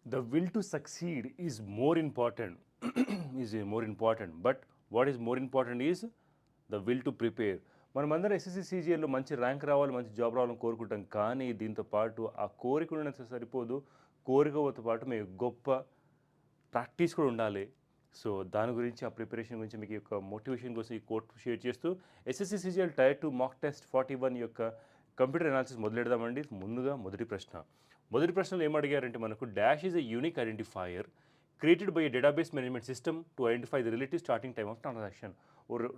The will to succeed is more important is more important, but what is more important is the will to prepare. మనమందరం SSC సీజీఎల్లో మంచి rank రావాలి, మంచి job రావాలని కోరుకుంటాం. కానీ దీంతో పాటు ఆ కోరిక ఉన్నంత సరిపోదు. కోరికతో పాటు మీకు గొప్ప ప్రాక్టీస్ కూడా ఉండాలి. సో దాని గురించి, ఆ ప్రిపరేషన్ గురించి మీకు యొక్క మోటివేషన్ కోసం ఈ కోట్ షేర్ చేస్తూ SSC CGL tier 2 mock test 41 యొక్క కంప్యూటర్ అనాలిసిస్ మొదలెడదామండి. ముందుగా మొదటి ప్రశ్న. మొదటి ప్రశ్నలో ఏం అడిగారంటే మనకు dash is a unique identifier created by a database management system to identify the relative starting time of transaction.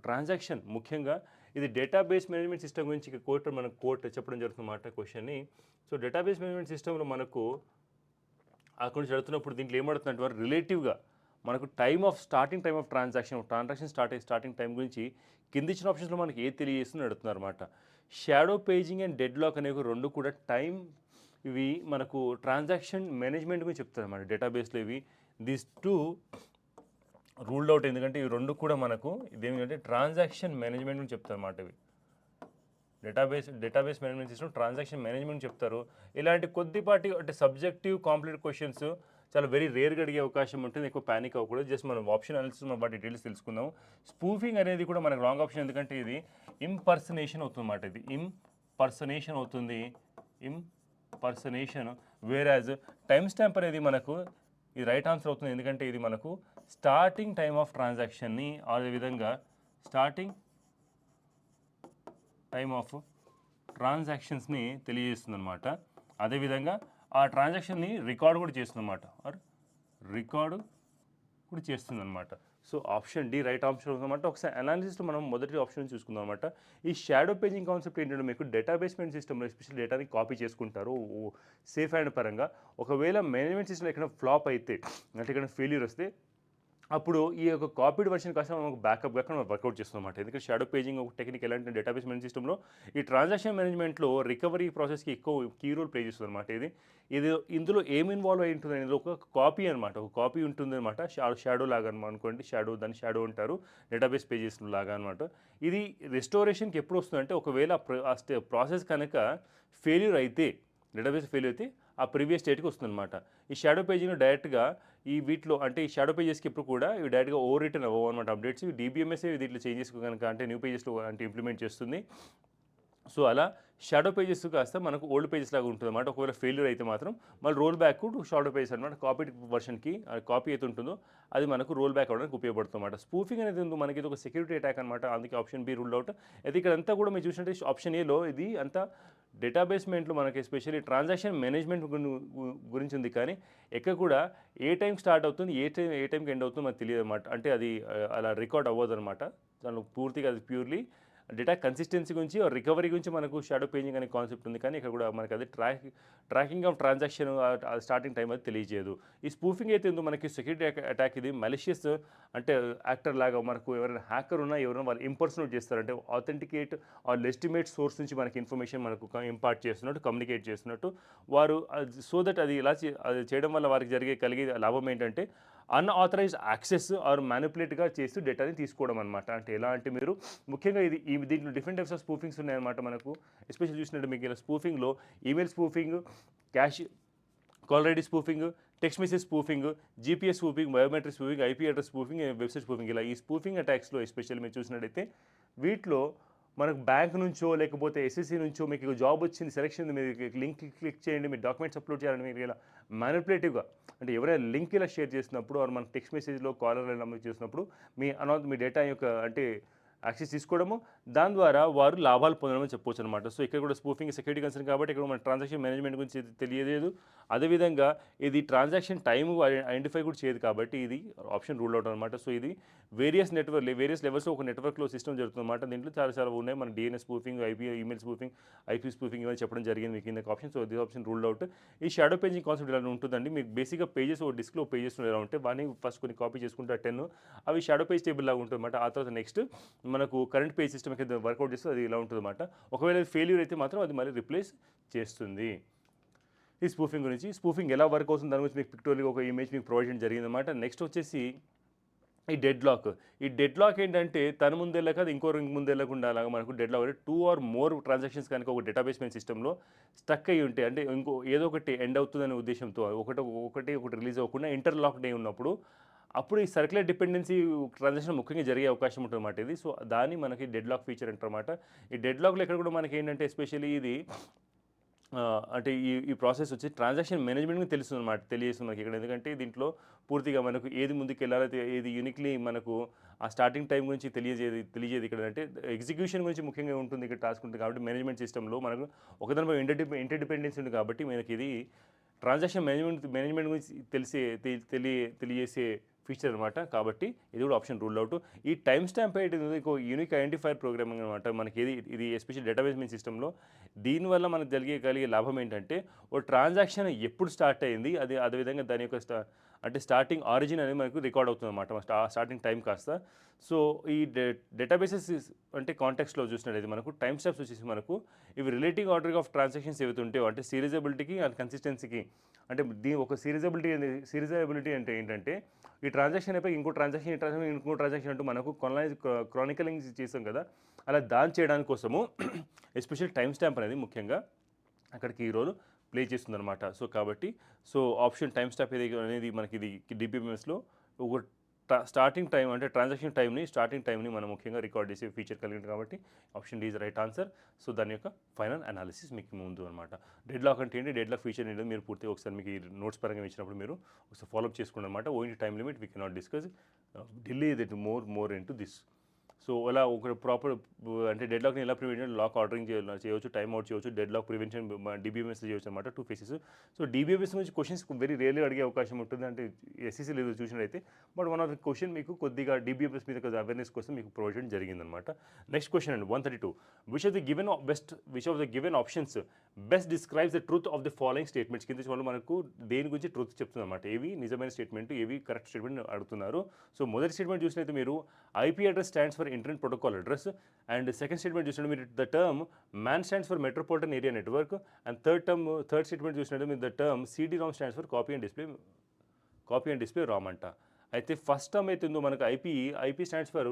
Transaction ముఖ్యంగా ఇది డేటాబేస్ మేనేజ్మెంట్ సిస్టమ్ గురించి మనకు కోట్ చెప్పడం జరుగుతుందన్నమాట క్వశ్చన్ని. సో డేటాబేస్ మేనేజ్మెంట్ సిస్టంలో మనకు అక్కడ నుంచి చదువుతున్నప్పుడు దీంట్లో ఏమడుతుందంటే రిలేటివ్గా మనకు starting time of transaction starting time గురించి కింద ఇచ్చిన ఆప్షన్స్లో మనకి ఏది తెలియజేస్తుంది అడుగుతున్నారు అనమాట. Shadow paging and deadlock అనేవి రెండు కూడా ఇవి మనకు ట్రాన్సాక్షన్ మేనేజ్మెంట్ గురించి చెప్తారు అన్నమాట డేటాబేస్లో. ఇవి దీస్ టూ రూల్డ్ అవుట్, ఎందుకంటే ఇవి రెండు కూడా మనకు ఇదేంటంటే ట్రాన్సాక్షన్ మేనేజ్మెంట్ గురించి చెప్తారు అన్నమాట. ఇవి database management system transaction management చెప్తారు. ఇలాంటి కొద్దిపాటి అంటే సబ్జెక్టివ్ కాంప్లికేటెడ్ క్వశ్చన్స్ చాలా వెరీ రేర్గా అడిగే అవకాశం ఉంటుంది. ఎక్కువ ప్యానిక్ అవ్వకూడదు. జస్ట్ మనం ఆప్షన్ అనాలిసిస్ మనం వాటి డీటెయిల్స్ తెలుసుకుందాం. స్పూఫింగ్ అనేది కూడా మనకు రాంగ్ ఆప్షన్, ఎందుకంటే ఇది ఇంపర్సనేషన్ అవుతుంది అన్నమాట. ఇది ఇంపర్సనేషన్ అవుతుంది, ఇంపర్సనేషన్. వేరాజ్ టైమ్ స్టాంప్ అనేది మనకు ఇది రైట్ ఆన్సర్ అవుతుంది, ఎందుకంటే ఇది మనకు స్టార్టింగ్ టైమ్ ఆఫ్ ట్రాన్సాక్షన్ని అదేవిధంగా స్టార్టింగ్ టైమ్ ఆఫ్ ట్రాన్సాక్షన్స్ని తెలియజేస్తుంది అనమాట. అదేవిధంగా ఆ ట్రాన్సాక్షన్ని రికార్డు కూడా చేస్తుంది అనమాట, రికార్డు కూడా చేస్తుంది అనమాట. So option D right option అనమాట. ఒకసారి అనాలిసిస్లో మనం మొదటి ఆప్షన్ చూసుకుందాం అనమాట. ఈ షాడో పేజింగ్ కాన్సెప్ట్ ఏంటంటే మీకు డేటాబేస్ మేనేజ్మెంట్ సిస్టమ్లో ఎస్పెషల్ డేటాని కాపీ చేసుకుంటారు సేఫ్ అండ్ పరంగా. ఒకవేళ మేనేజ్మెంట్ సిస్టమ్ ఎక్కడ ఫ్లాప్ అయితే అంటే ఇక్కడ ఫెయిల్యూర్ వస్తే అప్పుడు ఈ యొక్క కాపీడ్ వర్షన్ కోసం మనకు బ్యాకప్గా మనం వర్కౌట్ చేస్తాం అనమాట. ఎందుకంటే షాడో పేజింగ్ ఒక టెక్నిక్ ఎలాంటి డేటాబేస్ మేనేజ్మెంట్ సిస్టంలో ఈ ట్రాన్సాక్షన్ మేనేజ్మెంట్లో రికవరీ ప్రాసెస్కి ఎక్కువ కీ రోల్ ప్లే చేస్తుంది అనమాట. ఇది ఇందులో ఏం ఇన్వాల్వ్ అయి ఉంటుంది అనేది ఒక కాపీ అనమాట, ఒక కాపీ ఉంటుంది అనమాట. షాడో లాగా అనుకోండి, దాన్ని షాడో అంటారు, డేటాబేస్ పేజెస్ లాగా అనమాట. ఇది రెస్టోరేషన్కి ఎప్పుడు వస్తుందంటే ఒకవేళ ప్రాసెస్ కనుక ఫెయిల్యూర్ అయితే, డేటాబేస్ ఫెయిల్ అయితే ఆ ప్రీవియస్ స్టేట్కి వస్తుందన్నమాట. ఈ షాడో పేజింగ్ డైరెక్ట్గా వీటిలో అంటే ఈ షాడో పేజెస్కి ఎప్పుడు కూడా ఇవి డైరెక్ట్గా ఓవర్ రిటర్న్ అవ్వవు అనమాట అప్డేట్స్. డీబీఎంఎస్ఏ దీంట్లో చేంజెస్ కనుక అంటే న్యూ పేజెస్లో అంటే ఇంప్లిమెంట్ చేస్తుంది. సో అలా షాడో పేజెస్ కాస్త మనకు ఓల్డ్ పేజెస్ లాగా ఉంటుంది అనమాట. ఒకవేళ ఫెయిల్యూర్ అయితే మాత్రం మళ్ళీ roll back to shadow pages అనమాట. కాపీ వర్షన్కి కాపీ అయితే ఉంటుందో అది మనకు రోల్ బ్యాక్ అవ్వడానికి ఉపయోగపడుతుంది అనమాట. స్పూఫింగ్ అనేది ఉంది మనకి, ఇది ఒక సెక్యూరిటీ అటాక్ అనమాట. అందుకే ఆప్షన్ బి రూల్డ్ అవుట్. అయితే ఇక్కడ అంతా కూడా మీరు చూసినట్టే ఆప్షన్ ఏలో ఇది అంతా డేటాబేస్మెంట్లో మనకి ఎస్పెషల్లీ ట్రాన్సాక్షన్ మేనేజ్మెంట్ గురించి ఉంది. కానీ ఎక్కడ కూడా ఏ టైం స్టార్ట్ అవుతుంది, ఏ టైంకి ఎండ్ అవుతుందో మనకు తెలియదు అనమాట. అంటే అది అలా రికార్డ్ అవ్వదు అనమాట. దానిలో పూర్తిగా అది ప్యూర్లీ డేటా కన్సిస్టెన్సీ గురించి రికవరీ గురించి మనకు షాడో పేజింగ్ అనే కాన్సెప్ట్ ఉంది. కానీ ఇక్కడ కూడా మనకి అది tracking of transaction starting time అది తెలియజేయదు. ఈ స్పూఫింగ్ అయితే ఉందో మనకి సెక్యూరిటీ అటాక్, ఇది మలిషియస్ అంటే యాక్టర్ లాగా మనకు ఎవరైనా హ్యాకర్ ఉన్నా ఎవరైనా వాళ్ళు ఇంపర్సనేట్ చేస్తారు, అంటే ఆథెంటికేట్ ఆర్ లెస్టిమేట్ సోర్స్ నుంచి మనకి ఇన్ఫర్మేషన్ మనకు ఇంపార్ట్ చేస్తున్నట్టు, కమ్యూనికేట్ చేస్తున్నట్టు వారు సో దట్ అది అది చేయడం వల్ల వారికి కలిగే లాభం ఏంటంటే అన్ఆథరైజ్డ్ యాక్సెస్ ఆర్ మ్యానిపులేట్గా చేస్తూ డేటాని తీసుకోవడం అనమాట. అంటే ఎలా అంటే మీరు ముఖ్యంగా దీంట్లో డిఫరెంట్ టైప్స్ ఆఫ్ స్పూఫింగ్స్ ఉన్నాయన్నమాట. మనకు ఎస్పెషల్ చూసినట్టు మీకు ఇలా స్పూఫింగ్లో email spoofing, call ID spoofing, text message spoofing, GPS spoofing, biometric spoofing, IP address spoofing, website spoofing, ఇలా ఈ స్పూఫింగ్ అటాక్స్లో ఎస్పెషల్ మీరు చూసినట్టయితే వీటిలో మనకు బ్యాంక్ నుంచో లేకపోతే ఎస్ఎస్సి నుంచో మీకు జాబ్ వచ్చింది, సెలెక్షన్ ఉంది, మీరు లింక్ క్లిక్ చేయండి, మీరు డాక్యుమెంట్స్ అప్లోడ్ చేయాలని మీరు ఇలా మ్యానిపులేటివ్గా అంటే ఎవరైనా లింక్ ఇలా షేర్ చేసినప్పుడు ఆర్ మన టెక్స్ట్ మెసేజ్లో కాలర్ నెంబర్ చేసినప్పుడు మీ డేటా యొక్క అంటే యాక్సెస్ తీసుకోవడము, దాని ద్వారా వారు లాభాలు పొందడమని చెప్పవచ్చు అనమాట. సో ఇక్కడ కూడా స్పూఫింగ్ సెక్యూరిటీ కన్సర్న్ కాబట్టి ఇక్కడ మన ట్రాన్సాక్షన్ మేనేజ్మెంట్ గురించి తెలియలేదు. అదేవిధంగా ఇది ట్రాన్సాక్షన్ టైం ఐడెంటిఫై కూడా చేయదు కాబట్టి ఇది ఆప్షన్ రూల్ అవుట్ అనమాట. సో ఇది వేరియస్ లెవెల్స్లో ఒక నెట్వర్క్లో సిస్టమ్ జరుగుతుంది అనమాట. దీంట్లో చాలా ఉన్నాయి. మన DNS spoofing, email spoofing, IP spoofing ఇవన్నీ చెప్పడం జరిగింది మీకు కింద ఆప్షన్. సో ఇది ఆప్షన్ రూల్డ్ అవుట్. ఈ షాడో పేజింగ్ కాన్సెప్ట్ ఇలా ఉంటుందండి. మీకు బేసిక్గా పేజెస్ ఒక డిస్క్లో పేజెస్ ఎలా ఉంటాయి వాటిని ఫస్ట్ కొన్ని కాపీ చేసుకుంటే 10 అవి షాడో పేజ్ టేబుల్ లాగా ఉంటుంది అనమాట. ఆ తర్వాత నెక్స్ట్ మనకు కరెంట్ పేజ్ సిస్టమ్ కింద వర్కౌట్ చేస్తే అది ఇలా ఉంటుంది అనమాట. ఒకవేళ ఫెయిల్యూర్ అయితే మాత్రం అది మళ్ళీ రిప్లేస్ చేస్తుంది. ఈ స్పూఫింగ్ గురించి, స్పూఫింగ్ ఎలా వర్క్ అవుతుంది దాని గురించి మీకు పిక్టోరియల్గా ఒక ఇమేజ్ మీకు ప్రొవైడ్ చేయడం జరిగింది అనమాట. నెక్స్ట్ వచ్చేసి ఈ డెడ్ లాక్ ఏంటంటే తన ముందెళ్ళక అది ఇంకో రింగ్ ముందెళ్ళకుండా అలాగా మనకు డెడ్ లాక్ అంటే 2 ఆర్ మోర్ ట్రాన్సాక్షన్స్ కనుక ఒక డేటాబేస్ మెయిన్ సిస్టమ్‌లో స్టక్ అయ్యి ఉంటే అంటే ఇంకో ఏదో ఒకటి ఎండ్ అవుతుందనే ఉద్దేశ్యంతో ఒకటి రిలీజ్ అవ్వకుండా ఇంటర్‌లాక్డ్ అయ్యి ఉన్నప్పుడు అప్పుడు ఈ సర్క్యులర్ డిపెండెన్సీ ట్రాన్సాక్షన్ ముఖ్యంగా జరిగే అవకాశం ఉంటుందన్నమాట ఇది. సో, దాన్ని మనకి డెడ్ లాక్ ఫీచర్ అంటారన్నమాట. ఈ డెడ్ లాక్‌లో ఇక్కడ కూడా మనకేంటంటే ఎస్పెషల్లీ ఇది అంటే ఈ ప్రాసెస్ వచ్చి ట్రాన్సాక్షన్ మేనేజ్మెంట్‌కి తెలుస్తుందన్నమాట. తెలియజేస్తుంది మనకి ఇక్కడ. ఎందుకంటే దీంట్లో పూర్తిగా మనకు ఏది ముందుకెళ్ళాలో ఏది యూనిక్‌లీ మనకు ఆ స్టార్టింగ్ టైం గురించి తెలియజేది ఇక్కడ అంటే ఎగ్జిక్యూషన్ గురించి ముఖ్యంగా ఉంటుంది ఇక్కడ టాస్క్ ఉంటుంది కాబట్టి మేనేజ్మెంట్ సిస్టమ్‌లో మనకు ఒకదానిపై ఇంటర్ డిపెండెన్సీ ఉంది కాబట్టి మనకిది ట్రాన్సాక్షన్ మేనేజ్మెంట్ గురించి తెలియజేసే ఫీచర్ అనమాట. కాబట్టి ఇది కూడా ఆప్షన్ రూల్ అవుట్. ఈ టైమ్ స్టాంప్ ఏంటిది ఇంకో యూనిక్ ఐడెంటిఫైర్ ప్రోగ్రామింగ్ అనమాట. మనకి ఇది ఎస్పెషల్లీ డేటాబేస్ మెయిన్ సిస్టమ్‌లో దీనివల్ల మనకు కలిగే లాభం ఏంటంటే ఓ ట్రాన్సాక్షన్ ఎప్పుడు స్టార్ట్ అయింది అదేవిధంగా దాని యొక్క అంటే స్టార్టింగ్ ఆరిజిన్ అనేది మనకు రికార్డ్ అవుతుందన్నమాట. స్టార్టింగ్ టైం కాస్త. సో, ఈ డేటాబేసెస్ అంటే కాంటెక్స్ట్‌లో చూసినట్లయితే మనకు టైమ్ స్టాంప్స్ వచ్చేసి మనకు ఇవి రిలేటివ్ ఆర్డర్ ఆఫ్ ట్రాన్సాక్షన్స్ ఏవైతే ఉంటాయో అంటే సీరియజబిలిటీకి అండ్ కన్సిస్టెన్సీకి అంటే ఒక సీరియజబిలిటీ అంటే ఏంటంటే ఈ ట్రాన్సాక్షన్ అయిపోయి ఇంకో ట్రాన్సాక్షన్ అంటూ మనకు క్రానికలింగ్ చేసాం కదా! అలా దాన్ని చేయడానికి కోసము ఎస్పెషల్లీ టైమ్ స్టాంప్ అనేది ముఖ్యంగా అక్కడికి ఈ రోల్ ప్లే చేస్తుందన్నమాట. సో, కాబట్టి ఆప్షన్ టైమ్ స్టాంప్ అనేది మనకి ఇది డీబీఎంఎస్‌లో ఒక స్టార్టింగ్ టైం అంటే స్టార్టింగ్ టైంని మనం ముఖ్యంగా రికార్డ్ చేసే ఫీచర్ కలిగింది కాబట్టి option D is right answer. So, దాని యొక్క ఫైనల్ అనాలిసిస్ మీకు ముందు అనమాట. డెడ్ లాక్ అంటే ఏంటి? డెడ్ లాక్ ఫీచర్ ఏంటో మీరు పూర్తిగా ఒకసారి మీకు ఈ నోట్స్ పరంగా ఇచ్చినప్పుడు మీరు ఒకసారి ఫాలోఅప్ చేసుకోండి అనమాట. Only time limit we cannot discuss delay that more into this. So, అలా ఒక ప్రాపర్ అంటే డెడ్ లాక్‌ని ఎలా ప్రివెంట్ లాక్ ఆర్డరింగ్ చేయొచ్చు, టైమ్ అవుట్ చేయొచ్చు, డెడ్ లాక్ ప్రివెన్షన్ డీబీఎంఎస్‌లో చేయొచ్చు అనమాట. 2 ఫేసెస్. సో, డీబీఎంఎస్ నుంచి క్వెషన్స్ వెరీ రేర్‌లీ అడిగే అవకాశం ఉంటుంది. అంటే ఎస్ఈసీలో ఏదో చూసినట్టయితే but one of the question మీకు కొద్దిగా డీబీఎంఎస్ మీద కొద్దిగా అవేర్‌నెస్ కోసం మీకు ప్రొవైడ్ చేయడం జరిగిందనమాట. నెక్స్ట్ క్వెషన్ అండి 132. Which of the given options best describes the truth of the following statements కింద వాళ్ళు మనకు దేని గురించి ట్రూత్ చెప్తుందన్నమాట. ఏవి నిజమైన స్టేట్మెంట్, ఏవి కరెక్ట్ స్టేట్మెంట్ అడుగుతున్నారు. సో, మొదటి స్టేట్మెంట్ చూసినట్లయితే మీరు IP address stands for internet protocol address. And second statement చూసినట్టు మీరు the term MAN stands for metropolitan area network. And third statement చూసినట్టు మీరు the term CD RAM stands for copy and display RAM అంట. అయితే first term అయితే ఉందో మనకు IP stands for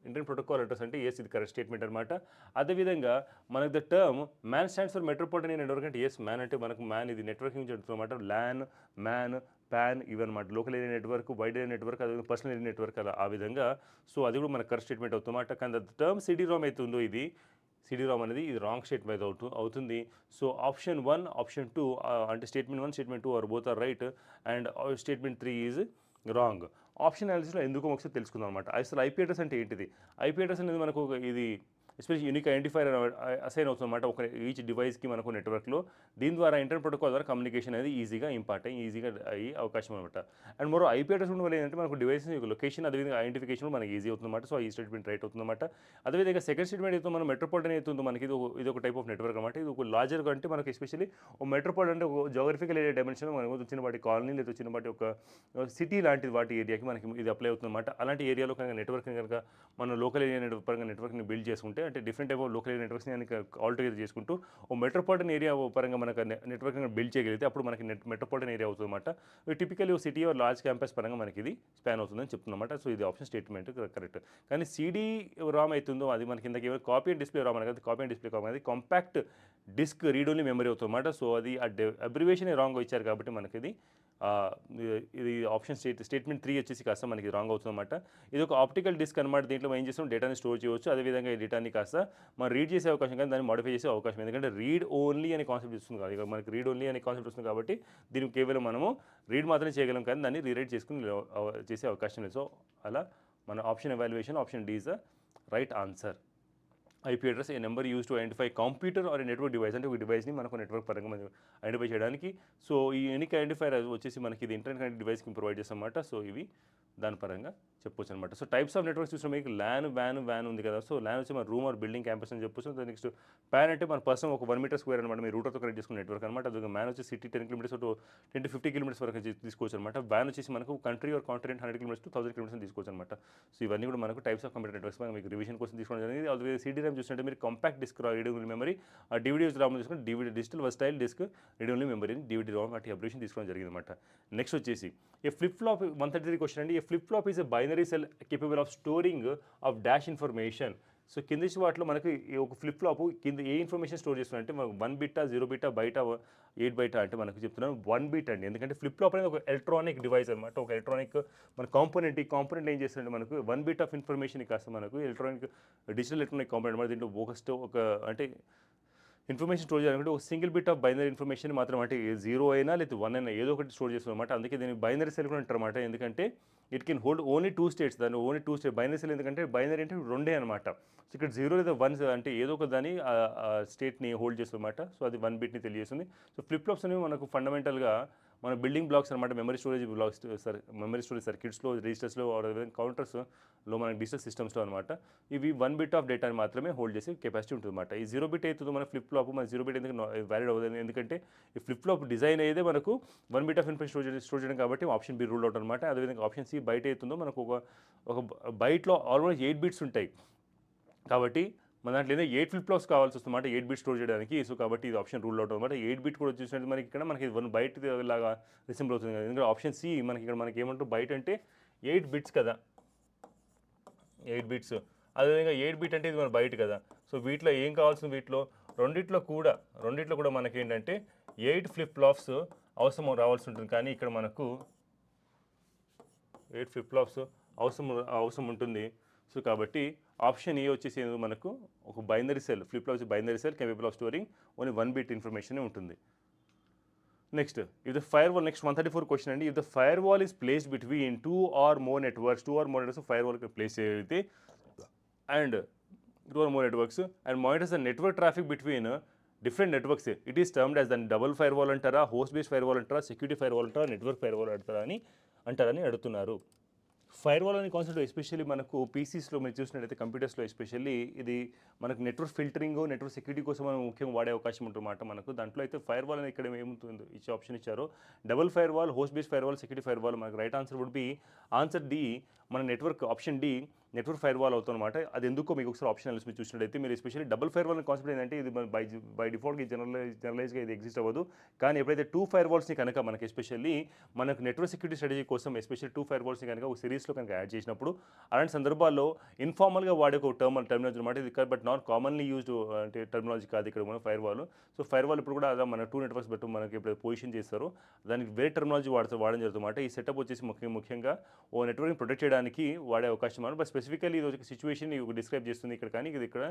internet protocol address అంటే ఇది కరెక్ట్ స్టేట్మెంట్ అనమాట. అదేవిధంగా మనకు the term MAN stands for metropolitan network అంటే మ్యాన్ అంటే మనకు ఇది నెట్వర్కింగ్ చెప్తుందన్నమాట. ల్యాన్, మ్యాన్, పాన్ ఇవన్నమాట. Local area network, wide area network, అదే పర్సనల్ ఏరియా నెట్వర్క్ అలా ఆ విధంగా. సో, అది కూడా మనకు కరెక్ట్ స్టేట్మెంట్ అవుతుందన్నమాట. కానీ ద టర్మ్ సిడి రామ్ అయితే ఉందో సిడి రామ్ అనేది ఇది రాంగ్ స్టేట్మెంట్ అవుతుంది. సో, ఆప్షన్ 1, ఆప్షన్ 2 అంటే statement 1, statement 2 both are right and statement 3 is wrong. Option అనాలిసిస్‌లో ఎందుకో ఒకసారి తెలుసుకుందాం అనమాట. అసలు ఐపీ అడ్రస్ అంటే ఏంటిది? ఐపీ అడ్రస్ అనేది మనకు ఇది ఎస్పెషల్లీ యూనిక్ ఐడెంటిఫైర్ అసైన్ అవుతుందన్నమాట ఒక ఈచ్ డివైస్‌కి మనకు నెట్వర్క్‌లో. దీని ద్వారా ఇంటర్నెట్ ప్రోటోకాల్ ద్వారా కమ్యూనికేషన్ అనేది ఈజీగా అయ్యే అవకాశం అనమాట. అండ్ మరో ఐపీ అడ్రస్ ఉండడం వల్ల ఏంటంటే మనకు డివైస్ యొక్క లొకేషన్ అదేవిధంగా ఐడెంటిఫికేషన్ మనకి ఈజీ అవుతుందన్నమాట. సో, ఈ స్టేట్మెంట్ రైట్ అవుతుందన్నమాట. అదేవిధంగా సెకండ్ స్టేట్మెంట్ అయితే మనం మెట్రోపాలిటన్ అయితే ఉందో మనకి ఇది ఒక టైప్ ఆఫ్ నెట్వర్క్ అనమాట. ఇది ఒక లార్జర్ అంటే మనకి ఎస్పెషల్లీ ఒక మెట్రోపాలిటన్ అంటే ఒక జియోగ్రఫికల్ ఏరియా డైమెన్షన్ మనకు చిన్నపాటి కాలనీ లేదా చిన్నపాటి ఒక సిటీ లాంటి వాటి ఏరియాకి మనకి ఇది అప్లై అవుతుందన్నమాట. అలాంటి ఏరియాలో కనుక నెట్వర్క్‌ని కనుక మనం లోకల్ ఏరియా పరంగా నెట్వర్క్‌ని బిల్డ్ చేసుకుంటే అంటే different type of local area నెట్వర్క్స్‌ని కనుక ఆల్ టుగెదర్ చేసుకుంటూ ఓ మెట్రోపాలిటన్ ఏరియా పరంగా మనకు నెట్వర్క్‌ని బిల్డ్ చేయగలిగితే అప్పుడు మనకి మెట్రోపాలిటన్ ఏరియా అవుతుందన్నమాట. టిపికల్లీ ఒక సిటీ ఆర్ లార్జ్ క్యాంపస్ పరంగా మనకి ఇది స్పాన్ అవుతుందని చెప్తున్నమాట. సో, ఇది ఆప్షన్ స్టేట్మెంట్ కరెక్ట్. కానీ సిడీ రామ్ అవుతుందో అది మనకి ఇందాక కాపీ అండ్ డిస్ప్లే రామ్ అనేది కాపీ అండ్ డిస్ప్లే రామ్ అనేది compact disc read only memory అవుతుందన్నమాట. సో, అది అబ్రివేషన్ రాంగ్ ఇచ్చారు కాబట్టి మనకి ఇది ఆప్షన్ స్టేట్మెంట్ 3 వచ్చేసి కాస్త మనకి రాంగ్ అవుతుందన్నమాట. ఇది ఒక ఆప్టికల్ డిస్క్ అనమాట. దీంట్లో మనం ఏం చేస్తాం డేటాని స్టోర్ చేయవచ్చు. అదేవిధంగా ఈ డేటాని కాస్త మనం రీడ్ చేసే అవకాశం కానీ దాన్ని మోడిఫై చేసే అవకాశం. ఎందుకంటే రీడ్ ఓన్లీ అనే కాన్సెప్ట్ వస్తుంది కాదు. ఇక మనకి రీడ్ ఓన్లీ అనే కాన్సెప్ట్ వస్తుంది కాబట్టి దీనికి కేవలం మనము రీడ్ మాత్రమే చేయగలం కానీ దాన్ని రీరైట్ చేసుకుని చేసే అవకాశం లేదు. సో, అలా మన option evaluation option D is the right answer. IP address a number use to identify computer or network device అంటే ఒక డివైస్ని మనకు నెట్వర్క్ పరంగా మనం ఐడెంటిఫై చేయడానికి. సో, ఈ యూనిక్ ఐడెంటిఫైర్ వచ్చేసి మనకి ఇది ఇంటర్నెట్ కనెక్ట్ డివైస్కి ప్రొవైడ్ చేస్తామన్నమాట. సో, ఇవి దాని పరంగా చెప్పొచ్చు అనమాట. సో, టైప్స్ ఆఫ్ నెట్వర్క్స్ చూసిన మీకు ల్యాన్, వ్యాన్ ఉంది కదా. సో, ల్యాన్ వచ్చి మన రూమ్ ఆర్ బిల్డింగ్ క్యాంపస్ అని చెప్పొచ్చు. నెక్స్ట్ ప్యాన్ అంటే మన పర్సన్ ఒక 1 మీటర్ స్క్వేర్ అనమాట. మీ రూటర్తో కనెక్ట్ చేసుకున్న నెట్వర్క్ అనమాట. అది మ్యాన్ వచ్చి city 10 kilometres to 10 to 50 kilometres వరకు తీసుకోవచ్చు అనమాట. వ్యాన్ వచ్చేసి మనకు country or continent 100 kilometres to 1000 kilometres తీసుకోవచ్చు అనమాట. సో, ఇవన్నీ కూడా మనకు టైప్స్ ఆఫ్ కంప్యూటర్ నెట్వర్క్స్ మీకు రివిజన్ కోసం తీసుకోవడం జరిగింది. అదే సిడీ ర్యామ్ చూసినట్టే మీరు compact disc readable memory DVD RAM తీసుకుని digital versatile disc readable memory DVD RAM వాటి అబ్రివేషన్ తీసుకోవడం జరిగింది అనమాట. నెక్స్ట్ వచ్చేసి ఏ ఫ్లిప్ ఫ్లాప్ 133 క్వశ్చన్ అండి. A flip flop is a binary binary cell capable of storing of dash information. So కింది వాటిలో మనకి ఒక ఫ్లిప్ ఫ్లాప్ కింద ఏ ఇన్ఫర్మేషన్ స్టోర్ చేస్తుంది అంటే మనకు 1 బిట్టా 0 బిట్టా బయట 8 బైటా అంటే మనకు చెప్తున్నాను 1 బిట్ అండి. ఎందుకంటే ఫ్లిప్ ఫ్లాప్ అనేది ఒక ఎలక్ట్రానిక్ డివైస్ అనమాట. ఒక ఎలక్ట్రానిక్ మన కాంపోనెంట్. ఈ కాంపోనెంట్ ఏం చేస్తుందంటే మనకు 1 బిట్ ఆఫ్ ఇన్ఫర్మేషన్ కాస్త మనకు ఎలక్ట్రానిక్ డిజిటల్ ఎలక్ట్రానిక్ కాంపోనెంట్ అనమాట. దీంట్లో ఒక అంటే ఇన్ఫర్మేషన్ స్టోర్ చేయాలంటే ఒక single bit of binary information మాత్రం అంటే 0 అయినా లేదా 1 అయినా ఏదో ఒకటి స్టోర్ చేస్తుంది అనమాట. అందుకే దీన్ని బైనరీ సెల్ కూడా అంటారు అనమాట. ఎందుకంటే it can hold only 2 states. దాన్ని ఓన్లీ 2 స్టేట్ బైనరీ సెల్ ఎందుకంటే బైనరీ అంటే రెండే అనమాట. సో ఇక్కడ 0 లేదా 1 అంటే ఏదో ఒక దాన్ని స్టేట్ని హోల్డ్ చేస్తుంది అనమాట. సో అది 1 బిట్ని తెలియజేస్తుంది. సో ఫ్లిప్ ఫ్లాప్స్ అనేవి మనకు ఫండమెంటల్గా మన బిల్డింగ్ బ్లాక్స్ అనమాట. Memory storage blocks memory storage సర్క్యూట్స్లో, రిజిస్టర్స్లో, కౌంటర్స్లో మన డిజిటల్ సిస్టమ్స్లో అనమాట. ఇవి 1 బిట్ ఆఫ్ డేటాని మాత్రమే హోల్డ్ చేసే కెపాసిటీ ఉంటుంది అనమాట. ఈ 0 బిట్ అవుతుందో మన ఫ్లిప్ ఫ్లాప్ మన 0 బిట్ ఎందుకు వ్యాలిడ్ అవ్వదు. ఎందుకంటే ఈ ఫ్లిప్ ఫ్లాప్ డిజైన్ అయ్యేదే మనకు 1 బిట్ ఆఫ్ ఇన్ఫర్మేషన్ స్టోర్ చేయడం కాబట్టి ఆప్షన్ బి రూల్ అవుట్ అనమాట. అదేవిధంగా ఆప్షన్ సి బైట్ అవుతుందో మనకు ఒక బైట్లో ఆల్మోస్ట్ 8 బిట్స్ ఉంటాయి కాబట్టి మన దాంట్లో ఏదో 8 ఫ్లిప్ ఫ్లాప్స్ కావాల్సి వస్తుంది అనమాట 8 బిట్ స్టోర్ చేయడానికి. సో కాబట్టి ఇది ఆప్షన్ రూల్ అవుట్ అనమాట. 8 బిట్ కూడా వచ్చేసినట్టు మనకి ఇక్కడ మనకి 1 బైట్ లాగా రిసింబుల్ అవుతుంది కదా. ఎందుకంటే ఆప్షన్ సి మనకి ఇక్కడ మనకి ఏమంటారు బైట్ అంటే 8 బిట్స్ కదా, 8 బిట్స్. అదేవిధంగా 8 బిట్ అంటే ఇది మన బైట్ కదా. సో వీటిలో ఏం కావాల్సింది, రెండిట్లో కూడా మనకి ఏంటంటే 8 ఫ్లిప్ ఫ్లాప్స్ రావాల్సి ఉంటుంది. కానీ ఇక్కడ మనకు 8 ఫ్లిప్ ఫ్లాప్స్ అవసరం ఉంటుంది. సో కాబట్టి ఆప్షన్ ఏ వచ్చేసి మనకు ఒక binary cell flip flop binary cell capable of storing only 1 bit information ఉంటుంది. Next if the firewall, next 134 question అండి. If the firewall is placed between 2 or more networks firewall place అయితే and 2 or more networks and monitors the network traffic between different networks, it is termed as the double firewall అంటారా, host based firewall అంటారా, security firewall అంటారా, network firewall అంటారని అడుగుతున్నారు. Firewall అనే concept especially మనకు పీసీస్లో మీరు చూసినట్టయితే కంప్యూటర్స్లో ఎస్పెషల్లీ ఇది మనకు నెట్వర్క్ ఫిల్టరింగ్, నెట్వర్క్ సెక్యూరిటీ కోసం మనం ముఖ్యంగా వాడే అవకాశం ఉంటుందన్నమాట. మనకు దాంట్లో అయితే ఫైర్వాల్ అనేది ఇక్కడ ఏముంటుందో ఇచ్చే ఆప్షన్ ఇచ్చారో double firewall, host base firewall, security firewall. మనకు right answer would be answer D, మన network option D network firewall అవుతుందన్నమాట. అది ఎందుకో మీకు ఒకసారి ఆప్షన్ మీరు చూసినట్టయితే మీరు ఎస్పెషల్లీ డబుల్ ఫైర్వాల్ అనే కాన్సెప్ట్ ఏంటంటే ఇది బై డిఫాల్ట్గా జనరలైజ్గా ఇది ఎగ్జిస్ట్ అవ్వదు. కానీ ఎప్పుడైతే 2 ఫైర్వాల్స్ని కనుక మనకి ఎస్పెషల్లీ మనకు నెట్వర్క్ సెక్యూరిటీ స్ట్రాటజీ కోసం ఎస్పెషల్లీ 2 ఫైర్వాల్స్ని కనుక ఒక సిరీస్లో కనుక యాడ్ చేసినప్పుడు అలాంటి సందర్భాల్లో ఇన్ఫార్మల్గా వాడే ఒక టర్మినాలజీ అనమాట ఇది. బట్ నాట్ కామన్లీ యూజ్డ్ అంటే టర్మినాలజీ కాదు ఇక్కడ మన ఫైర్వాల్. సో ఫైర్వాల్ ఇప్పుడు కూడా అదే మన 2 నెట్వర్క్స్ బట్టి మనకి ఎప్పుడైతే పొజిషన్ చేస్తారో దానికి వేరే టర్మినాలజీ వాడడం జరుగుతుందన్నమాట. ఈ సెటప్ వచ్చేసి ముఖ్యంగా ఓ నెట్వర్క్ని ప్రొటెక్ట్ చేయడానికి వాడే అవకాశం అన్నమాట. బట్ స్పెసిఫికలీ ఇది ఒక సిచ్యువేషన్ డిస్క్రైబ్ చేస్తుంది ఇక్కడ. కానీ ఇది ఇక్కడ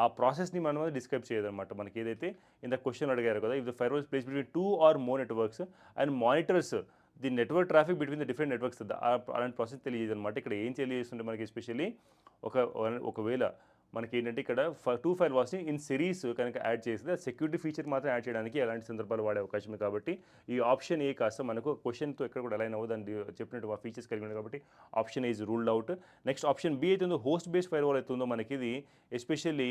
ఆ ప్రాసెస్ని మనం డిస్క్రైబ్ చేయదన్నమాట. మనకి ఏదైతే ఇంత క్వశ్చన్ అడిగారు కదా, if the firewall place between 2 or more networks and monitors the network traffic between the different networks, అలాంటి ప్రాసెస్ తెలియదు అనమాట. ఇక్కడ ఏం తెలియజేస్తుంటే మనకి ఎస్పెషల్లీ ఒకవేళ మనకి ఏంటంటే ఇక్కడ 2 ఫైర్వాల్స్ని ఇన్ సిరీస్ కనుక యాడ్ చేస్తే సెక్యూరిటీ ఫీచర్ మాత్రం యాడ్ చేయడానికి అలాంటి సందర్భాలు వాడే అవకాశం ఉంది. కాబట్టి ఈ ఆప్షన్ ఏ కాస్త మనకు క్వశ్చన్తో ఎక్కడ కూడా అలైన్ అవ్వదు అని చెప్పినట్టు ఆ ఫీచర్స్ కలిగి ఉంది కాబట్టి option is ruled out. Next option B అయితే ఉందో హోస్ట్ బేస్ ఫైర్వాల్ అవుతుందో మనకి ఇది ఎస్పెషల్లీ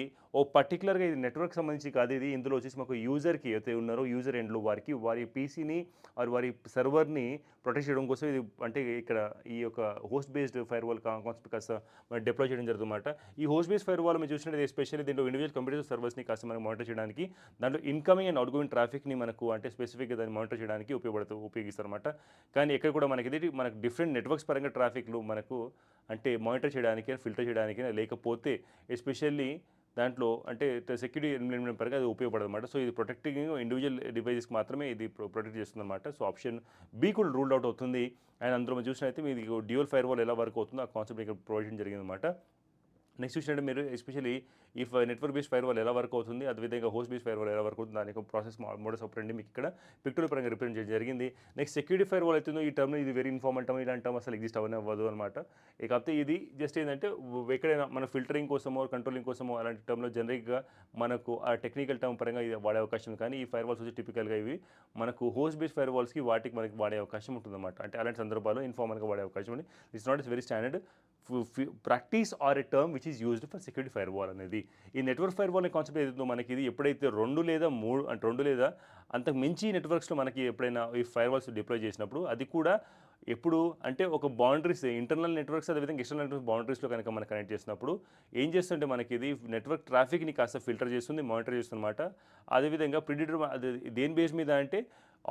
పర్టికులర్గా ఇది నెట్వర్క్ సంబంధించి కాదు. ఇది ఇందులో వచ్చేసి మాకు యూజర్కి అయితే ఉన్నారో యూజర్ ఎండ్లో వారి పీసీని వారి సర్వర్ని ప్రొటెక్ట్ చేయడం కోసం ఇది అంటే ఇక్కడ ఈ యొక్క హోస్ట్ బేస్డ్ ఫైర్వాల్ కాన్సెప్ట్ కాస్త మనం డిప్లాయ్ చేయడం జరుగుతుందన్నమాట. ఈ హోస్ట్ బేస్డ్ ఫైర్వాల్ మీరు చూసినట్టు ఎస్పెషల్లీ దీంట్లో ఇండివిజువల్ కంప్యూటర్ సర్వర్స్ని కాస్త మనం మానిటర్ చేయడానికి, దాంట్లో ఇన్కమింగ్ అండ్ అవుట్గోయింగ్ ట్రాఫిక్ని మనకు అంటే స్పెసిఫిక్గా దాన్ని మానిటర్ చేయడానికి ఉపయోగిస్తారు అనమాట. కానీ ఎక్కడ కూడా మనకు డిఫరెంట్ నెట్వర్క్స్ పరంగా ట్రాఫిక్లు మనకు అంటే మానిటర్ చేయడానికి, ఫిల్టర్ చేయడానికి, లేకపోతే ఎస్పెషల్లీ దాంట్లో అంటే సెక్యూరిటీ ఎలిమెంట్ పరంగా అది ఉపయోగపడదు అనమాట. సో ఇది ప్రొటెక్టింగ్ ఇండివిజువల్ డివైజెస్కి మాత్రమే ఇది ప్రొటెక్ట్ చేస్తుంది అనమాట. సో ఆప్షన్ బి కూడా రూల్డ్ అవుట్ అవుతుంది. అండ్ అందులో మనం చూసినట్లయితే మీది డ్యూయల్ ఫైర్వాల్ ఎలా వర్క్ అవుతుందో ఆ కాన్సెప్ట్ ఇక్కడ ప్రొవైడ్ జరిగింది అనమాట. నెక్స్ట్ చూసినట్టు మీరు especially if network based firewall ఎలా వర్క్ అవుతుంది, అదేవిధంగా హోస్ట్ బేస్డ్ ఫైర్వాల్ ఎలా వర్క్ అవుతుంది, దాని ప్రాసెస్ మోడస్ ఆపరేండి మీకు ఇక్కడ పిక్టోరియల్ పరంగా రిప్రజెంట్ చేయడం జరిగింది. నెక్స్ట్ సెక్యూరిటీ ఫైర్వాల్ అవుతుందో ఈ టర్మ్ ఇది వెరీ ఇన్ఫార్మల్ టర్మ్, ఇలాంటి టర్మ్ అసలు ఎగ్జిస్ట్ అవ్వదు అనమాట. కాకపోతే ఇది జస్ట్ ఏంటంటే ఎక్కడైనా మన ఫిల్టరింగ్ కోసమో కంట్రోలింగ్ కోసమో అలాంటి టర్మ్లో జనరిక్గా మనకు ఆ టెక్నికల్ టర్మ్ పరంగా ఇది వాడే అవకాశం ఉంది. కానీ ఈ ఫైర్వాల్స్ వచ్చి టిపికల్గా ఇవి మనకు హోస్ట్ బేస్డ్ ఫైర్వాల్స్కి మనకి వాడే అవకాశం ఉంటుందన్నమాట. అంటే అలాంటి సందర్భాల్లో ఇన్ఫార్మల్గా వాడే అవకాశం ఉంది. It's not is very standard practice or a term which is used for security firewall అనేది. ఈ నెట్వర్క్ ఫైర్వాల్ అనే కాన్సెప్ట్ ఏదైతుందో మనకి ఇది ఎప్పుడైతే 2 లేదా అంతకు మించి నెట్వర్క్స్లో మనకి ఎప్పుడైనా ఈ ఫైర్వాల్స్ డిప్లాయ్ చేసినప్పుడు అది కూడా ఎప్పుడు అంటే ఒక బౌండరీస్ ఇంటర్నల్ నెట్వర్క్స్ అదేవిధంగా ఎక్స్టర్నల్ నెట్వర్క్స్ బౌండరీస్లో కనుక మనం కనెక్ట్ చేసినప్పుడు ఏం చేస్తుంటే మనకి ఇది నెట్వర్క్ ట్రాఫిక్ని కాస్త ఫిల్టర్ చేస్తుంది, మానిటర్ చేస్తుంది అనమాట. అదేవిధంగా ప్రిడిటర్ అది దేని బేస్ మీద అంటే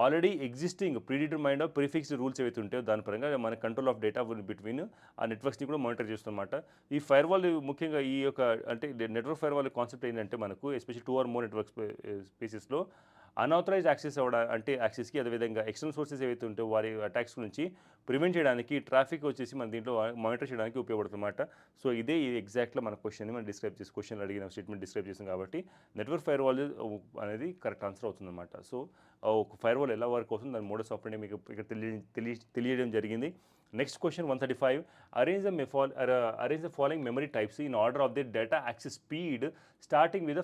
ఆల్రెడీ ఎగ్జిస్టింగ్ ప్రీడిటర్మైండ్ ప్రిఫిక్స్డ్ రూల్స్ ఏవైతే ఉంటాయో దాని పరంగా మన కంట్రోల్ ఆఫ్ డేటా బిట్వీన్ ఆ నెట్వర్క్స్ని కూడా మానిటర్ చేస్తున్నమాట. ఈ ఫైర్ వాల్ ముఖ్యంగా ఈ యొక్క అంటే నెట్వర్క్ ఫైర్ వాల్ కాన్సెప్ట్ ఏంటంటే మనకు ఎస్పెషల్లీ 2 ఆర్ మోర్ నెట్వర్క్ స్పేసెస్లో అన్ఆథరైజ్ యాక్సెస్ అంటే యాక్సెస్కి అదేవిధంగా ఎక్స్టర్నల్ సోర్సెస్ ఏవైతే ఉంటాయో వారి అటాక్స్ నుంచి ప్రివెంట్ చేయడానికి ట్రాఫిక్ వచ్చేసి మన దీంట్లో మానిటర్ చేయడానికి ఉపయోగపడుతుందన్నమాట. సో ఇదే ఎగ్జాక్ట్గా మన క్వశ్చన్ని మనం డిస్క్రైబ్ చేసి క్వశ్చన్ అడిగిన స్టేట్మెంట్ డిస్క్రైబ్ చేసాం కాబట్టి నెట్వర్క్ ఫైర్ వాల్ అనేది కరెక్ట్ ఆన్సర్ అవుతుందన్నమాట. సో ఒక ఫైర్ వాల్ ఎలా వర్క్ అవుతుంది దాని మోడస్ ఆపరేండి మీకు ఇక్కడ తెలియజేయడం జరిగింది. Next question 135. Arrange the following memory types in order of the data access speed starting with the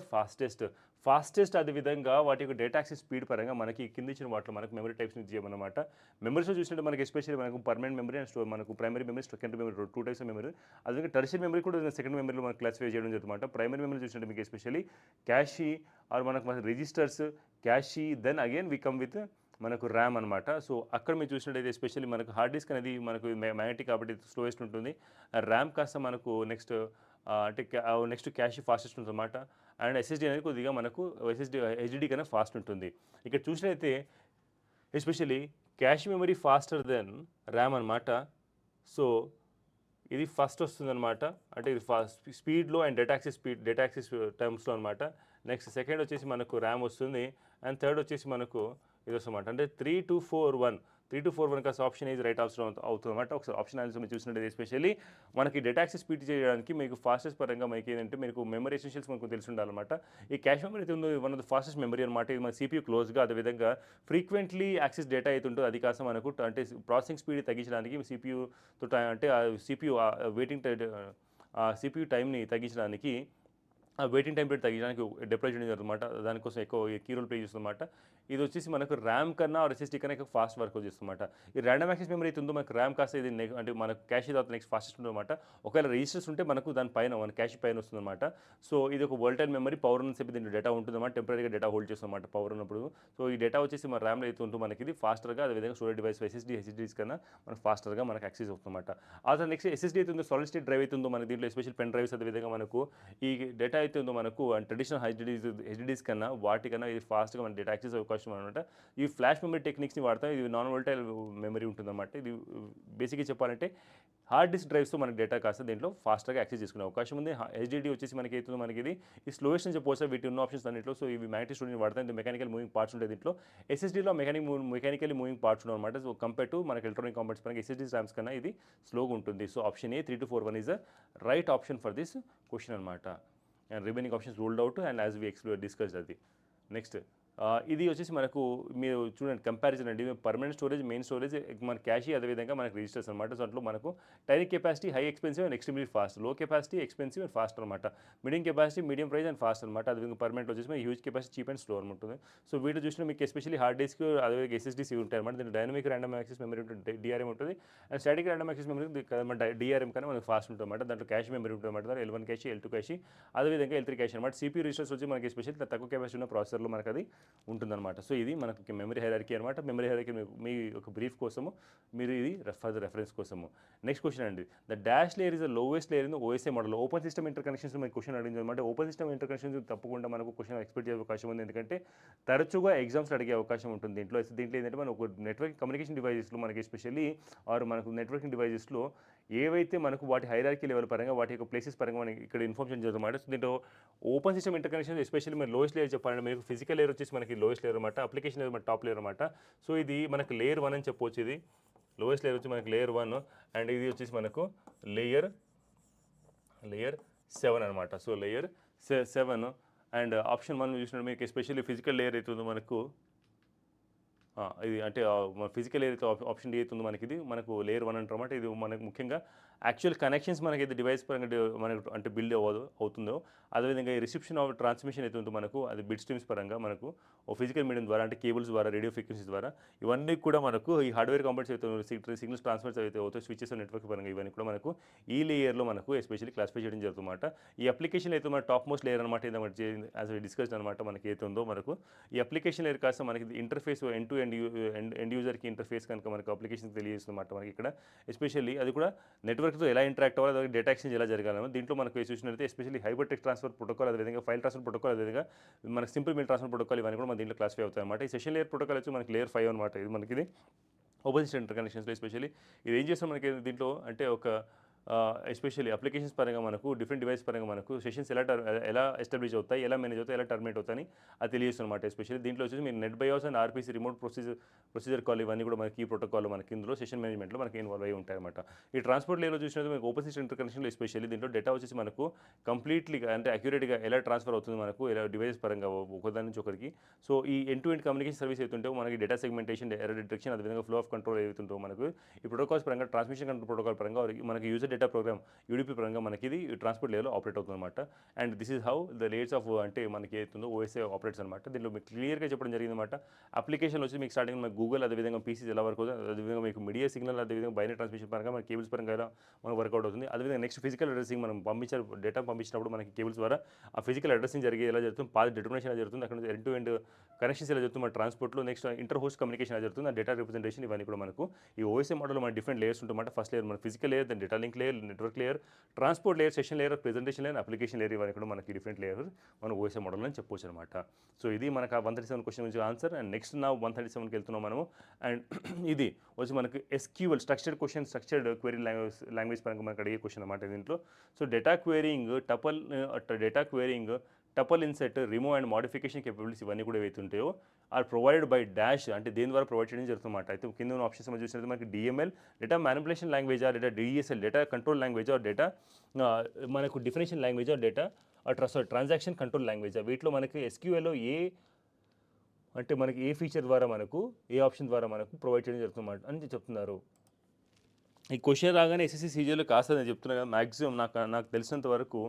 fastest అదేవిధంగా వాటి యొక్క డేటా యాక్సెస్ స్పీడ్ పరంగా మనకి కింద ఇచ్చిన వాటిలో మనకు మెమరీ టైప్స్ని చేయమన్నమాట. మెమరీస్లో చూసినట్టు మనకి ఎస్పెషల్లీ మనకు పర్మనెంట్ మెమరీ అండ్ మనకు primary memory secondary memory 2 types of memory. అదేవిధంగా టెర్షియరీ మెమరీ కూడా సెకండ్ మెమరీలో మనకు క్లాసిఫై చేయడం జరుగుతుందన్నమాట. ప్రైమరీ మెమరీ చూసినట్టు మీకు ఎస్పెషల్లీ క్యాషీ ఆర్ మనకు registers cache then again we come with మనకు ర్యామ్ అనమాట. సో అక్కడ మీరు చూసినట్టయితే ఎస్పెషల్లీ మనకు హార్డ్ డిస్క్ అనేది మనకు మ్యాగ్నెటిక్ కాబట్టి స్లోయెస్ట్ ఉంటుంది. ర్యామ్ కాస్త మనకు నెక్స్ట్ క్యాష్ ఫాస్టెస్ట్ ఉంటుంది అనమాట. అండ్ ఎస్ఎస్డి అనేది కొద్దిగా మనకు హెచ్డి కన్నా ఫాస్ట్ ఉంటుంది. ఇక్కడ చూసినట్టయితే especially cache memory faster than RAM అనమాట. సో ఇది ఫస్ట్ వస్తుందన్నమాట. అంటే ఇది స్పీడ్లో అండ్ డేటా యాక్సెస్ టర్మ్స్లో అనమాట. నెక్స్ట్ సెకండ్ వచ్చేసి మనకు ర్యామ్ వస్తుంది. అండ్ థర్డ్ వచ్చేసి మనకు ఇది వస్తుందన్నమాట. అంటే 3241 కాస్త ఆప్షన్ ఈజ్ రైట్ ఆప్షన్ అవుతుంది అనమాట. ఒకసారి ఆప్షన్ ఆన్సర్ మీరు చూసినట్టు ఎస్పెషల్లీ మనకి డేటా యాక్సెస్ స్పీడ్ చేయడానికి మీకు ఫాస్టెస్ట్ పరంగా మనకి ఏంటంటే మీకు మెమరీ ఎసెన్షియల్స్ మనకు తెలిసి ఉండాలన్నమాట. ఈ క్యాష్ మెమరీ అయితే ఉందో one of the fastest memory అనమాట. ఇది మన CPU క్లోజ్గా అదేవిధంగా ఫ్రీక్వెంట్లీ యాక్సెస్ డేటా అయితే ఉంటుందో అది కాస్త మనకు అంటే ప్రాసెసింగ్ స్పీడ్ తగ్గించడానికి CPUతో అంటే CPU CPU టైంని తగ్గించడానికి వెయిటింగ్ టైం పీరియడ్ తగ్గించడానికి డిప్లాయ్ చేయడం జరుగుతుందన్నమాట. దానికోసం ఎక్కువ కీ రోల్ ప్లే చేస్తుందన్నమాట. ఇది వచ్చేసి మనకు ర్యామ్ కన్నా SSD కన్నా ఎక్కువ ఫాస్ట్ వర్క్ చేస్తుందన్నమాట. ఈ ర్యాండమ్ యాక్సెస్ మెమరీ అయితే ఉందో మనకు ర్యామ్ కాస్త ఇది అంటే మనకు క్యాష్ తర్వాత నెక్స్ట్ ఫాస్టెస్ట్ ఉంటుందన్నమాట. ఒకవేళ రిజిస్టర్స్ ఉంటే మనకు దాని పైన మన క్యాష్ పైన వస్తుందన్నమాట. సో ఇది ఒక వోల్టైల్ మెమరీ పవర్ ఉన్న సేపు దీంట్లో డేటా ఉంటుందన్నమాట. టెంపరీగా డేటా హోల్డ్ చేస్తుందన్నమాట పవర్ ఉన్నప్పుడు. సో ఈ డేటా వచ్చేసి మన ర్యామ్లో అయితే ఉంటూ మనకి ఇది ఫాస్టర్గా అదేవిధంగా స్టోరేజ్ డివైస్ SSDస్ కన్నా మనకు ఫాస్టర్గా మనకు యాక్సెస్ అవుతుందన్నమాట. ఆ నెక్స్ట్ SSD అయితే ఉందో సాలిడ్ స్టేట్ డ్రైవ్ అయితే ఉందో మన దీంట్లో ఎస్పెషల్ పెన్ డ్రైవ్స్ అదేవిధంగా మనకు ఈ డేటా అయితే ఉందో మనకు ట్రెడిషనల్ హెచ్డిడీస్ కన్నా వాటికన్నా ఇది ఫాస్ట్గా మన డేటా యాక్సెస్ అవకాశం అనమాట. ఈ ఫ్లాష్ మెమరీ టెక్నిక్స్ని వాడతాం. ఇది నాన్ వోల్టైల్ మెమరీ ఉంటుందన్నమాట. ఇది బేసిక్గా చెప్పాలంటే హార్డ్ డిస్క్ డ్రైవ్స్తో మనకి డేటా కాస్త దీంట్లో ఫాస్ట్గా యాక్సెస్ చేసుకునే అవకాశం ఉంది. HDD వచ్చేసి మనకి అవుతుందో మనకి ఇది ఈ స్లోయెస్ట్ నుంచి చెప్పవచ్చు వీటి ఉన్న ఆప్షన్స్ అన్నింటిలో. సో ఇవి మ్యాగ్నెటిక్ స్టోరేజ్ వాడతాం. ఇది మెకానికల్ మూవింగ్ పార్ట్స్ ఉంటాయి దీంట్లో. SSDలో మెకానికలీ మూవింగ్ పార్ట్స్ అనమాట. సో కంపేర్ టు మనకి ఎలక్ట్రానిక్ కాంపోనెంట్స్ మనకి SSD ర్యామ్స్ కన్నా ఇది స్లోగా ఉంటుంది. So option A 3241 is the right option for this question అనమాట. And remaining options ruled out and as we discussed అది. నెక్స్ట్ ఇది వచ్చేసి మనకు మీరు చూడండి కంపారిజన్ అండి. పర్మనెంట్ స్టోరేజ్ మెయిన్ స్టోరేజ్ మన క్యాషీ అదేవిధంగా మనకు రిజిస్టర్స్ అనమాట. సో దాంట్లో మనకు tiny capacity high expensive and extremely fast, లో కెపాసిటీ ఎక్స్పెన్సివ్ అండ్ ఫాస్ట్ అనమాట, medium capacity medium price and fast అనమాట. అదేవిధంగా పర్మనెంట్ వచ్చేసి మనకి huge capacity cheap and slow ఉంటుంది. సో వీటిలో చూసిన మీకు ఎస్పెషల్లీ హార్డ్ డిస్క్ అదేవిధంగా SSDs ఉంటాయి అనమాట. దీంట్లో డైనమిక్ ర్యాండమ్ యాక్సెస్ మెమరీ ఉంటుంది, DRM ఉంటుంది. And static random access memory DRM కన్నా మనకు ఫాస్ట్ ఉంటుంది అనమాట. దాంట్లో క్యాష్ మెమరీ ఉంటుంది అనమాట. L1 క్యాష్ L2 క్యాష్ అదేవిధంగా L3 క్యాష్ అనమాట. CPU రిజిస్టర్స్ వచ్చి మనకి ఎస్పెషల్లీ తక్కువ కెపాసిటీ ఉన్న ప్రాసెసర్లో మనకు అది ఉంటుందన్నమాట. సో ఇది మనకి మెమరీ హైరార్కీ అనమాట. మెమరీ హైరార్కీ మీ ఒక బ్రీఫ్ కోసము మీరు ఇది రెఫరెన్స్ కోసము. నెక్స్ట్ క్వశ్చన్ అండి, the dash layer is the lowest layer in OSI model. Open system inter connections మనకి క్వశ్చన్ అడిగింది అనమాట. ఓపెన్ సిస్టమ్ ఇంటర్ కనెక్షన్స్ తప్పకుండా మనకు క్వశ్చన్ ఎక్స్పెక్ట్ చేసే అవకాశం ఉంది. ఎందుకంటే తరచుగా ఎగ్జామ్స్ అడిగే అవకాశం ఉంటుంది దీంట్లో. ఏంటంటే మనం ఒక నెట్వర్క్ కమ్యూనికేషన్ డివైజెస్లో మనకి ఎస్పెషల్లీ మనకు నెట్వర్కింగ్ డివైజెస్లో ఏవైతే మనకు వాటి హైరార్కీ లెవెల్ పరంగా వాటి యొక్క ప్లేసెస్ పరంగా మనకి ఇక్కడ ఇన్ఫర్మేషన్ జరుగుతుంది. సో దీంట్లో open system inter connection especially మీరు లోయెస్ట్ లేయర్ చెప్పాలంటే మీకు ఫిజికల్ లేయర్ వచ్చేసి మనకి లోయెస్ట్ లేయర్ అనమాట. అప్లికేషన్ లేయర్ మన టాప్ లేయర్ అనమాట. సో ఇది మనకి లేయర్ 1 అని చెప్పవచ్చు. ఇది లోయెస్ట్ లేయర్ వచ్చి మనకి లేయర్ 1 అండ్ ఇది వచ్చేసి మనకు లేయర్ 7 అనమాట. సో లేయర్ 7 అండ్ ఆప్షన్ 1 చూసినట్టు మీకు ఎస్పెషల్లీ ఫిజికల్ లేయర్ అవుతుందో మనకు ఇది అంటే ఫిజికల్ ఏదైతే ఆప్షన్ D అవుతుందో మనకి ఇది మనకు లేయర్ 1 అంటారన్నమాట. ఇది మనకు ముఖ్యంగా యాక్చువల్ కనెక్షన్స్ మనకి అయితే డివైస్ పరంగా మనకు అంటే బిల్డ్ అవుతుందో అదేవిధంగా ఈ రిసెప్షన్ ఆఫ్ ట్రాన్స్మిషన్ అయితే ఉందో మనకు అది బిట్ స్ట్రీమ్స్ పరంగా మనకు ఓ ఫిజికల్ మీడియం ద్వారా అంటే కేబుల్స్ ద్వారా రేడియో ఫ్రీక్వెన్సీస్ ద్వారా ఇవన్నీ కూడా మనకు ఈ హార్డ్వేర్ కాంపోనెంట్స్ అయితే సిగ్నల్స్ ట్రాన్స్ఫర్స్ అయితే అవుతాయి స్విచెస్ నెట్వర్క్ పరంగా ఇవన్నీ కూడా మనకు ఈ లేయర్లో మనకు ఎస్పెషల్లీ క్లాసిఫై చేయడం జరుగుతుందన్నమాట. ఈ అప్లికేషన్ అయితే మన టాప్ మోస్ట్ లేయర్ అనమాట. యాజ్ డిస్కస్డ్ అనమాట మనకి అయితే ఉందో మనకు ఈ అప్లికేషన్ లేయర్ కాస్త మనకి ఇంటర్ఫేస్ ఎండ్ టు ఎండ్ యూజర్కి ఇంటర్ఫేస్ కనుక మనకు అప్లికేషన్ తెలియజేస్తుంది అన్నమాట మనకి ఇక్కడ. ఎస్పెషల్లీ అది కూడా నెట్వర్క్తో ఎలా ఇంటరాక్ట్ అవ్వాలి, అదే డేటా ఎక్స్చేంజ్ ఎలా జరగాలనో దీంట్లో మనకు చూసినట్లయితే especially hyper text transfer protocol, అదేవిధంగా ఫైల్ ట్రాన్స్ఫర్ ప్రోటోకాల్, అదేవిధంగా మనకి సింపుల్ మెయిల్ ట్రాన్స్ఫర్ ప్రోటోకాల్ ఇవన్నీ కూడా మన దీంట్లో క్లాసిఫై అవుతాయి అనమాట. ఈ సెషన్ లేయర్ ప్రోటోకాల్ వచ్చి మనకి లేయర్ 5 అనమాట. ఇది మనకి ఓపెన్ సిస్టమ్ ఇంటర్ కనెక్షన్స్లో ఎస్పెషల్లీ ఇది ఏం చేస్తాం మనకి దీంట్లో అంటే ఒక ఎస్పెషల్లీ అప్లికేషన్స్ పరంగా మనకు డిఫరెంట్ డివైస్ పరంగా మనకు సెషన్స్ ఎలా ఎస్టాబ్లిష్ అవుతాయి, ఎలా మేనేజ్ అవుతాయి, ఎలా టర్మినేట్ అవుతాయని అది తెలియజేస్తుంది అనమాట. ఎస్పెషల్లీ దీంట్లో వచ్చేసి మీరు net bias and RPC remote procedure call ఇవన్నీ కూడా మనకి ఈ ప్రోటోకాల్ మనకి ఇందులో సెషన్ మేనేజ్మెంట్లో మనకి ఇన్వాల్వ్ అయి ఉంటాయి అనమాట. ఈ ట్రాన్స్పోర్ట్ లేయర్లో చూసినట్టు మనకు ఓపెన్ సిస్టమ్ ఇంటర్ కనెక్షన్లో ఎస్పెషల్లీ దీంట్లో డేటా వచ్చేసి మనకు కంప్లీట్లీగా అంటే అక్యురేట్గా ఎలా ట్రాన్స్ఫర్ అవుతుంది మనకు ఎలా డివైస్ పరంగా ఒకదాని నుంచి ఒకరికి. సో ఈ end to end communication service అవుతుంటే మనకి డేటా సెగ్మెంటేషన్, ఎర్రర్ డిటెక్షన్, అదేవిధంగా ఫ్లో ఆఫ్ కంట్రోల్ ఏవుతుంటో మనకు ఈ ప్రోటోకాల్స్ పరంగా ట్రాన్స్మిషన్ కంట్రోల్ ప్రోటోకాల్ పరంగా మనకి యూజర్ డేటా ప్రోగ్రామ్ యూడీపీ పరంగా మనకి ఇది ట్రాన్స్పోర్ట్ లేయర్లో ఆపరేట్ అవుతుంది అనమాట. And this is how the layers of అంటే మనకి ఏతుందో ఓఎస్ఏ ఆపరేట్స్ అనమాట. దీంట్లో మీకు క్లియర్గా చెప్పడం జరిగింది అనమాట. అప్లికేషన్ వచ్చి మీకు స్టార్టింగ్ మనకు గూగుల్, అదేవిధంగా పీసీస్ ఎలా వర్క్ అవుతుంది, అదేవిధంగా మీకు మీడియా సిగ్నల్, అదేవిధంగా బైనరీ ట్రాన్స్మిషన్ పరంగా మన కేబుల్స్ పరంగా ఎలా మనకు వర్కౌట్ అవుతుంది. అదేవిధంగా నెక్స్ట్ ఫిజికల్ అడ్రసింగ్ మనం డేటా పంపించినప్పుడు మనకి కేబుల్స్ ద్వారా ఆ ఫిజికల్ అడ్రసింగ్ ఎలా జరుగుతుంది, పాత్ డిటర్మినేషన్ ఎలా జరుగుతుంది, అక్కడ ఎండ్ టు ఎండ్ కనెక్షన్స్ ఎలా జరుగుతుంది మన ట్రాన్స్పోర్ట్లో, నెక్స్ట్ ఇంటర్ హోస్ట్ కమ్యూనికేషన్ ఎలా జరుగుతుంది, ఆ డేటా రిప్రజెంటేషన్ ఇవన్నీ కూడా మనకు ఈ ఓఎస్ఏ మోడల్లో మన డిఫరెంట్ లేయర్స్ ఉంటాయి. ఫస్ట్ లేయర్ మన physical layer, then data link layer, network layer, transport layer, session layer, presentation layer, application layer ఇవన్నీ కూడా మనకి డిఫరెంట్ లేయర్ మన ఓఎస్ఏ మోడల్ అని చెప్పొచ్చు అనమాట. సో ఇది మనకు ఆ 137 క్వశ్చన్ నుంచి ఆన్సర్. అండ్ నెక్స్ట్ నా 137కి వెళ్తున్నాం మనము. అండ్ ఇది వచ్చి మనకి ఎస్క్యూఎల్ స్ట్రక్చర్డ్ క్వెరీ లాంగ్వేజ్ పరంగా మనకు అడిగే క్వశ్చన్ అనమాట దీంట్లో. So data querying tuple insert, remove and modification capabilities ఇవన్నీ కూడా ఏవైతే ఉంటాయో ఆర్ ప్రొవైడెడ్ బై డాష్ అంటే దేని ద్వారా ప్రొవైడ్ చేయడం జరుగుతుందన్నమాట. అయితే కింద ఉన్న ఆప్షన్స్ మనం చూసినట్టు మనకి DML data manipulation language, data DSL data control language, data మనకు definition language, data transaction control language. వీటిలో మనకి ఎస్క్యూఎల్లో అంటే మనకి ఏ ఫీచర్ ద్వారా మనకు ఏ ఆప్షన్ ద్వారా మనకు ప్రొవైడ్ చేయడం జరుగుతుందన్నమాట అని చెప్తున్నారు. ఈ క్వశ్చన్ రాగానే ఎస్ఎస్సి సీజీఎల్లో కాస్త నేను చెప్తున్నా కదా, మ్యాక్సిమం నాకు తెలిసినంత వరకు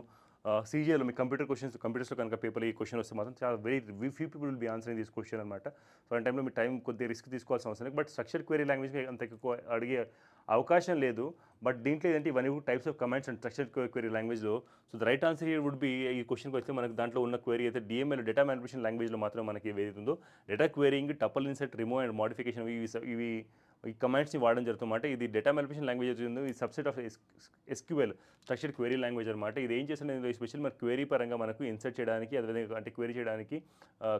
సీజీఎల్లో మీ కంప్యూటర్స్లో కనుక పేపర్ ఈ క్వశ్చన్ వస్తే మాత్రం చాలా few people will be answering this question అనమాట. సో ఆ టైంలో మీ టైం కొద్దిగా రిస్క్ తీసుకోవాల్సిన అవసరం లేదు. బట్ స్ట్రక్చర్ క్వెరీ లాంగ్వేజ్ అంత ఎక్కువ అడిగే అవకాశం లేదు. బట్ దీంట్లో ఏంటంటే ఇవన్నీ types of commands and structure query లాంగ్వేజ్లో. So the right answer would be ఈ క్వశ్చన్కి వస్తే మనకు దాంట్లో ఉన్న క్వెరీ అయితే డిఎంఎల్ డేటా మ్యానిపులేషన్ లాంగ్వేజ్లో మాత్రం మనకి ఏదైతుందో data క్వెరీయింగ్, టపల్ insert, remove and modification ఇవి ఈ కమాండ్స్ని వాడడం జరుగుతుందన్నమాట. ఇది డేటా మ్యానిపులేషన్ లాంగ్వేజ్ అవుతుంది. ఈ subset of SQL structured query language అనమాట. ఇది ఏం చేస్తుంది స్పెషల్ మన క్వెరీ పరంగా మనకు ఇన్సర్ట్ చేయడానికి, అదేవిధంగా అంటే క్వెరీ చేయడానికి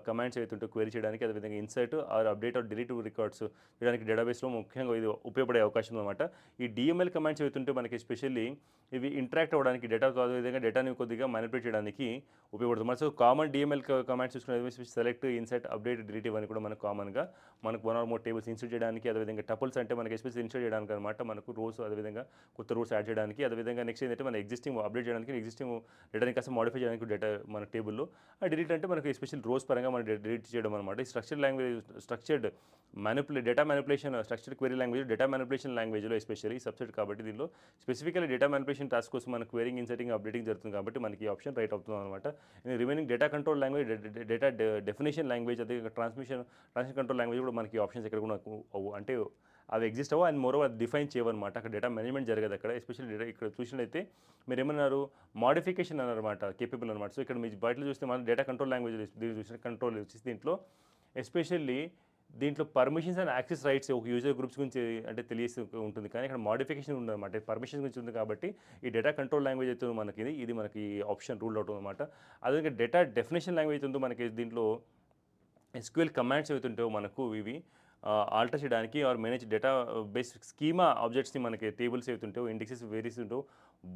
కమాండ్స్ ఏవైతుంటే క్వెరీ చేయడానికి, అదేవిధంగా insert or update or delete records చేయడానికి డేటాబేస్లో ముఖ్యంగా ఇది ఉపయోగపడే అవకాశం అనమాట. ఈ డిఎంఎల్ కమాండ్స్ ఏవైతుంటే మనకి ఎస్పెషల్లీ ఇవి ఇంటరాక్ట్ అవ్వడానికి డేటాతో, అదేవిధంగా డేటాని కొద్దిగా మ్యానిపులేట్ చేయడానికి ఉపయోగపడుతుంది. సో కామన్ డిఎంఎల్ కమాండ్స్ చూసుకునే సెలెక్ట్, ఇన్సర్ట్, అప్డేట్, డిలీట్ ఇవన్నీ కూడా మనకు కామన్గా మనకు 1 or more టేబుల్స్ ఇన్సర్ట్ చేయడానికి, అదేవిధంగా టపుల్స్ అంటే మనకి ఎస్పెషల్లీ ఇన్సర్ట్ చేయడానికి అనమాట. మనకు రోస్, అదేవిధంగా కొత్త రోస్ యాడ్ చేయడానికి, అదేవిధంగా నెక్స్ట్ ఏంటంటే మన ఎగ్జిస్టింగ్ అప్డేట్ చేయడానికి, ఎగ్జిస్టింగ్ డేటాని కాస్త మోడిఫై చేయడానికి డేటా మన టేబుల్లో. డిలీట్ అంటే మనకి ఎస్పెషల్ రోస్ పరంగా మనం డిలీట్ చేయడం అనమాట. ఈ structured data manipulation structured query language data manipulation లాంగ్వేజ్లో ఎస్పెషల్లీ సబ్సెట్ కాబట్టి దీనిలో స్పెసిఫికల్లీ డేటా మ్యానిపులేషన్ టాస్క్ కోసం మన క్వెరింగ్, ఇన్సర్టింగ్, అప్డేటింగ్ జరుగుతుంది కాబట్టి మనకి ఈ ఆప్షన్ రైట్ అవుతుంది అనమాట. Remaining data control language, data definition language, అదే ట్రాన్స్మిషన్ కంట్రోల్ లాంగ్వేజ్ కూడా మనకి ఆప్షన్స్ ఎక్కడ కూడా అంటే అవి ఎగ్జిస్ట్ అవ్వ అండ్ మోరోవర్ డిఫైన్ చేయవన్నమాట. అక్కడ డేటా మేనేజ్మెంట్ జరగదు అక్కడ. ఎస్పెషల్లీ డేటా ఇక్కడ చూసినట్లయితే మీరు ఏమన్నారు మోడిఫికేషన్ అన్నారన్నమాట, కేపబుల్ అనమాట. సో ఇక్కడ మీ బయటలో చూస్తే మనం డేటా కంట్రోల్ లాంగ్వేజ్ దీన్ని చూసిన కంట్రోల్ వచ్చేసి దీంట్లో ఎస్పెషల్లీ దీంట్లో పర్మిషన్స్ అండ్ యాక్సెస్ రైట్స్ ఒక యూజర్ గ్రూప్స్ గురించి అంటే తెలియస్తూ ఉంటుంది. కానీ ఇక్కడ మోడిఫికేషన్ ఉందన్నమాట, పర్మిషన్స్ గురించి ఉంది కాబట్టి ఈ డేటా కంట్రోల్ లాంగ్వేజ్ అయితే మనకి ఇది మనకి ఆప్షన్ రూల్ అవుతుంది అనమాట. అదేవిధంగా డేటా డెఫినేషన్ లాంగ్వేజ్ ఉందో మనకి దీంట్లో ఎస్క్యూఎల్ కమాండ్స్ ఏవైతుంటాయో మనకు ఇవి ఆల్టర్ చేయడానికి or manage database schema ఆబ్జెక్ట్స్ని మనకి టేబుల్స్ ఏవైతుంటాయో, ఇండెక్సెస్ వేరీస్ ఉంటాయో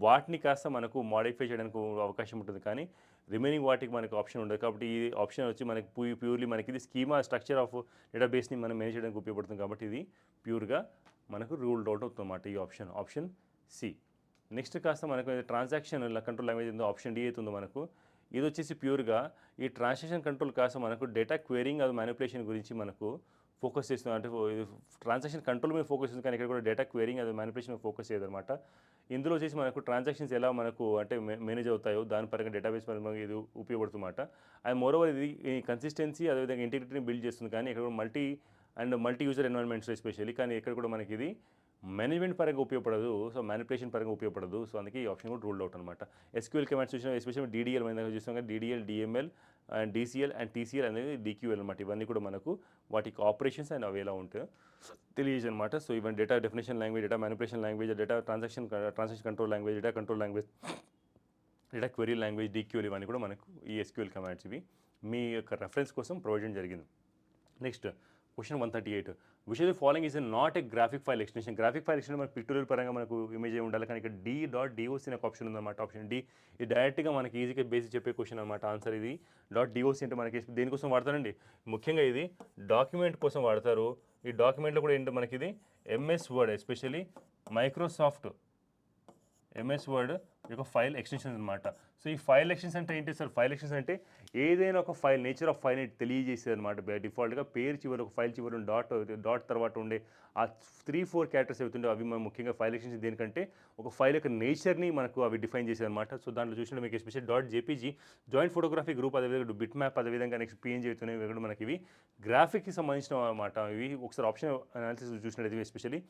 వాటిని కాస్త మనకు మోడిఫై చేయడానికి అవకాశం ఉంటుంది. కానీ రిమైనింగ్ వాటికి మనకు ఆప్షన్ ఉండదు. కాబట్టి ఈ ఆప్షన్ వచ్చి మనకి ప్యూర్లీ మనకి ఇది స్కీమా స్ట్రక్చర్ ఆఫ్ డేటాబేస్ని మనం మేనేజ్ చేయడానికి ఉపయోగపడుతుంది. కాబట్టి ఇది ప్యూర్గా మనకు రూల్డ్ అవుట్ అవుతుందన్నమాట ఈ ఆప్షన్ సి. నెక్స్ట్ కాస్త మనకు ట్రాన్సాక్షన్ కంట్రోల్ లాంగ్వేజ్ ఉందో ఆప్షన్ డి అవుతుందో మనకు ఇది వచ్చేసి ప్యూర్గా ఈ ట్రాన్సాక్షన్ కంట్రోల్ కాస్త మనకు డేటా క్వేరింగ్ అది మ్యానిపులేషన్ గురించి మనకు ఫోకస్ చేస్తుంది. అంటే ఇది ట్రాన్సాక్షన్ కంట్రోల్ మీద ఫోకస్ చేస్తుంది, కానీ ఇక్కడ కూడా డేటా క్వేరింగ్ అది మ్యానిపులేషన్ ఫోకస్ చేయదన్నమాట. ఇందులో వచ్చేసి మనకు ట్రాన్సాక్షన్స్ ఎలా మనకు అంటే మేనేజ్ అవుతాయో దాని పరంగా డేటాబేస్ పరంగా ఇది ఉపయోగపడుతుందన్నమాట. అండ్ మోరోవర్ ఇది కన్సిస్టెన్సీ అదేవిధంగా ఇంటిగ్రిటీని బిల్డ్ చేస్తుంది. కానీ ఇక్కడ మల్టీ యూజర్ ఎన్వైరన్మెంట్స్ ఎస్పెషల్లీ, కానీ ఇక్కడ కూడా మనకి ఇది మేనేజ్మెంట్ పరంగా ఉపయోగపడదు. సో మ్యానిపులేషన్ పరంగా ఉపయోగపడదు. సో అందుకే ఈ ఆప్షన్ కూడా రూల్డ్ అవుట్ అనమాట. ఎస్క్యూఎల్ కమాండ్స్ చూసినా ఎస్పెషల్లీ డీడీఎల్ మీద చూస్తాం కదా, DDL, DML, and DCL and TCL అనేది DQL అనమాట. ఇవన్నీ కూడా మనకు వాటికి ఆపరేషన్స్ అండ్ అవి ఎలా ఉంటాయో తెలియజేయనమాట. సో ఇవన్నీ data definition language, data manipulation language, data transaction control language, data control language, data query language, DQL ఇవన్నీ కూడా మనకు ఈ SQL కమాండ్స్ ఇవి మీ యొక్క రెఫరెన్స్ కోసం ప్రొవైడ్ చేయడం జరిగింది. Next question 138 which of the following is not a graphic file extension. Graphic file extension మనకు పిక్టోరియల్ పరంగా మనకు ఇమేజ్ ఉండాలి, కానీ ఇక్కడ D.doc అనే ఒక ఆప్షన్ ఉందన్నమాట. ఆప్షన్ D ఇది డైరెక్ట్గా మనకి ఈజీగా బేసిక్ చెప్పే క్వశ్చన్ అనమాట. ఆన్సర్ ఇది. .doc అంటే మనకి దేనికోసం వాడతారండి, ముఖ్యంగా ఇది డాక్యుమెంట్ కోసం వాడతారు. ఈ డాక్యుమెంట్లో కూడా ఏంటో మనకి ఇది MS word, especially Microsoft MS word యొక్క ఫైల్ ఎక్స్టెన్షన్ అనమాట. సో ఈ ఫైల్ ఎక్స్టెన్షన్ అంటే ఏంటి సార్? ఫైల్ ఎక్స్టెన్షన్ అంటే ఏదైనా ఒక ఫైల్ నేచర్ ఆఫ్ ఫైల్ తెలియజేసేది అనమాట. డిఫాల్ట్గా పేరు చివరి ఒక ఫైల్ చివరి డాట్ తర్వాత ఉండే ఆ 3-4 క్యారెక్టర్స్ అవుతుండే అవి మనం ముఖ్యంగా ఫైల్ ఎక్స్టెన్షన్ దేనికంటే ఒక ఫైల్ యొక్క నేచర్ని మనకు అవి డిఫైన్ చేసేది అనమాట. సో దాంట్లో చూసినట్టు మీకు especial .jpg joint photography group, అదేవిధంగా బిట్ మ్యాప్, అదేవిధంగా నెక్స్ట్ PNG అవుతున్నాయి. ఇవి కూడా మనకి ఇవి గ్రాఫిక్కి సంబంధించిన అనమాట. ఇవి ఒకసారి ఆప్షన్ అనాలిసిస్ చూసినట్టు ఎస్పెషల్లీ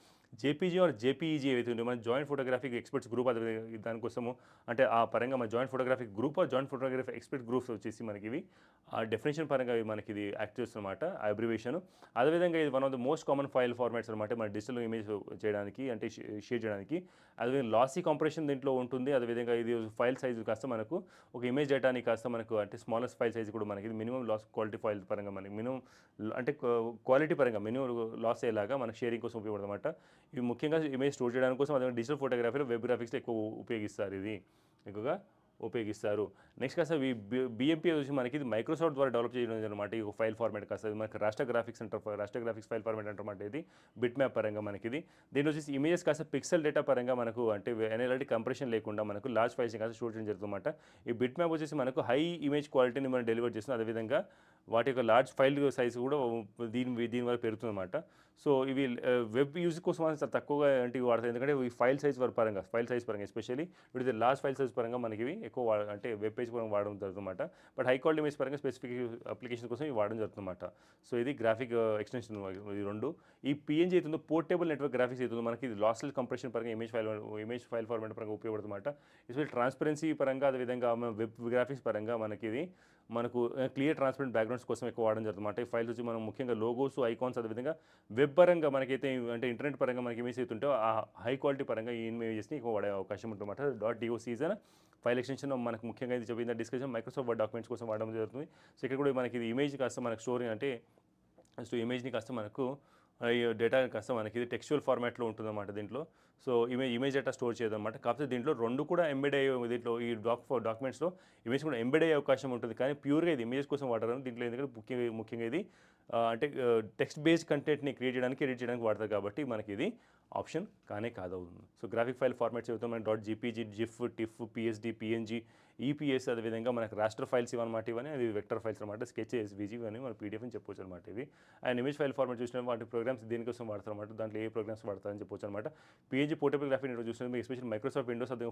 JPG ఆర్ JPEG ఏవైతే మన జాయింట్ ఫోటోగ్రాఫిక్ ఎక్స్పర్ట్స్ గ్రూప్, అదేవిధంగా దానికోసము అంటే ఆ పరంగా మన joint photographic group or joint photographic expert groups వచ్చేసి మనకి ఇవి ఆ డెఫినేషన్ పరంగా మనకి ఇది యాక్ట్ చేస్తుందన్నమాట, ఆ అబ్రివేషన్. అదేవిధంగా ఇది one of the most common file formats అనమాట మన డిజిటల్ ఇమేజ్ చేయడానికి, అంటే షేర్ చేయడానికి. అదేవిధంగా లాసీ కంప్రెషన్ దీంట్లో ఉంటుంది. అదేవిధంగా ఇది ఫైల్ సైజు కాస్త మనకు ఒక ఇమేజ్ డేటాని కాస్త మనకు అంటే స్మాలెస్ట్ ఫైల్ సైజ్ కూడా మనకి మినిమం లాస్ క్వాలిటీ ఫైల్ పరంగా మనకి మినిమం అంటే క్వాలిటీ పరంగా మినిమం లాస్ అయ్యేలాగా మనకు షేరింగ్ కోసం ఉపయోగపడుతుంది అనమాట. ఇవి ముఖ్యంగా ఇమేజ్ స్టోర్ చేయడానికి కోసం, అదే డిజిటల్ ఫోటోగ్రఫీలో వెబ్ గ్రాఫిక్స్లో ఎక్కువ ఉపయోగిస్తారు, ఇది ఎక్కువగా ఉపయోగిస్తారు. నెక్స్ట్ కాస్త BMP వచ్చి మనకి ఇది మైక్రోసాఫ్ట్ ద్వారా డెవలప్ చేయడం అనమాట. ఈ ఫైల్ ఫార్మాట్ కాస్త మనకి రాష్ట్ర గ్రాఫిక్స్ అంటారు, రాష్ట్ర గ్రాఫిక్స్ ఫైల్ ఫార్మాట్ అంటారన్నమాట. ఇది బిట్ మ్యాప్ పరంగా మనకి ఇది దీంట్లో వచ్చేసి ఇమేజెస్ కాస్త పిక్సెల్ డేటా పరంగా మనకు అంటే ఎలాంటి కంప్రెషన్ లేకుండా మనకు లార్జ్ ఫైల్స్ కాస్త స్టోర్ చేయడం జరుగుతుందన్నమాట. ఈ బిట్ మ్యాప్ వచ్చేసి మనకు హై ఇమేజ్ క్వాలిటీని మనం డెలివర్ చేస్తుంది. అదేవిధంగా వాటి యొక్క లార్జ్ ఫైల్ సైజ్ కూడా దీనివల్ల పెరుగుతుందన్నమాట. సో ఇవి వెబ్ యూజ్ కోసం తక్కువగా అంటే వాడతారు, ఎందుకంటే ఈ ఫైల్ సైజ్ పరంగా ఎస్పెషల్లీ ఇది లార్జ్ ఫైల్ సైజ్ పరంగా మనకి ఇవి ఎక్కువ అంటే వెబ్ పేజ్ పరంగా వాడడం జరుగుతుందన్నమాట. బట్ హై క్వాలిటీ ఇమేజ్ పరంగా స్పెసిఫిక్ అప్లికేషన్ కోసం ఇవి వాడడం జరుగుతుందన్నమాట. సో ఇది గ్రాఫిక్ ఎక్స్టెన్షన్ ఈ రెండు. ఈ PNG అవుతుందో పోర్టబుల్ నెట్వర్క్ గ్రాఫిక్స్ అవుతుందో మనకి ఇది లాస్లెస్ కంప్రెషన్ పరంగా ఇమేజ్ ఫైల్ ఫార్మాట్ పరంగా ఉపయోగపడుతుందన్నమాట. ఎస్పెషల్లీ ట్రాన్స్పరెన్సీ పరంగా, అదేవిధంగా వెబ్ గ్రాఫిక్స్ పరంగా మనకి ఇది మనకు క్లియర్ ట్రాన్స్పరెంట్ బ్యాక్గ్రౌండ్స్ కోసం ఎక్కువ వాడడం జరుగుతుంది. ఈ ఫైల్స్ వచ్చి మనం ముఖ్యంగా లోగోస్, ఐకాన్స్, అదేవిధంగా వెబ్ పరంగా మనకైతే అంటే ఇంటర్నెట్ పరంగా మనకి ఇమేజ్ అవుతుంటే ఆ హై క్వాలిటీ పరంగా ఈ ఇమేజెస్ని ఎక్కువ వాడే అవకాశం ఉంటుందన్నమాట. .doc ఈజ్ ఫైల్ ఎక్స్టెన్షన్ మనకు ముఖ్యంగా ఇది చెప్పింది డిస్కషన్ మైక్రోసాఫ్ట్ వర్డ్ డాక్యుమెంట్స్ కోసం వాడడం జరుగుతుంది. సో ఇక్కడ కూడా మనకి ఇది ఇమేజ్ కాస్త మనకు స్టోరీ అంటే సో ఇమేజ్ని కాస్త మనకు ఈ డేటా కాస్త మనకి ఇది టెక్స్చువల్ ఫార్మాట్లో ఉంటుందన్నమాట దీంట్లో. సో ఇమేజ్ డేటా స్టోర్ చేయదన్నమాట. కాకపోతే దీంట్లో రెండు కూడా ఎంబెడ్ అయ్యే దీంట్లో ఈ డాక్యుమెంట్స్లో ఇమేజ్ కూడా ఎంబెడ్ అయ్యే అవకాశం ఉంటుంది, కానీ ప్యూర్గా ఇది ఇమేజ్ కోసం వాడరు దీంట్లో. ఎందుకంటే ముఖ్యంగా ఇది అంటే టెక్స్ట్ బేస్డ్ కంటెంట్ని క్రియేట్ చేయడానికి, ఎడిట్ చేయడానికి వాడతారు కాబట్టి మనకి ఇది ఆప్షన్ కాదవుతుంది. సో గ్రాఫిక్ ఫైల్ ఫార్మాట్స్ చెబుతాం మనకి .jpg, GIF, TIFF, PSD, PNG, EPS, అదేవిధంగా మనకు రాస్టర్ ఫైల్స్ ఇవన్నమాట. ఇవన్నీ అది వెక్టర్ ఫైల్స్ అనమాట. స్కెచ్, SVG ఇవన్నీ మన PDF అని చెప్పొచ్చు అనమాట. ఇవి అండ్ ఇమేజ్ ఫైల్ ఫార్మాట్ చూసిన వాటి ప్రోగ్రామ్స్ దీనికోసం వాడతారు అనమాట. దాంట్లో ఏ ప్రోగ్రామ్స్ వాడతారని చెప్పొచ్చు అనమాట. PNG పోర్టబుల్ గ్రాఫిక్ చూసిన మీకు ఎస్పెషల్ మైక్రోసాఫ్ట్ విండోస్, అదే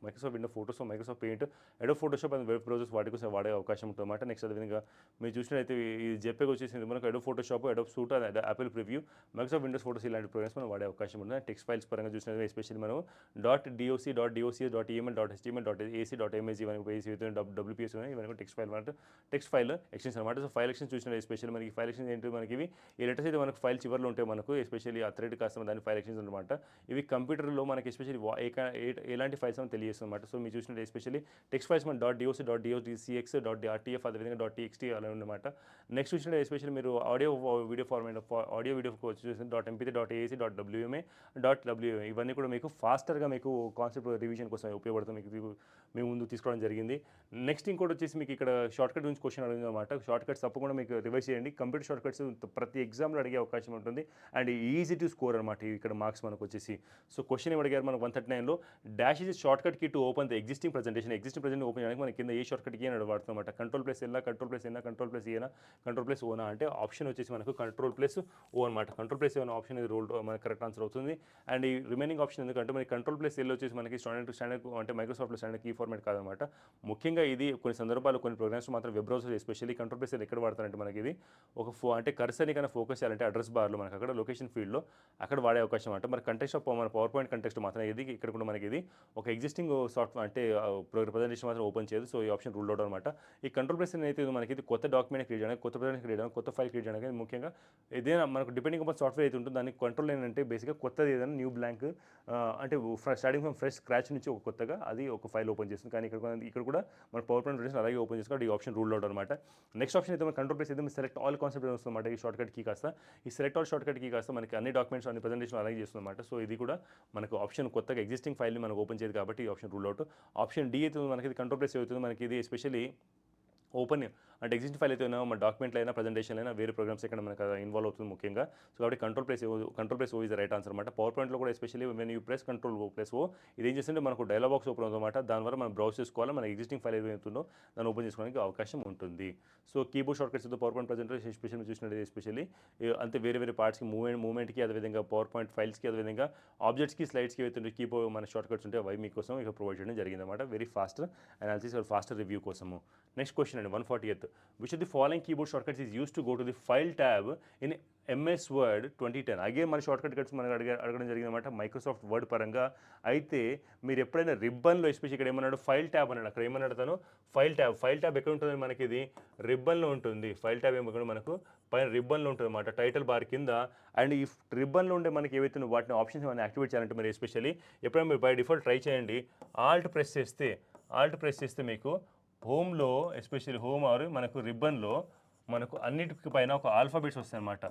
Microsoft window photos, Microsoft paint, Adobe Photoshop and web browsers వాటి కోసం వాడే అవకాశం ఉంటుంది అనమాట. నెక్స్ట్ అదేవిధంగా మీరు చూసినట్లయితే ఈ JPEG వచ్చేసింది మనకు Adobe Photoshop, Adobe suit, Apple preview, Microsoft Windows photos ఇలాంటి ప్రోగ్రామ్స్ మనం వాడే అవకాశం ఉంటుంది. టెక్స్ట్ ఫైల్స్ పరంగా చూసినట్టు ఎస్పెషల్లీ మనం .doc, .eml, .html, .ac, .msg ఇవన్నీ WPS ఇవన్నీ కూడా టెక్స్ట్ ఫైల్ ఎక్స్టెన్షన్ అనమాట. సో ఫైల్ ఎక్స్టెన్షన్ చూసిన ఎస్పెషల్లీ మనకి ఫైల్ ఎక్స్టెన్షన్ ఏంటి మనకి ఇవి ఈ లెటర్స్ అయితే మనకు ఫైల్ చివరిలో ఉంటాయి మనకు, ఎస్పెషల్లీ ఆ థ్రెడ్ కాస్త దాని ఫైల్ ఎక్స్టెన్షన్ అనమాట. ఇవి కంప్యూటర్లో మనకి ఎస్పెషల్లీ ఎలాంటి ఫైల్స్ అని తెలియజేస్తుంది అనమాట. సో మీరు చూసినట్టు ఎస్పెషల్లీ టెక్స్ట్ ఫైల్స్ మన .doc, .docx, .rtf, అదేవిధంగా .txt అలా అనమాట. నెక్స్ట్ చూసినట్టు ఎస్పెషల్లీ మీరు ఆడియో వీడియో ఫార్మాట్ చూసిన .mp3, .ac, .wma, .wma ఇవన్నీ కూడా మీకు ఫాస్టర్గా మీకు కాన్సెప్ట్ రివిజన్ కోసం ఉపయోగపడుతుంది, మీకు మేము ముందు తీసుకోవడం జరిగింది. నెక్స్ట్ ఇంకోటి వచ్చేసి మీకు ఇక్కడ షార్ట్ కట్ గురించి క్వశ్చన్ అడిగింది అనమాట. షార్ట్ కట్స్ తప్పకుండా మీకు రివైజ్ చేయండి. కంప్యూటర్ షార్ట్ కట్స్ ప్రతి ఎగ్జామ్లో అడిగే అవకాశం ఉంటుంది అండ్ ఈజీ టు స్కోర్ అనమాట. ఇక్కడ మార్క్స్ మనకు వచ్చేసి సో క్వశ్చన్ ఏమి అడిగారు మనకు 139లో dash is shortcut key to open the existing presentation open చేయడానికి మనకి కింద ఏ షార్ట్ కట్ కీ అని వాడుతుంది అనమాట. కంట్రోల్+L, కంట్రోల్+N, కంట్రోల్+E, కంట్రోల్+O అంటే ఆప్షన్ వచ్చేసి మనకు కంట్రోల్+O అనమాట. కంట్రోల్+O అనే ఆప్షన్ ఇది రోల్ మనకి కరెక్ట్ ఆన్సర్ అవుతుంది. అండ్ ఈ రిమైనింగ్ ఆప్షన్ ఎందుకంటే మనకి కంట్రోల్+L వచ్చేసి మనకి స్టాండర్డ్ అంటే మైక్రోసాఫ్ట్లో స్టాండర్డ్ కీ ఫార్మాట్ కాదనమాట. ముఖ్యంగా ఇది కొన్ని సందర్భాల్లో కొన్ని ప్రోగ్రామ్స్ మాత్రం web browser especially control plus ఎక్కడ వాడతారంటే మనకి ఇది ఒక అంటే కర్సర్ని కన్నా ఫోకస్ చేయాలంటే అడ్రస్ బార్లో మనకి అక్కడ లొకేషన్ ఫీల్డ్లో అక్కడ వాడే అవకాశం అంటే మరి కంటెక్స్ట్ ఆఫ్ మన పవర్ పాయింట్ కంటెక్స్ట్ మాత్రం ఇది ఇక్కడ కూడా మనకి ఇది ఒక ఎగ్జిస్టింగ్ సాఫ్ట్వేర్ అంటే ప్రజెంటేషన్ మాత్రం ఓపెన్ చేయదు. సో ఈ ఆప్షన్ రూల్ అవుట్ అనమాట. ఈ కంట్రోల్ ప్లస్ అయితే మనకి ఇది కొత్త డాక్యుమెంట్ క్రియేట్ చేయడానికి, కొత్త ప్రజెంటేషన్ క్రియేట్ చేయడానికి, కొత్త ఫైల్ క్రియేట్ చేయడానికి ముఖ్యంగా ఏదైనా మనకు డిపెండింగ్ అపాన్ సాఫ్ట్వేర్ అయితే ఉంటుందో దానికి కంట్రోల్ ఏంటంటే బేసిక్గా కొత్తది ఏదైనా న్యూ బ్లాంక్ అంటే స్టార్టింగ్ ఫ్రమ్ ఫ్రెష్ స్క్రాచ్ నుంచి ఒక కొత్తగా అది ఒక ఫైల్ ఓపెన్ చేస్తుంది. కానీ ఇక్కడ కూడా మన పవర్ పాయింట్ ప్రజెంటేషన్ అలాగే ఓపెన్ చేసుకోవాలి. ఈ ఆప్షన్ రూల్ అవుట్ అనమాట. నెక్స్ట్ ఆప్షన్ అయితే మన కంట్రోల్ ప్లస్ అయితే సెలెక్ట్ ఆల్ కాన్సెప్ట్ వస్తుందన్నమాట. ఈ షార్ట్ కట్ కీ కాస్త ఈ select all shortcut key కాస్త మనకి అన్ని డాక్యుమెంట్స్ అన్ని ప్రజెంటేషన్ అలాగే చేస్తుందన్నమాట. సో ఇది కూడా మనకు ఆప్షన్ కొత్తగా ఎగ్జిస్టింగ్ ఫైల్ని మనకు ఓపెన్ చేయదు కాబట్టి ఈ option rule out. Option D అయితే మనకి ఇది కంట్రోల్ ప్లస్ అవుతుంది మనకి ఇది ఎస్పెషల్లీ ఓపెన్ అంటే ఎగ్జిస్టింగ్ ఫైల్ అయితే మన డాక్యుమెంట్లు అయినా ప్రజెంటేషన్ అయినా వేరే ప్రోగ్రామ్స్ ఇక్కడ మనకు ఇన్వాల్వ్ అవుతుంది ముఖ్యంగా. సో కాబట్టి control plus O is the right answer అనమాట. పవర్ పాయింట్లో కూడా especially when you press control plus O ఇది ఏం చేస్తుంటే మనకు డైలాగ్ బాక్స్ ఓపెన్ అవుతుందన్నమాట. దానివల్ల మనం బ్రౌజ్ చేసుకోవాలి, మన ఎగ్జిస్టింగ్ ఫైల్ ఏదైతుందో దాన్ని ఓపెన్ చేసుకోవడానికి అవకాశం ఉంటుంది. So keyboard short cuts power point presentation especially చూసినట్టు ఎస్పెషల్లీ అంతే వేరే పార్ట్స్కి మూవ్మెంట్కి అదేవిధంగా పవర్ పాయింట్ ఫైల్స్కి అదేవిధంగా ఆబ్జెక్ట్స్కి స్లైడ్స్కి ఏవైతే కీబోర్డ్ మన షార్ట్ కట్స్ ఉంటే అవి మీకోసం ఇక ప్రొవైడ్ చేయడం జరిగిందన్నమాట. Very fast analysis faster review కోసము. నెక్స్ట్ క్వశ్చన్ అండి 140th. Which of the following keyboard shortcuts is use to go to the file tab in MS Word 2010. Again మన షార్ట్ కట్స్ మనకు అడగడం జరిగిందన్నమాట మైక్రోసాఫ్ట్ వర్డ్ పరంగా. అయితే మీరు ఎప్పుడైనా రిబ్బన్లో ఎస్పెషల్లీ ఇక్కడ ఏమన్నాడు ఫైల్ ట్యాబ్ అన్నాడు. అక్కడ ఏమన్నాడు తను ఫైల్ ట్యాబ్ ఎక్కడ ఉంటుంది మనకి ఇది రిబ్బన్లో ఉంటుంది. ఫైల్ ట్యాబ్ ఏమో మనకు పైన రిబ్బన్లో ఉంటుంది అన్నమాట టైటిల్ బార్ కింద. అండ్ ఈ రిబ్బన్లో ఉండే మనకి ఏవైతే వాటిని ఆప్షన్స్ ఏమైనా యాక్టివేట్ చేయాలంటే మీరు ఎస్పెషల్లీ ఎప్పుడైనా మీరు బై డిఫాల్ట్ ట్రై చేయండి. ఆల్ట్ ప్రెస్ చేస్తే మీకు హోమ్లో ఎస్పెషల్లీ హోమ్ ఆర్ మనకు రిబ్బన్లో మనకు అన్నిటికి పైన ఒక ఆల్ఫాబెట్స్ వస్తాయి అన్నమాట.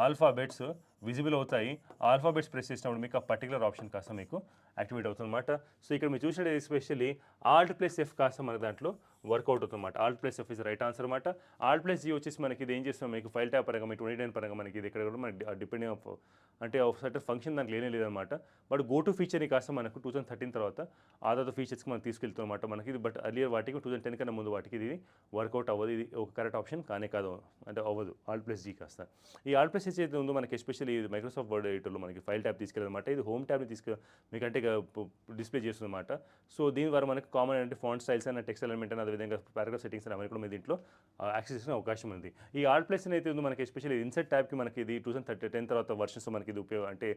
ఆల్ఫాబెట్స్ విజిబుల్ అవుతాయి. ఆల్ఫాబెట్స్ ప్రెస్ చేసినప్పుడు మీకు ఆ పర్టికులర్ ఆప్షన్ కాస్త మీకు యాక్టివేట్ అవుతుంది అనమాట. సో ఇక్కడ మీరు చూసినట్టు ఎస్పెషల్లీ Alt+F కాస్త మన దాంట్లో వర్కౌట్ అవుతుంది అనమాట. Alt+F ఇస్ రైట్ ఆన్సర్ అనమాట. Alt+G వచ్చేసి మనకి ఇది ఏం చేస్తాం మీకు ఫైల్ ట్యాబ్ పరంగా మీ 2010 పరంగా మనకి ఇది ఇక్కడ కూడా మనకి డిపెండింగ్ ఆఫ్ అంటే ఒక సర్టన్ ఫంక్షన్ దాంట్లో లేదనమాట. బట్ గో టు ఫీచర్ని కాస్త మనకు 2013 తర్వాత ఆధార్ ఫీచర్స్కి మనం తీసుకెళ్తాం అనమాట మనకి ఇది. బట్ అర్లియర్ వాటికి 2010 కన్నా ముందు వాటికి ఇది వర్కౌట్ అవ్వదు. ఇది ఒక కరెక్ట్ ఆప్షన్ కానే కాదు అంటే అవ్వదు Alt+G కాస్త. ఈ Alt+H అయితే ఉందో మనకి ఎస్పెషల్లీ ఇది మైక్రోసాఫ్ట్ వర్డ్ ఎడిటర్లో మనకి ఫైల్ ట్యాబ్ తీసుకెళ్ళదన్నమాట. ఇది హోమ్ ట్యాబ్ని మీకు అంటే డిస్ప్లే చేస్తుంది అనమాట. సో దీని ద్వారా మనకి కామన్ అంటే font styles and text element అని అదేవిధంగా పారాగ్రాఫ్ సెట్టింగ్స్ అని అవన్నీ కూడా మీ దీంట్లో యాక్సెస్ చేసిన అవకాశం ఉంది. ఈ Alt+ అయితే ఉంది మనకి ఎస్పెషల్లీ ఇన్సర్ట్ ట్యాబ్కి మనకి ఇది 2010 తర్వాత వర్షన్స్ మనకి ఇది ఉపయోగం అంటే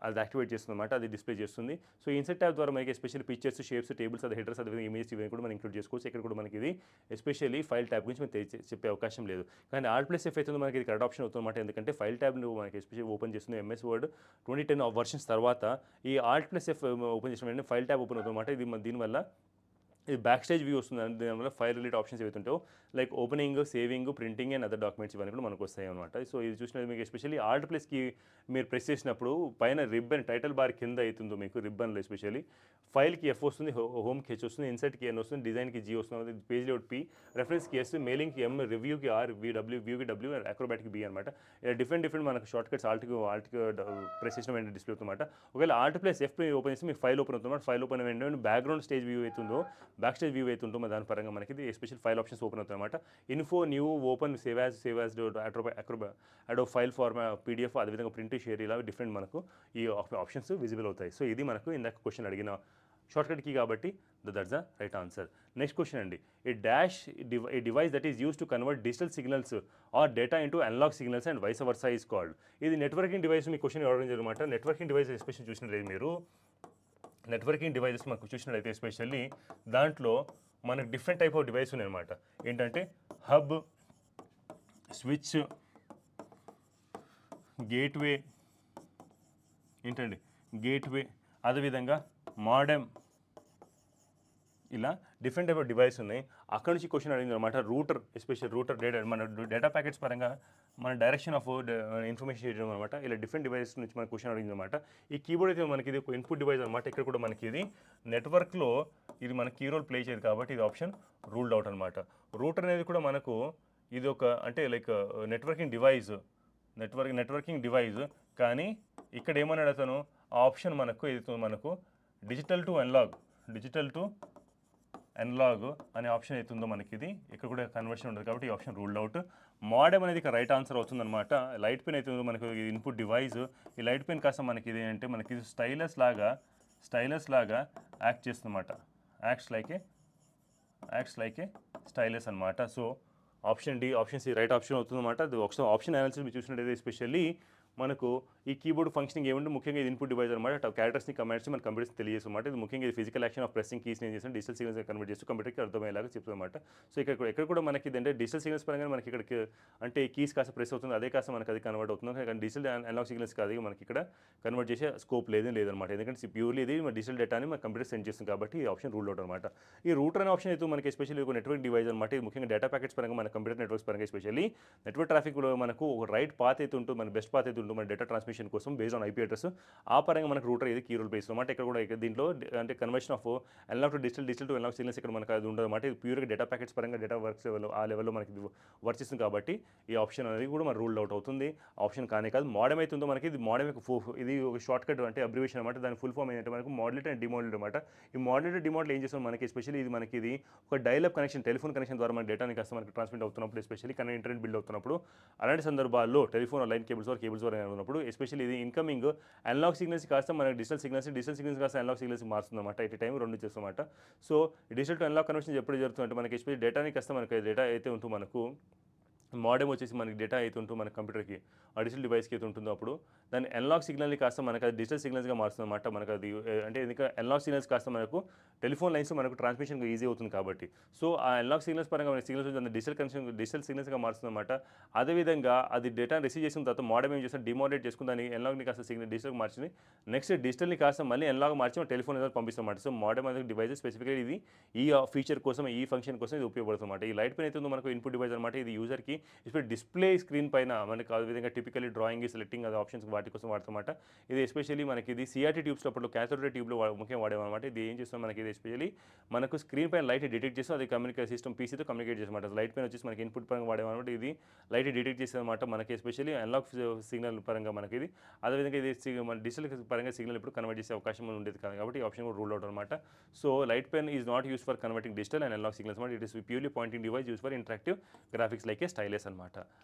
అది యాక్టివేట్ చేస్తుంది అనమాట. అది డిస్ప్లే చేస్తుంది. సో ఇన్సర్ట్ ట్యాబ్ ద్వారా మనకి ఎస్పెషల్లీ పిక్చర్స్ షేప్స్ టేబుల్స్ అది హెడర్స్ అదేవిధంగా ఇమేజ్ ఇవన్నీ కూడా మనం ఇంక్లూడ్ చేసుకోవచ్చు. ఇక్కడ కూడా మనకి ఇది ఎస్పెషల్లీ ఫైల్ ట్యాబ్ గురించి మనం చెప్పే అవకాశం లేదు. కానీ Alt+F అయితే మనకి ఇది కరెక్ట్ ఆప్షన్ అవుతుంది అనమాట. ఎందుకంటే ఫైల్ ట్యాబ్ను మనకి ఎస్పెషల్లీ ఓపెన్ చేస్తుంది MS Word 2010 వర్షన్స్ తర్వాత ఈ Alt+F ఓపెన్ చేసిన వెంటనే ఫైల్ ట్యాబ్ ఓపెన్ అవుతుంది అనమాట. ఇది దీనివల్ల ఇది బ్యాక్ స్టేజ్ వ్యూ వస్తుంది. దానివల్ల ఫైల్ రిలేటెడ్ ఆప్షన్స్ ఏవైతే ఉంటాయో like opening saving printing and other documents ఇవన్నీ కూడా మనకు వస్తాయి అనమాట. సో ఇది చూసినది మీకు ఎస్పెషల్లీ Alt+కి మీరు ప్రెస్ చేసినప్పుడు పైన రిబ్బన్ టైటిల్ బార్ కింద అవుతుందో మీకు రిబ్బన్లో ఎస్పెషల్లీ ఫైల్కి F వస్తుంది, హోమ్కి H వస్తుంది, ఇన్సర్ట్కి N వస్తుంది, డిజైన్కి G వస్తుంది, page layout P, రెఫరెన్స్కి S, మెయిలింగ్కి M, రివ్యూకి R, వ్యూకి W, అక్రోబాట్కి B అనమాట. ఇలా డిఫరెంట్ మనకు షార్ట్ కట్స్ ఆల్ట్కి ప్రెస్ చేసిన వెంటనే డిస్ప్లే అవుతుందన్నమాట. ఒకవేళ Alt+F ఓపెన్ చేసి మీకు ఫైల్ ఓపెన్ అవుతుందన్నమాట. ఫైల్ ఓపెన్ వెంటనే బ్యాక్గ్రౌండ్ స్టేజ్ వ్యూ అవుతుందో బ్యాక్ స్టేజ్ వ్యూ అవుతుందో దాని పరంగా మనకి ఇది ఎస్పెషల్ ఫైల్ ఆప్షన్స్ ఓపెన్ అవుతాయి అనమాట. Info new open save as ado file PDF అదేవిధంగా ప్రింట్ షేర్ ఇలా డిఫరెంట్ మనకు ఈ ఆప్షన్స్ విజిబుల్ అవుతాయి. సో ఇది మనకు ఇందాక క్వశ్చన్ అడిగిన షార్ట్ కట్ కీ కాబట్టి that's the right answer. Next question అండి a device that is use to convert digital signals or data into analogue signals and vice versa is called. ఇది networking device మీ question అడగడం జరిగిందన్నమాట. Networking device special చూసినట్లయితే మీరు networking devices మనకు చూసినట్లయితే especially దాంట్లో మనకు డిఫరెంట్ టైప్ ఆఫ్ డివైస్ ఉన్నాయన్నమాట. ఏంటంటే హబ్, స్విచ్, గేట్వే అదేవిధంగా మోడెమ్ ఇలా డిఫరెంట్ టైప్ ఆఫ్ డివైస్ ఉన్నాయి. అక్కడ నుంచి క్వశ్చన్ అడిగింది అనమాట. ఎస్పెషల్ రూటర్ మన డేటా ప్యాకెట్స్ పరంగా మన డైరెక్షన్ ఆఫ్ ఇన్ఫర్మేషన్ చేయడం అనమాట. ఇలా డిఫరెంట్ డివైస్ నుంచి మన క్వశ్చన్ అడిగింది అనమాట. ఈ కీబోర్డ్ అయితే మనకి ఇది ఒక ఇన్పుట్ డివైస్ అనమాట. ఇక్కడ కూడా మనకి ఇది నెట్వర్క్లో ఇది మన కీ రోల్ ప్లే చేయదు కాబట్టి ఇది ఆప్షన్ రూల్డ్ అవుట్ అనమాట. రూటర్ అనేది కూడా మనకు ఇది ఒక అంటే లైక్ నెట్వర్కింగ్ డివైస్ కానీ ఇక్కడ ఏమని అడుగుతాను ఆప్షన్ మనకు డిజిటల్ టు అనలాగ్ అనే ఆప్షన్ అవుతుందో మనకి ఇది ఇక్కడ కూడా కన్వర్షన్ ఉంటుంది కాబట్టి ఈ ఆప్షన్ రూల్డ్ అవుట్. మోడెమ్ అనేది ఇక్కడ రైట్ ఆన్సర్ అవుతుందన్నమాట. లైట్ పెన్ అవుతుందో మనకు ఇన్పుట్ డివైస్. ఈ లైట్ పెన్ కాస్త మనకి ఇది అంటే మనకి స్టైలస్ లాగా యాక్ట్ చేస్తుందన్నమాట. Acts like a acts like a stylus అనమాట. So option D, option C right option అవుతుందన్నమాట. అది ఒకసారి ఆప్షన్ అనాలిసిస్ మీరు చూసినట్టయితే ఎస్పెషల్లీ మనకు ఈ కీబోర్డ్ ఫంక్షనింగ్ ఏమంటే ముఖ్యంగా ఇది ఇన్పుట్ డివైస్ అనమాట. క్యారెక్టర్స్ని కమాండ్స్ని మన కంప్యూటర్స్ తెలియజేస్తుంది. ఇది ముఖ్యంగా ఇది ఫిజికల్ యాక్షన్ ఆఫ్ ప్రెసింగ్ కీస్ని ఏం చేస్తాం డిజిటల్ సిగ్నల్స్ కన్వర్ట్ చేస్తూ కంప్యూటర్కి అర్థమయ్యేలాగా చెప్తుంది అనమాట. సో ఎక్కడ కూడా మనకి ఇదంటే డిజిటల్ సిగ్నల్స్ పరంగా మనకి ఇక్కడికి అంటే కీస్ కాస్త ప్రెస్ అవుతుంది, అదే కాస్త మనకి అది కన్వర్ట్ అవుతుంది. కానీ డిజిటల్ అనలాగ్ సిగ్నల్స్ కాదు మనకి ఇక్కడ కన్వర్ట్ చేసే స్కోప్ లేదనమాట. ఎందుకంటే ప్యూర్లీ ఇది డిజిటల్ డేటాని మన కంప్యూటర్ సెండ్ చేస్తుంది కాబట్టి ఈ ఆప్షన్ రూల్ అవుట్ అనమాట. ఈ రూటర్ అనే ఆప్షన్ అయితే మనకి ఎస్పెషల్లీ ఒక నెట్వర్క్ డివైస్ అనమాట. ఇది ముఖ్యంగా డేటా ప్యాకెట్స్ పరంగా మన కంప్యూటర్ నెట్వర్క్స్ పరంగా ఎస్పెషల్లీ నెట్వర్క్ ట్రాఫిక్లో మనకు ఒక రైట్ పాత్ అయితే ఉంటుంది, మన బెస్ట్ పాత్ అయితే ఉంటుంది మన డేటా ట్రాన్స్మిషన్ కోసం బేస్డ్ ఆన్ ఐపీ అడ్రస్. ఆ పరంగా మనకు రూటర్ ఇది కీ రోల్ ప్లేస్ అనమాట. ఇక్కడ కూడా దీంట్లో అంటే conversion of analogue to digital, digital to analogue signals ఇక్కడ మనకు అది ఉండదు అనమాట. ఇది ప్యూర్గా డేటా ప్యాకెట్స్ పరంగా డేటా వర్క్స్ ఆ లెవెల్లో మనకి వర్క్ చేస్తుంది కాబట్టి ఈ ఆప్షన్ అనేది కూడా మన రూల్ అవుట్ అవుతుంది. ఆప్షన్ కానే కాదు. మోడమ్ అయితే ఉందో మనకి ఇది మోడమ్ ఇది ఒక షార్ట్ కట్ అంటే అబ్రివేషన్ అనమాట. దాని ఫుల్ ఫామ్ ఏంటంటే మనకు మోడ్యులేటర్ అండ్ డిమోడ్యులేటర్ అనమాట. ఈ మోడ్యులేటర్ డిమోడ్యులేటర్ ఏం చేస్తాం మనకి ఎస్పెషల్లీ ఇది మనకి ఇది ఒక డైలప్ కనెక్షన్, టెలిఫోన్ కనెక్షన్ ద్వారా మన డేటాని కాస్త మనకి ట్రాన్స్మిట్ అవుతున్నప్పుడు ఎస్పెషల్లీ కానీ ఇంటర్నెట్ బిల్డ్ అవుతున్నప్పుడు అలాంటి సందర్భాల్లో టెలిఫోన్ లైన్ కేబుల్స్ ఉన్నప్పుడు ఎస్పెషల్లీ ఇది ఇన్కమింగ్ అనలాగ్ సిగ్నల్స్ కాస్త మనకి డిజిటల్ సిగ్నల్స్ కాస్త అనలాగ్ సిగ్నల్స్ మారుతుంది అనమాట. ఎట్ టైం రెండు చేస్తామన్నమాట. So digital to analogue conversion ఎప్పుడు జరుగుతుందంటే మనకి ఎస్పెషల్లీ డేటాని కాస్త మనకి డేటా అయితే ఉంటుందో మనకు మోడెమ్ వచ్చేసి మనకి డేటా అయితే ఉంటుందో మన కంప్యూటర్కి ఆ డిజిటల్ డివైస్కి అయితే ఉంటుందో అప్పుడు దాన్ని అనలాగ్ సిగ్నల్ని కాస్త మనకు అది డిజిటల్ సిగ్నల్స్గా మారుతుంది అనమాట. మనకు అది అంటే ఎందుకంటే అనలాగ్ సిగ్నల్స్ కాస్త మనకు టెలిఫోన్ లైన్స్ మనకు ట్రాన్స్మిషన్ ఈజీ అవుతుంది కాబట్టి సో ఆ అనలాగ్ సిగ్నల్స్ పరంగా మన సిగ్నల్స్ డిజిటల్ సిగ్నల్స్గా మారుతుంది అనమాట. అదేవిధంగా అది డేటా రిసీవ్ చేసిన తర్వాత మోడెమ్ ఏం చేస్తే డిమోడరేట్ చేసుకుని దాన్ని అనలాగ్ని కాస్త సిగ్నల్ డిజిటల్గా మార్చింది. నెక్స్ట్ డిజిటల్ని కాస్త మళ్ళీ అనలాగ్ మార్చి మన టెలిఫోన్ అనేది పంపిస్తాం అనమాట. సో మోడెమ్ అనేది డివైస్ స్పెసిఫిక్గా ఇది ఈ ఫీచర్ కోసం ఈ ఫంక్షన్ కోసం ఇది ఉపయోగపడుతుంది అనమాట. ఈ లైట్ పెన్ అయితే ఉందో మనకు ఇన్పుట్ డివైస్ అనమాట. ఇది యూజర్కి ఇప్పుడు డిస్ప్లే స్క్రీన్ పైన మనకు ఆ విధంగా టిపికల్లీ డ్రాయింగ్ సెలెక్టింగ్ అది ఆప్షన్స్ వాటి కోసం వాడతామన్నమాట. ఇది ఎస్పెషల్లీ మనకి ఇది సిఆర్టీ ట్యూబ్స్ అప్పుడు క్యాథోడ్ రే ట్యూబ్లో ముఖ్యంగా వాడేమన్నమాట. ఇది ఏం చేస్తాం మనకి ఇది ఎస్పెషల్లీ మనకు స్క్రీన్ పైన లైట్ డిటెక్ట్ చేస్తాం, అది కమ్యూనికేట్ సిస్టమ్ పీసీతో కమ్యూనికేట్ చేస్తామన్నమాట. లైట్ పైన వచ్చేసి మనకి ఇన్పుట్ పరంగా వాడేమన్నమాట. ఇది లైట్ డిటెక్ట్ చేసేది అనమాట మనకి ఎస్పెషల్లీ అనలాగ్ సిగ్నల్ పరంగా మనకి ఇది. అదేవిధంగా ఇది మన డిజిటల్ పరంగా సిగ్నల్ ఇప్పుడు కన్వర్ట్ చేసే అవకాశం ఉండేది కాదు కాబట్టి ఈ ఆప్షన్ కూడా రూల్ అవుట్ అనమాట. So light pen is not use for converting digital and analogue signals అనమాట. It is purely pointing device use for interactive graphics like a stylus అనమాట.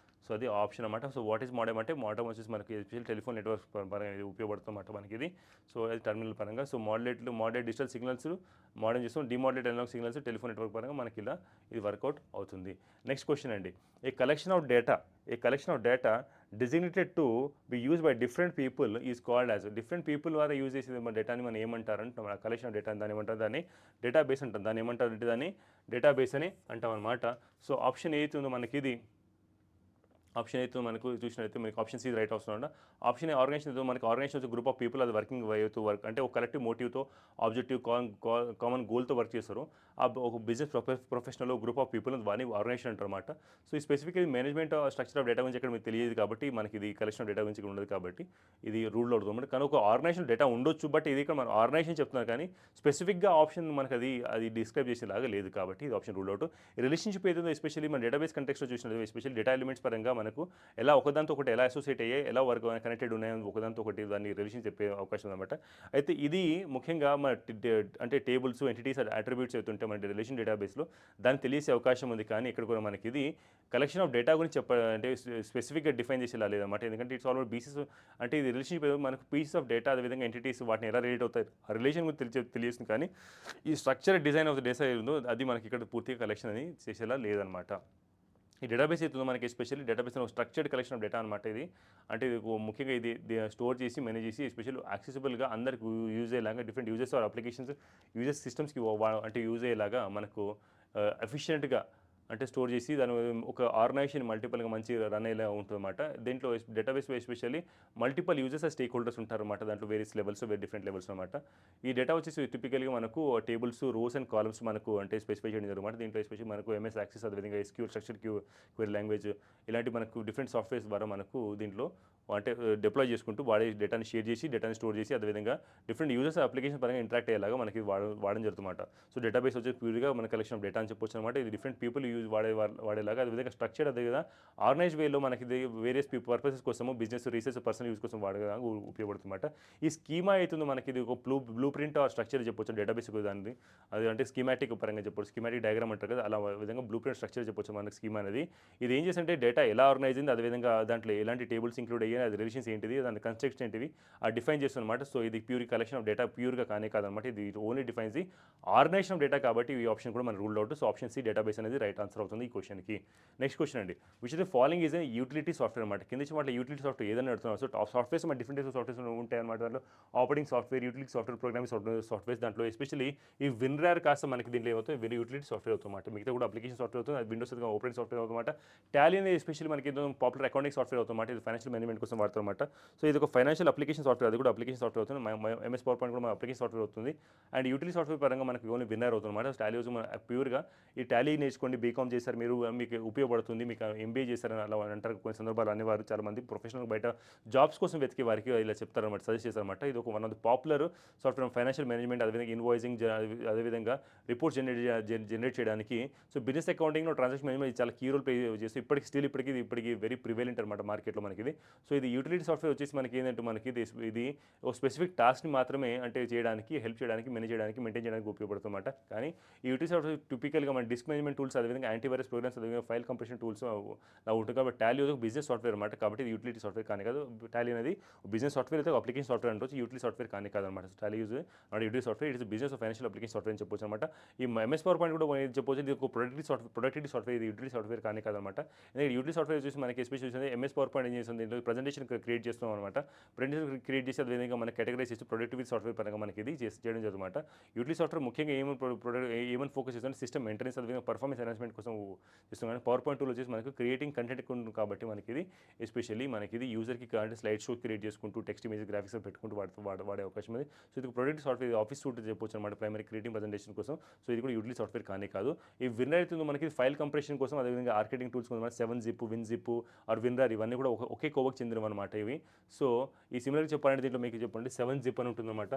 సో అది ఆప్షన్ అనమాట. సో వాట్ ఈస్ మోడెమ్ అంటే modem వచ్చేసి మనకి special telephone network పరంగా ఇది ఉపయోగపడుతుందన్నమాట మనకి ఇది. సో అది టర్మినల్ పరంగా so modulate digital signals modem చేస్తాం, demodulate analogue signals telephone network పరంగా మనకి ఇలా ఇది వర్కౌట్ అవుతుంది. నెక్స్ట్ క్వశ్చన్ అండి, a collection of data designated to be used by different people is called as different people ద్వారా యూజ్ చేసేది మన డేటాని మనం ఏమంటారంటే మన కలెక్షన్ ఆఫ్ డేటా దాన్ని ఏమంటారు, దాన్ని డేటాబేస్ అంటాం. దాన్ని ఏమంటారు అంటే దాన్ని డేటాబేస్ అని అంటాం అనమాట. సో ఆప్షన్ ఏది ఉందో మనకి ఇది ఆప్షన్ అయితే మనకు చూసినట్లయితే మనకి ఆప్షన్ సి రైట్ ఆప్షన్ అనమాట. ఆప్షన్ ఆర్గనైజేషన్ మనకి ఆర్గనైజేషన్ వచ్చి గ్రూప్ ఆఫ్ పీపుల్ అది వర్కింగ్ వేతో వర్క్ అంటే ఒక కలెక్టివ్ మోటివ్తో ఆబ్జెక్టివ్ కామన్ గోల్తో వర్క్ చేస్తారు. ఒక business professional group of people వాని ఆర్గనైజేషన్ అంటారు అనమాట. సో ఈ స్పెసిఫిక్గా మేనేజ్మెంట్ స్ట్రక్చర్ ఆఫ్ డేటా గురించి ఇక్కడ మీకు తెలియదు కాబట్టి మనకి ఇది కలెక్షన్ ఆఫ్ డేటా గురించి ఇక్కడ ఉండదు కాబట్టి ఇది రూల్ అవుతుంది. కానీ ఒక ఆర్గనైజేషన్ డేటా ఉండొచ్చు, బట్ ఇది ఇక్కడ మన ఆర్గనైజేషన్ చెప్తున్నారు కానీ స్పెసిఫిక్గా ఆప్షన్ మనకి అది డిస్క్రైబ్ చేసేలాగా లేదు కాబట్టి ఇది ఆప్షన్ రూల్ అవుట్. రిలేషన్షిప్ ఏదో ఎస్పెషల్లీ మన డేటాబేస్ కంటెక్స్లో చూసినది ఎస్పెషల్లీ డేటా ఎలిమెంట్స్ పరంగా మనకు ఎలా ఒకదాంతో ఒకటి ఎలా అసోసియేట్ అయ్యాయి, ఎలా వర్క్ కనెక్టెడ్ ఉన్నాయని ఒకదాంతో ఒకటి దాన్ని రిలేషన్ చెప్పే అవకాశం ఉందన్నమాట. అయితే ఇది ముఖ్యంగా మన అంటే టేబుల్స్ ఎంటిటీస్ అట్రిబ్యూట్స్ అవుతుంటే మన రిలేషన్ డేటాబేస్లో దాన్ని తెలిసే అవకాశం ఉంది. కానీ ఇక్కడ కూడా మనకి ఇది కలెక్షన్ ఆఫ్ డేటా గురించి అంటే స్పెసిఫిక్గా డిఫైన్ చేసేలా లేదన్నమాట. ఎందుకంటే ఇట్స్ ఆల్ బీసెస్ అంటే ఇది రిలేషన్షిప్ మనకు పీసెస్ ఆఫ్ డేటా అదేవిధంగా ఎంటిటీస్ వాటిని ఎలా రిలేట్ అవుతాయి ఆ రిలేషన్ గురించి తెలియజేస్తుంది. కానీ ఈ structure design of the data ఉందో అది మనకి ఇక్కడ పూర్తిగా కలెక్షన్ అని చేసేలా లేదనమాట. ఈ డేటాబేస్ అవుతుందో మనకి especially database structured collection of data అనమాట. ఇది అంటే ఇది ముఖ్యంగా ఇది స్టోర్ చేసి మేనేజ్ చేసి ఎస్పెషల్లీ యాక్సెసిబుల్గా అందరికి యూజ్ అయ్యేలాగా different uses or applications uses సిస్టమ్స్కి అంటే యూజ్ అయ్యేలాగా మనకు ఎఫిషియెంట్గా అంటే స్టోర్ చేసి దాని ఒక ఆర్గనైజేషన్ మల్టిపల్గా మంచి రన్ అయ్యేలా ఉంటుందన్నమాట. దీంట్లో database especially multiple users stake holders ఉంటారన్నమాట. దాంట్లో వేరియస్ లెవెల్స్ డిఫరెంట్ లెవెల్స్ అనమాట. ఈ డేటా వచ్చేసి టిపికల్గా మనకు టేబుల్స్ రోస్ అండ్ కాలమ్స్ మనకు అంటే స్పెసిఫై చేయడం జరుగుతుంది. దీంట్లో ఎస్పెషల్లీ మనకు ఎంఎస్ యాక్సెస్ అదేవిధంగా ఎస్క్యూఎల్ స్ట్రక్చర్ క్యూరీ లాంగ్వేజ్ ఇలాంటి మనకు డిఫరెంట్ సాఫ్ట్వేర్స్ ద్వారా మనకు దీంట్లో అంటే డిప్లాయ్ చేసుకుంటూ వాడే డేటాని షేర్ చేసి డేటాని స్టోర్ చేసి అదేవిధంగా డిఫరెంట్ యూజర్స్ అప్లికేషన్ పరంగా ఇంటరాక్ట్ అయ్యేలాగా మనకి వాడడం జరుగుతుందన్నమాట. సో డేటాబేస్ వచ్చి ప్యూర్గా మన కలెక్షన్ ఆఫ్ డేటా అని చెప్పొచ్చు అనమాట. ఇది డిఫరెంట్ పీపుల్ వాడేలాగా అదేవిధంగా స్ట్రక్చర్ అదేవిధంగా ఆర్గనైజ్ వేలో మనకి ఇది వేరియస్ పర్పసెస్ కోసము బిజినెస్ రీసెర్చ్ పర్సనల్ యూజ్ కోసం వాడేలాగా ఉపయోగపడుతుందన్నమాట. ఈ స్కీమా అవుతుందో మనకి ఇది ఒక బ్లూ ప్రింట్ ఆర్ స్ట్రక్చర్ చెప్పొచ్చు డేటాబేస్ దాన్ని అది అంటే స్కీమాటిక్ పరంగా చెప్పొచ్చు. స్కీమాటిక్ డయాగ్రామ్ అంటారు కదా అలా విధంగా బ్లూ ప్రింట్ స్ట్రక్చర్ చెప్పొచ్చు మనకి స్కీమా అనేది. ఇది ఏం చేస్తుంటే డేటా ఎలా ఆర్గనైజ్ అయింది అదేవిధంగా దాంట్లో ఎలాంటి టేబుల్స్ ఇంక్లూడ్ అయ్యాయి అది రిలేషన్స్ ఏంటిది, దాని కన్స్ట్రక్షన్ ఏంటివి డిఫైన్ చేస్తుంది అనమాట. సో ఇది ప్యూర్ కలెక్షన్ ఆఫ్ డేటా ప్యూర్గా కానే కాదనమాట. ఇది only defines the organisation of data కాబట్టి ఈ ఆప్షన్ కూడా మనం rule out. So option C database అనేది రైట్ ఆన్సర్ అవుతుంది ఈ క్వశ్చన్కి. నెక్స్ట్ క్వశ్చన్ అండి, which is the following is a utility software అనమాట. కింద వాటి యూటిలిటీ సాఫ్ట్వేర్ ఏదైనా అడుగుతున్నారు. సో సాఫ్ట్వేర్స్ మన డిఫరెంట్ టైప్స్ ఆఫ్ సాఫ్ట్వేర్స్ ఉంటాయి అనమాట. దాంట్లో operating software, utility software, programming softwares దాంట్లో ఎస్పెషల్లీ ఈ విన్రార్ కాస్త మనకి దీంట్లో ఏమవుతుంది వెరీ యూటిలిటీ సాఫ్ట్వేర్ అవుతుందన్నమాట. మిగతా కూడా అప్లికేషన్ సాఫ్ట్వేర్ అవుతుంది, అది విండోస్ ఆపరేటింగ్ సాఫ్ట్వేర్ అవుతుందన్నమాట. టాలీ అనేది ఎస్పెషల్లీ మనకి పాపులర్ అకౌంటింగ్ సాఫ్ట్వేర్ అవుతుందన్నమాట. ఇది ఫైనాన్షియల్ మేనేజ్మెంట్ కోసం వాడతారన్నమాట. సో ఇది ఒక ఫైనాన్షియల్ అప్లికేషన్ సాఫ్ట్వేర్, అది కూడా అప్లికేషన్ సాఫ్ట్వేర్ అవుతుంది. ఎంఎస్ పవర్ పాయింట్ కూడా మన అప్లికేషన్ సాఫ్ట్వేర్ అవుతుంది. అండ్ యూటిలిటీ సాఫ్ట్వేర్ పరంగా మనకి ఓన్లీ విన్నర్ అవుతుందన్నమాట. టాలీ మన ప్యూర్గా ఈ టాలీ నేర్చుకోండి, బీకామ్ చేశారు మీరు, మీకు ఉపయోగపడుతుంది, మీకు ఎంబీఏ చేశారని అలా అంటారు కొన్ని సందర్భాలు అనేవారు చాలామంది ప్రొఫెషనల్ బయట జాబ్స్ కోసం వెతికే వారికి ఇలా చెప్తారన్నమాట, సజెస్ట్ చేస్తారన్నమాట. ఇది ఒక one of the popular software financial management, అదేవిధంగా ఇన్వాయిసింగ్, అదేవిధంగా రిపోర్ట్స్ జనరేట్ చేయడానికి. సో బిజినెస్ అకౌంటింగ్లో ట్రాన్సాక్షన్ మేనేజ్మెంట్ చాలా కీ రోల్ ప్లే చేస్తే ఇప్పటికి వెరీ ప్రివేలెంట్ అనమాట మార్కెట్లో మనకి ఇది. సో ఇది యూటిలిటీ సాఫ్ట్వేర్ వచ్చేసి మనకి ఏంటంటే మనకి ఇది ఒక స్పెసిఫిక్ టాస్క్ని మాత్రమే అంటే చేయడానికి, హెల్ప్ చేయడానికి, మేనేజ్ చేయడానికి, మెయింటైన్ చేయడానికి ఉపయోగపడుతుందన్నమాట. కానీ ఈ యూటిలిటీ సాఫ్ట్వేర్ టిపికల్గా మన డిస్క్ మేనేజ్మెంట్ టూల్స్, అదేవిధంగా యాంటీవైరస్ ప్రోగ్రామ్స్, అదేవిధంగా ఫైల్ కంప్రెషన్ టూల్స్ ఉంటుంది. కాబట్టి టాలీ ఒక బిజినెస్ సాఫ్ట్వేర్ అనమాట. కాబట్టి ఇది యూటిలిటీ సాఫ్ట్వేర్ కానీ కాదు. టాలీ అనేది బిజినెస్ సాఫ్ట్వేర్ అయితే అప్లికేషన్ సాఫ్ట్వేర్ అంటే యూటిలిటీ సాఫ్ట్వేర్ కానీ కాదనమాట. Tally use utility software, it is business financial application software అని చెప్పొచ్చు అనమాట. ఈ ఎంఎస్ పవర్ పాయింట్ కూడా చెప్పొచ్చు ఇది ఒక ప్రొడక్టివిటీ సాఫ్ట్వేర్, ఇది యూటిలిటీ సాఫ్ట్వేర్ కానీ కాదనమాట. ఎందుకంటే యూటిలిటీ సాఫ్ట్వేర్ వచ్చేసి మనకి ఎస్పెషల్ చూసింది ఎంఎస్ పవర్ పాయింట్ ఏం చేస్తుంది, దీంట్లో ప్రజెంటేషన్ క్రియేట్ చేస్తాం అనమాట. ప్రజెంటేషన్ క్రియేట్ చేసి అదేవిధంగా మనకి కేటగరైజ్ చేసి ప్రొడక్టివిటీ సాఫ్ట్వేర్ పరంగా మనకి ఇది చేయడం జరుగుతుందన్నమాట. యూటిలిటీ సాఫ్ట్వేర్ ముఖ్యంగా ఏమని ఫోకస్ చేస్తుంది, సిస్టమ్ మెయింటెనెన్స్, అదేవిధంగా పర్ఫార్మెన్స్ ఎన్హాన్స్మెంట్ కోసం చేస్తాం. కానీ పవర్ పాయింట్ టూల్ వచ్చేసి మనకి క్రియేటింగ్ కంటెంట్ కాబట్టి మనకి ఇది ఎస్పెషల్లీ మనకి ఇది యూజర్కి అంటే స్లైడ్ షో క్రియేట్ చేసుకుంటూ టెక్స్ట్ ఇమేజ్ గ్రాఫిక్స్ పెట్టుకుంటూ వాడే అవకాశం ఉంది. సో ఇది ప్రొడక్ట్ సాఫ్ట్వేర్, ఆఫీస్ సూట్ చెప్పొచ్చు అనమాట, ప్రైమరీ క్రియేటింగ్ ప్రజెంటేషన్ కోసం. సో ఇది కూడా యూటిలిటీ సాఫ్ట్వేర్ కానీ కాదు. ఈ విన్నర్ అవుతుందో మనకి ఫైల్ కంప్రెషన్ కోసం, అదేవిధంగా ఆర్కిటెక్టింగ్ టూల్స్ కోసం 7-zip, WinZip ఆర్ విన్రార్ ఇవన్నీ కూడా ఒకే కోవకు చెందినవి అనమాట ఇవి. సో ఈ సిమిలర్గా చెప్పాలంటే దీంట్లో మీకు చెప్పండి 7-zip అని ఉంటుందన్నమాట.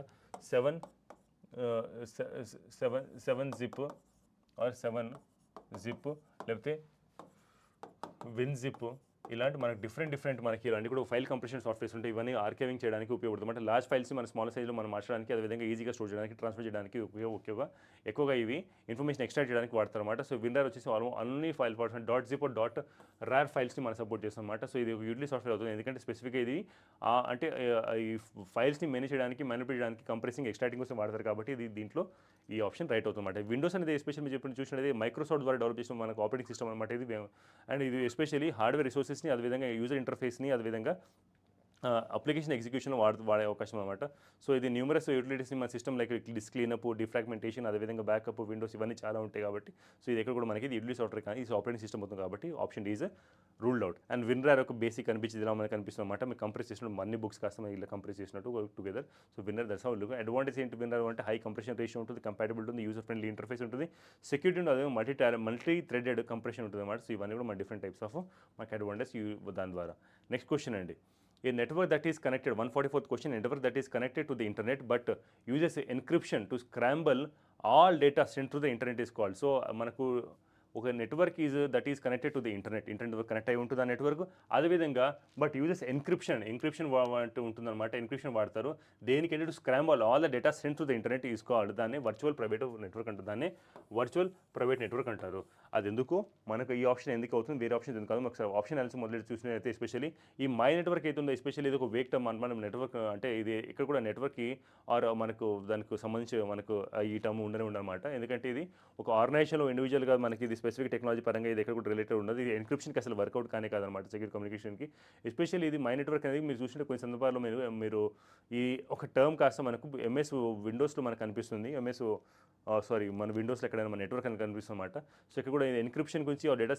7-zip ఆర్ 7-zip లేకపోతే WinZip ఇలాంటి మనకి డిఫరెంట్ మనకి ఇలాంటి కూడా ఫైల్ కంప్రెషన్ సాఫ్ట్వేర్స్ ఉంటాయి. ఇవన్నీ ఆర్కైవింగ్ చేయడానికి ఉపయోగపడుతుంది అంటే లార్జ్ ఫైల్స్ మన స్మాల్ సైజ్లో మనం మార్చడానికి, అదేవిధంగా ఈజీగా స్టోర్ చేయడానికి, ట్రాన్స్ఫర్ చేయడానికి ఎక్కువగా ఇవి ఇన్ఫర్మేషన్ ఎక్స్ట్రాక్ట్ చేయడానికి వాడతారు అనమాట. సో విన్నర్ వచ్చేసి అన్ని ఫైల్ ఫార్మ్స్ .zip .rar ఫైల్స్ని మనం సపోర్ట్ చేస్తాం అనమాట. సో ఇది ఒక యూటిలిటీ సాఫ్ట్వేర్ అవుతుంది, ఎందుకంటే స్పెసిఫిక్గా ఇది అంటే ఈ ఫైల్స్ని మేనేజ్ చేయడానికి, మ్యానిపులేట్ చేయడానికి, కంప్రెసింగ్, ఎక్స్ట్రాక్టింగ్ కోసం వాడతారు. కాబట్టి ఇది దీంట్లో ఈ ఆప్షన్ రైట్ అవుతుందన్నమాట. విండోస్ అనేది ఎస్పెషల్ మీరు చెప్పిన చూసినది మైక్రోసాఫ్ట్ ద్వారా డెవలప్ చేసిన మనకు ఆపరేటింగ్ సిస్టమ్ అనమాట ఇది. అండ్ ఇది ఎస్పెషల్లీ హార్డ్వేర్ రిసోర్సెస్ని, అదేవిధంగా యూజర్ ఇంటర్ఫేస్ని, అదేవిధంగా అప్లికేషన్ ఎగ్జిక్యూషన్ వాడే అవకాశం అనమాట. సో ఇది న్యూమరస్ యూటిలిటీస్ని మన system like disc cleanup, defragmentation, అదేవిధంగా బ్యాకప్, విండోస్ ఇవన్నీ చాలా ఉంటాయి. కాబట్టి సో ఇది ఎక్కడ కూడా మనకి ఇది యూటిలిటీ సాఫ్ట్వేర్ కానీ ఇది ఆపరేటింగ్ సిస్టమ్ అవుతుంది. కాబట్టి option is ruled out. And విన్రార్ ఒక బేసిక్ కనిపించింది ఇలా మనకు కనిపిస్తుంది అనమాట. మీకు కంప్రెస్ చేసినట్టు అన్ని బుక్స్ కాస్త ఇలా కంప్రెస్ చేసినట్టు work together. So winner that's how look. Advantage ఏంటి విన్నర్ అంటే హై కంప్రెషన్ రేషియో ఉంటుంది, కంపాటబిలిటీ ఉంటుంది, యూజర్ ఫ్రెండ్లీ ఇంటర్ఫేస్ ఉంటుంది, సెక్యూరిటీ ఉంటుంది, అదే మల్టీ థ్రెడెడ్ కంప్రెషన్ ఉంటుంది అనమాట. సో ఇవన్నీ కూడా మన డిఫరెంట్ టైప్స్ ఆఫ్ మనకి అడ్వాంటేజ్ దాని ద్వారా. నెక్స్ట్ క్వశ్చన్ అండి, a network that is connected 144th question, a network that is connected to the internet but uses encryption to scramble all data sent to the internet is called. So మనకు ఒక network that is connected to the internet connect అయి ఉంటుంది ఆ network. అదేవిధంగా but uses encryption ఉంటుందన్నమాట. Encryption వాడతారు దేనికంటే to scramble all the data sent to the internet is called. దాన్ని వర్చువల్ ప్రైవేట్ నెట్వర్క్ అంటారు, దాన్ని వర్చువల్ ప్రైవేట్ నెట్వర్క్ అంటారు. అది ఎందుకు మనకు ఈ ఆప్షన్ ఎందుకు అవుతుంది, వేరే ఆప్షన్ ఎందుకు కాదు. ఒకసారి ఆప్షన్ అనాలిసిస్ మొదలెట్టి చూసినట్లయితే ఎస్పెషల్లీ ఈ మై నెట్వర్క్ అవుతుందో ఎస్పెషల్లీ ఇది ఒక వేక్ టర్మ్ మనం నెట్వర్క్ అంటే ఇది ఇక్కడ కూడా నెట్వర్క్కి ఆర్ మనకు దానికి సంబంధించి మనకు ఈ టర్మ్ ఉండనమాట. ఎందుకంటే ఇది ఒక ఆర్గనైజేషన్లో ఇండివిజువల్గా మనకి ఇది స్పెసిఫిక్ టెక్నాలజీ పరంగా ఇది ఎక్కడ కూడా రిలేటెడ్ ఉండదు. ఇది ఎన్క్రిప్షన్కి అసలు వర్కౌట్ కానీ కాదనమాట, సెక్యూర్ కమ్యూనికేషన్కి. ఎస్పెషల్లీ ఇది మై నెట్వర్క్ అనేది మీరు చూసిన కొన్ని సందర్భాల్లో మీరు ఈ ఒక టర్మ్ కాస్త మనకు ఎంఎస్ విండోస్లో మనకు కనిపిస్తుంది. మన విండోస్లో ఎక్కడైనా మన నెట్వర్క్ అని కనిపిస్తుంది అనమాట. సో ఇక్కడ కూడా ఎన్క్రిప్షన్ గురించి డేటా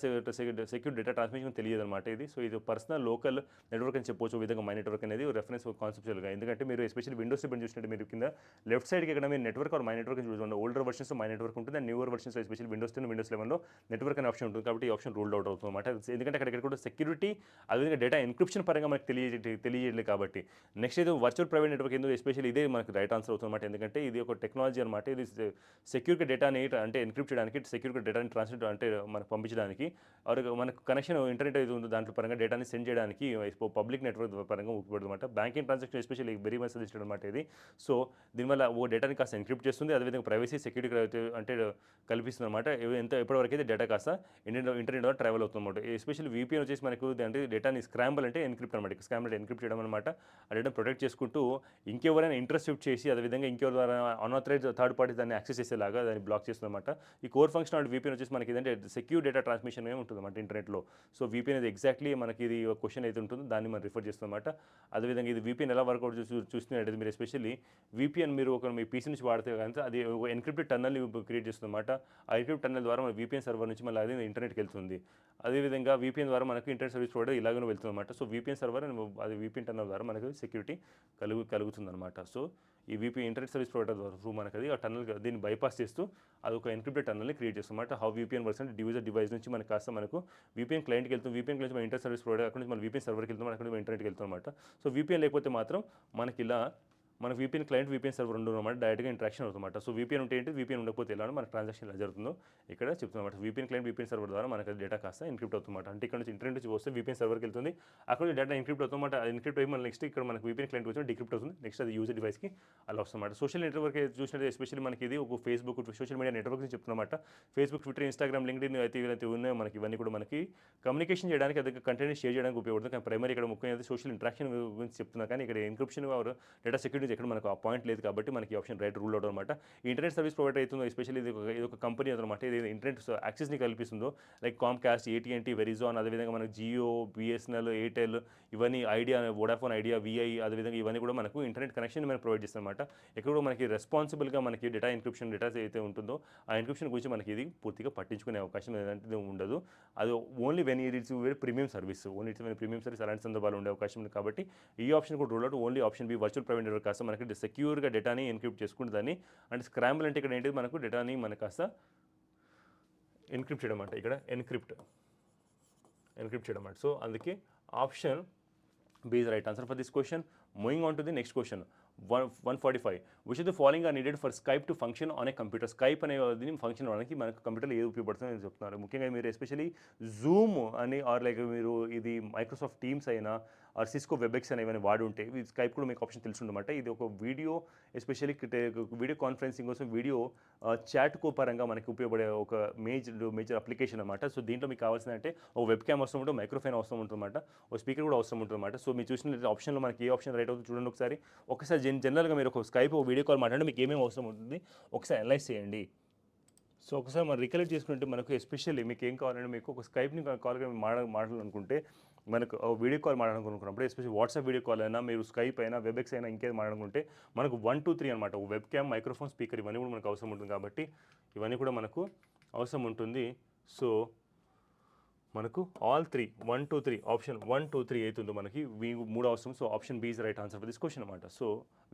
సెక్యూర్ డేటా ట్రాన్స్మిషన్ తెలియదు అనమాట ఇది. సో ఇది పర్సనల్ లోకల్ నెట్వర్క్ అని చెప్పొచ్చు. విధంగా మై నెట్వర్క్ అనేది రెఫరెన్స్ కాన్సెప్చువల్గా. ఎందుకంటే మీరు ఎస్పెషల్లీ విండోస్ ఇప్పుడు చూసినట్టు మీరు కింద లెఫ్ట్ సైడ్కి ఎక్కడ మీరు నెట్వర్క్ ఆర్ మై నెట్వర్క్ చూసుకోండి. ఓల్డర్ వర్షన్స్ మై నెట్వర్క్ ఉంటుంది, and newer versions especially Windows 10 Windows 11లో నెట్వర్క్ అనే ఆప్షన్ ఉంటుంది. కాబట్టి ఈ ఆప్షన్ రూల్డ్ అవుట్ అవుతుంది అనమాట. ఎందుకంటే అక్కడ కూడా సెక్యూరిటీ అదేవిధంగా డేటా ఎన్క్రిప్షన్ పరంగా మనకు తెలియజేయలేదు. కాబట్టి నెక్స్ట్ ఇది వర్చువల్ ప్రైవేట్ నెట్వర్క్ ఎందుకు ఎస్పెషల్లీ ఇదే మనకు రైట్ ఆన్సర్ అవుతుంది అనమాట. ఎందుకంటే ఇది ఒక టెక్నాలజీ అనమాట. ఇది సెక్యూర్గా డేటాని అంటే ఎన్క్రిప్ట్ చేయడానికి, సెక్యూర్గా డేటాని ట్రాన్స్మిట్ అంటే మనకు పంపించడానికి, మనకు కనెక్షన్ ఇంటర్నెట్ అయితే ఉందో దాంట్లో పరంగా డేటాని సెండ్ చేయడానికి పబ్లిక్ నెట్వర్క్ పరంగా ఉపయోగపడుతుంది అనమాట. Banking transaction especially very much suggested అనమాట ఇది. సో దీనివల్ల ఓ డేటాని కాస్త ఎన్క్రిప్ట్ చేస్తుంది, అదేవిధంగా ప్రైవసీ సెక్యూరిటీ అంటే కల్పిస్తుంది అనమాట. ఎప్పటివరకు మనకైతే డేటా కాస్త ఇంటర్నెట్ ద్వారా ట్రావెల్ అవుతుందన్నమాట. ఎస్పెషల్లీ VPN వచ్చేసి మనకు అంటే డేటాని స్క్రాంబుల్ అంటే ఎన్క్రిప్ట్ అనమాట. స్క్రాంబుల్ అంటే ఎన్క్రిప్ట్ చేయడం అనమాట. ఆ డేటా ప్రొటెక్ట్ చేసుకుంటూ ఇంకెవరైనా ఇంటర్సెప్ట్ చేసి అదేవిధంగా ఇంకెవరి ద్వారా అన్ఆథరైజ్డ్ థర్డ్ పార్టీ దాన్ని యాక్సెస్ చేసేలాగా దాన్ని బ్లాక్ చేస్తుందన్నమాట. ఈ కోర్ ఫంక్షనాలిటీ VPN వచ్చేసి మనకి ఏంటంటే సెక్యూర్ డేటా ట్రాన్స్మిషన్ ఉంటుందన్నమాట ఇంటర్నెట్లో. సో VPN అనేది ఎగ్జాక్ట్లీ మనకి ఇది ఒక క్వశ్చన్ అయితే ఉంటుందో దాన్ని మనం రిఫర్ చేస్తుందన్నమాట. అదేవిధంగా ఇది VPN ఎలా వర్కౌట్ చూస్తున్నట్టయితే మీరు ఎస్పెషల్లీ VPN మీరు ఒక మీ PC నుంచి వాడితే కనుక అది ఒక ఎన్క్రిప్టెడ్ టన్నల్ని క్రియేట్ చేస్తుందన్నమాట. ఆ ఎన్క్రిప్ట్ టన్నల్ ద్వారా మన VPN సర్వర్ నుంచి మళ్ళీ అది ఇంటర్నెట్కి వెళ్తుంది. అదేవిధంగా VPN ద్వారా మనకు ఇంటర్నెట్ సర్వీస్ ప్రొవైడర్ ఇలాగనే వెళ్తుందన్నమాట. సో VPN సర్వర్ అది VPN టన్నల్ ద్వారా మనకు సెక్యూరిటీ కలుగుతుందన్నమాట. సో ఈ ఇంటర్నెట్ సర్వీస్ ప్రొవైడర్ ద్వారా త్రూ మనకి అది ఆ టన్నల్ దీన్ని బైపాస్ చేస్తూ అది ఒక ఎన్క్రిప్టెడ్ టన్నల్ని క్రియేట్ చేస్తుందన్నమాట. హౌ VPN వర్క్స్ అంటే యూజర్ డివైస్ నుంచి మనకు కాస్త మనకు VPN క్లయింట్కి వెళ్తుంది. VPN క్లయింట్ మన ఇంటర్నెట్ సర్వీస్ ప్రొవైడర్ అక్కడ నుంచి మన VPN సర్వర్కి వెళ్తాం, అక్కడ నుంచి ఇంటర్నెట్కి వెళ్తాం అనమాట. సో VPN లేకపోతే మాత్రం మనకి ఇలా మన VPN క్లయింట్ VPN సర్వర్ ఉండమాట డైరెక్ట్గా ఇంట్రాక్షన్ అవుతుందన్నమాట. సో VPN ఉంటే ఏంటి, VPN ఉండకపోతే ఎలా మన ట్రాన్సాక్షన్ ఎలా జరుగుతుందో ఇక్కడ చెప్తున్నమాట. VPN క్లయింట్ VPN సర్వర్ ద్వారా మనకి డేటా కాస్త ఎన్క్రిప్ట్ అవుతుందన్నమాట. అంటే ఇక్కడ నుంచి ఇంటర్నెట్ నుంచి వస్తే VPN సర్వర్కి వెళ్తుంది, అక్కడ నుంచి డేటా ఎన్క్రిప్ట్ అవుతుందన్నమాట. అది ఎన్క్రిప్ట్ అయ్యి మన నెక్స్ట్ ఇక్కడ మనకి VPN క్లయింట్ వచ్చి డిక్రిప్ట్ అవుతుంది. నెక్స్ట్ అది యూజర్ డివైస్కి అలా వస్తుందన్నమాట. సోషల్ నెట్వర్క్ చూసినట్టు ఎస్పెషల్లీ మనకి ఇది ఒక ఫేస్బుక్ సోషల్ మీడియా నెట్వర్క్ నుంచి చెప్తున్నమాట. ఫేస్బుక్, ట్విట్టర్, ఇన్స్టాగ్రామ్, లింక్డ్ఇన్ అయితే ఉన్నాయో మనకి ఇవన్నీ కూడా మనకి కమ్యూనికేషన్ చేయడానికి అదే కంటెంట్ షేర్ చేయడానికి ఉపయోగపడుతుంది. కానీ ప్రైమరీ ఇక్కడ ముఖ్యంగా సోషల్ ఇంట్రాక్షన్ గురించి చెప్తున్నా, కానీ ఇక్కడ ఎన్క్రిప్షన్ డేటా సెక్యూరిటీ ఎక్కడ మనకు ఆ పాయింట్ లేదు కాబట్టి మనకి ఆప్షన్ రైట్ రూల్ అవుట్ అనమాట. ఈ ఇంటర్నెట్ సర్వీస్ ప్రొవైడర్ అవుతుందో ఎస్పెషల్లీ ఇది ఒక కంపెనీ అనమాట. ఇది ఇంటర్నెట్ యాక్సెస్ని కల్పిస్తుందో లైక్ కామ్కాస్ట్, AT&T, వెరిజాన్, అదేవిధంగా మనకు జియో, BSNL, ఎయిర్టెల్, ఇవన్నీ ఐడియా, వోడాఫోన్ ఐడియా, VI, అదేవిధంగా ఇవన్నీ కూడా మనకు ఇంటర్నెట్ కనెక్షన్ మనకు ప్రొవైడ్ చేస్తారన్నమాట. ఇక్కడ కూడా మనకి రెస్పాన్సిబుల్గా మనకి డేటా ఎన్క్రిప్షన్ డేటా అయితే ఉంటుందో ఆ ఎన్క్రిప్షన్ గురించి మనకి ఇది పూర్తిగా పట్టించుకునే అవకాశం ఏదంటే ఉండదు. అది only when it's premium service, only it's premium service అలాంటి సందర్భాలు ఉండే అవకాశం ఉంది. కాబట్టి ఈ ఆప్షన్ కూడా rule out. Only option B virtual private network కాస్త మనకి సెక్యూర్గా డేటాని ఎన్క్రిప్ట్ చేసుకుంటే దాన్ని అంటే స్క్రాంబుల్ అంటే ఇక్కడ ఏంటి మనకు డేటాని మనకు కాస్త ఎన్క్రిప్ట్ చేయడం అంటే ఇక్కడ ఎన్క్రిప్ట్ చేయడం అంటే. సో అందుకే option B is the right answer for this question. Moving on to the next question. 145. Which of the following are needed for Skype to function on a computer? Skype అనేది function అవడానికి మనకు కంప్యూటర్లో ఏది ఉపయోగపడుతుంది అని చెప్తున్నారు. ముఖ్యంగా మీరు ఎస్పెషల్లీ జూమ్ అని ఆర్ లైక్ మీరు ఇది మైక్రోసాఫ్ట్ టీమ్స్ అయినా ఆర్ సిస్కో వెబ్ఎక్స్ అనేవి వాడి ఉంటే స్కైప్ కూడా మీకు ఆప్షన్ తెలుసుండమాట. ఇది ఒక వీడియో ఎస్పెషల్లీ వీడియో కాన్ఫరెన్సింగ్ కోసం వీడియో చాట్ పరంగా మనకి ఉపయోగపడే ఒక మేజర్ అప్లికేషన్ అనమాట. సో దీంట్లో మీకు కావాల్సిన అంటే ఒక వెబ్ క్యామ్ అవసరం ఉంటుంది, మైక్రోఫోన్ అవసరం ఉంటుందన్నమాట, ఒక స్పీకర్ కూడా అవసరం ఉంటుందన్నమాట. సో మీరు చూసిన ఆప్షన్లో మనకి ఏ ఆప్షన్ రైట్ అవుతుంది చూడండి ఒకసారి జనరల్గా మీరు ఒక స్కైప్ ఒక వీడియో కాల్ మాట్లాడండి, మీకు ఏమేమి అవసరం ఉంటుంది ఒకసారి అనలైజ్ చేయండి. సో ఒకసారి మనం రికలెక్ట్ చేసుకుంటే మనకు ఎస్పెషల్లీ మీకు ఏం కావాలంటే మీకు ఒక స్కైప్ని కాల్గా మాట్లాడాలనుకుంటే మనకు వీడియో కాల్ మాట్లాడాలనుకున్నప్పుడు ఎస్పెషల్లీ వాట్సాప్ వీడియో కాల్ అయినా మీరు స్కైప్ అయినా వెబ్ఎక్స్ అయినా ఇంకేది మాట్లాడుకుంటే మనకు 1, 2, 3 అనమాట. వెబ్ క్యామ్, మైక్రోఫోన్, స్పీకర్ ఇవన్నీ కూడా మనకు అవసరం ఉంటుంది. కాబట్టి ఇవన్నీ కూడా మనకు అవసరం ఉంటుంది. సో మనకు ఆల్ 3 1, 2, 3 ఆప్షన్ 1, 2, 3 అవుతుందో మనకి 3 అవసరం. So option B is right answer for this question అనమాట. సో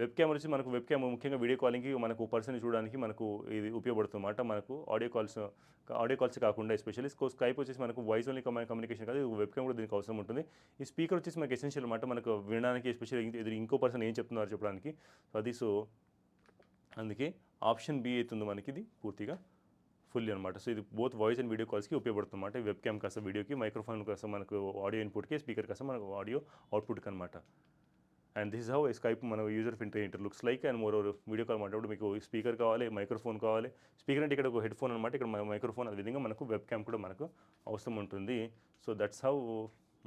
వెబ్ క్యామ్ వచ్చి మనకు వెబ్ క్యామ్ ముఖ్యంగా వీడియో కాలింగ్కి మనకు పర్సన్ చూడడానికి మనకు ఇది ఉపయోగపడుతుందన్నమాట. మనకు ఆడియో కాల్స్ కాకుండా ఎస్పెషల్లీ స్కైప్ వచ్చేసి మనకు వాయిస్ ఓన్లీ కమ్యూనికేషన్ కాదు, వెబ్ క్యామ్ కూడా దీనికి అవసరం ఉంటుంది. ఈ స్పీకర్ వచ్చేసి మనకు ఎసెన్షియల్ అనమాట, మనకు వినడానికి ఎస్పెషల్లీ ఇంకో పర్సన్ ఏం చెప్తున్నారు చెప్పడానికి. సో అందుకే ఆప్షన్ B అవుతుంది మనకి ఇది పూర్తిగా ఫుల్లీ అనమాట. సో ఇది బోత్ వాయిస్ అండ్ వీడియో కాల్స్కి ఉపయోగపడుతుంది అనమాట. వెబ్ క్యామ్ కాస్త వీడియోకి, మైక్రోఫోన్ కాస్త మనకు ఆడియో ఇన్పుట్కి, స్పీకర్ కాస్త మనకు ఆడియో అవుట్పుట్కి అనమాట. And this is how Skype మన user inter looks like. And more video call మాట్లాడేటప్పుడు మీకు స్పీకర్ కావాలి, మైక్రోఫోన్ కావాలి. స్పీకర్ అంటే ఇక్కడ ఒక హెడ్ ఫోన్ అనమాట, ఇక్కడ మైక్రోఫోన్, అదేవిధంగా మనకు వెబ్ క్యామ్ కూడా మనకు అవసరం ఉంటుంది. సో దట్స్ హౌ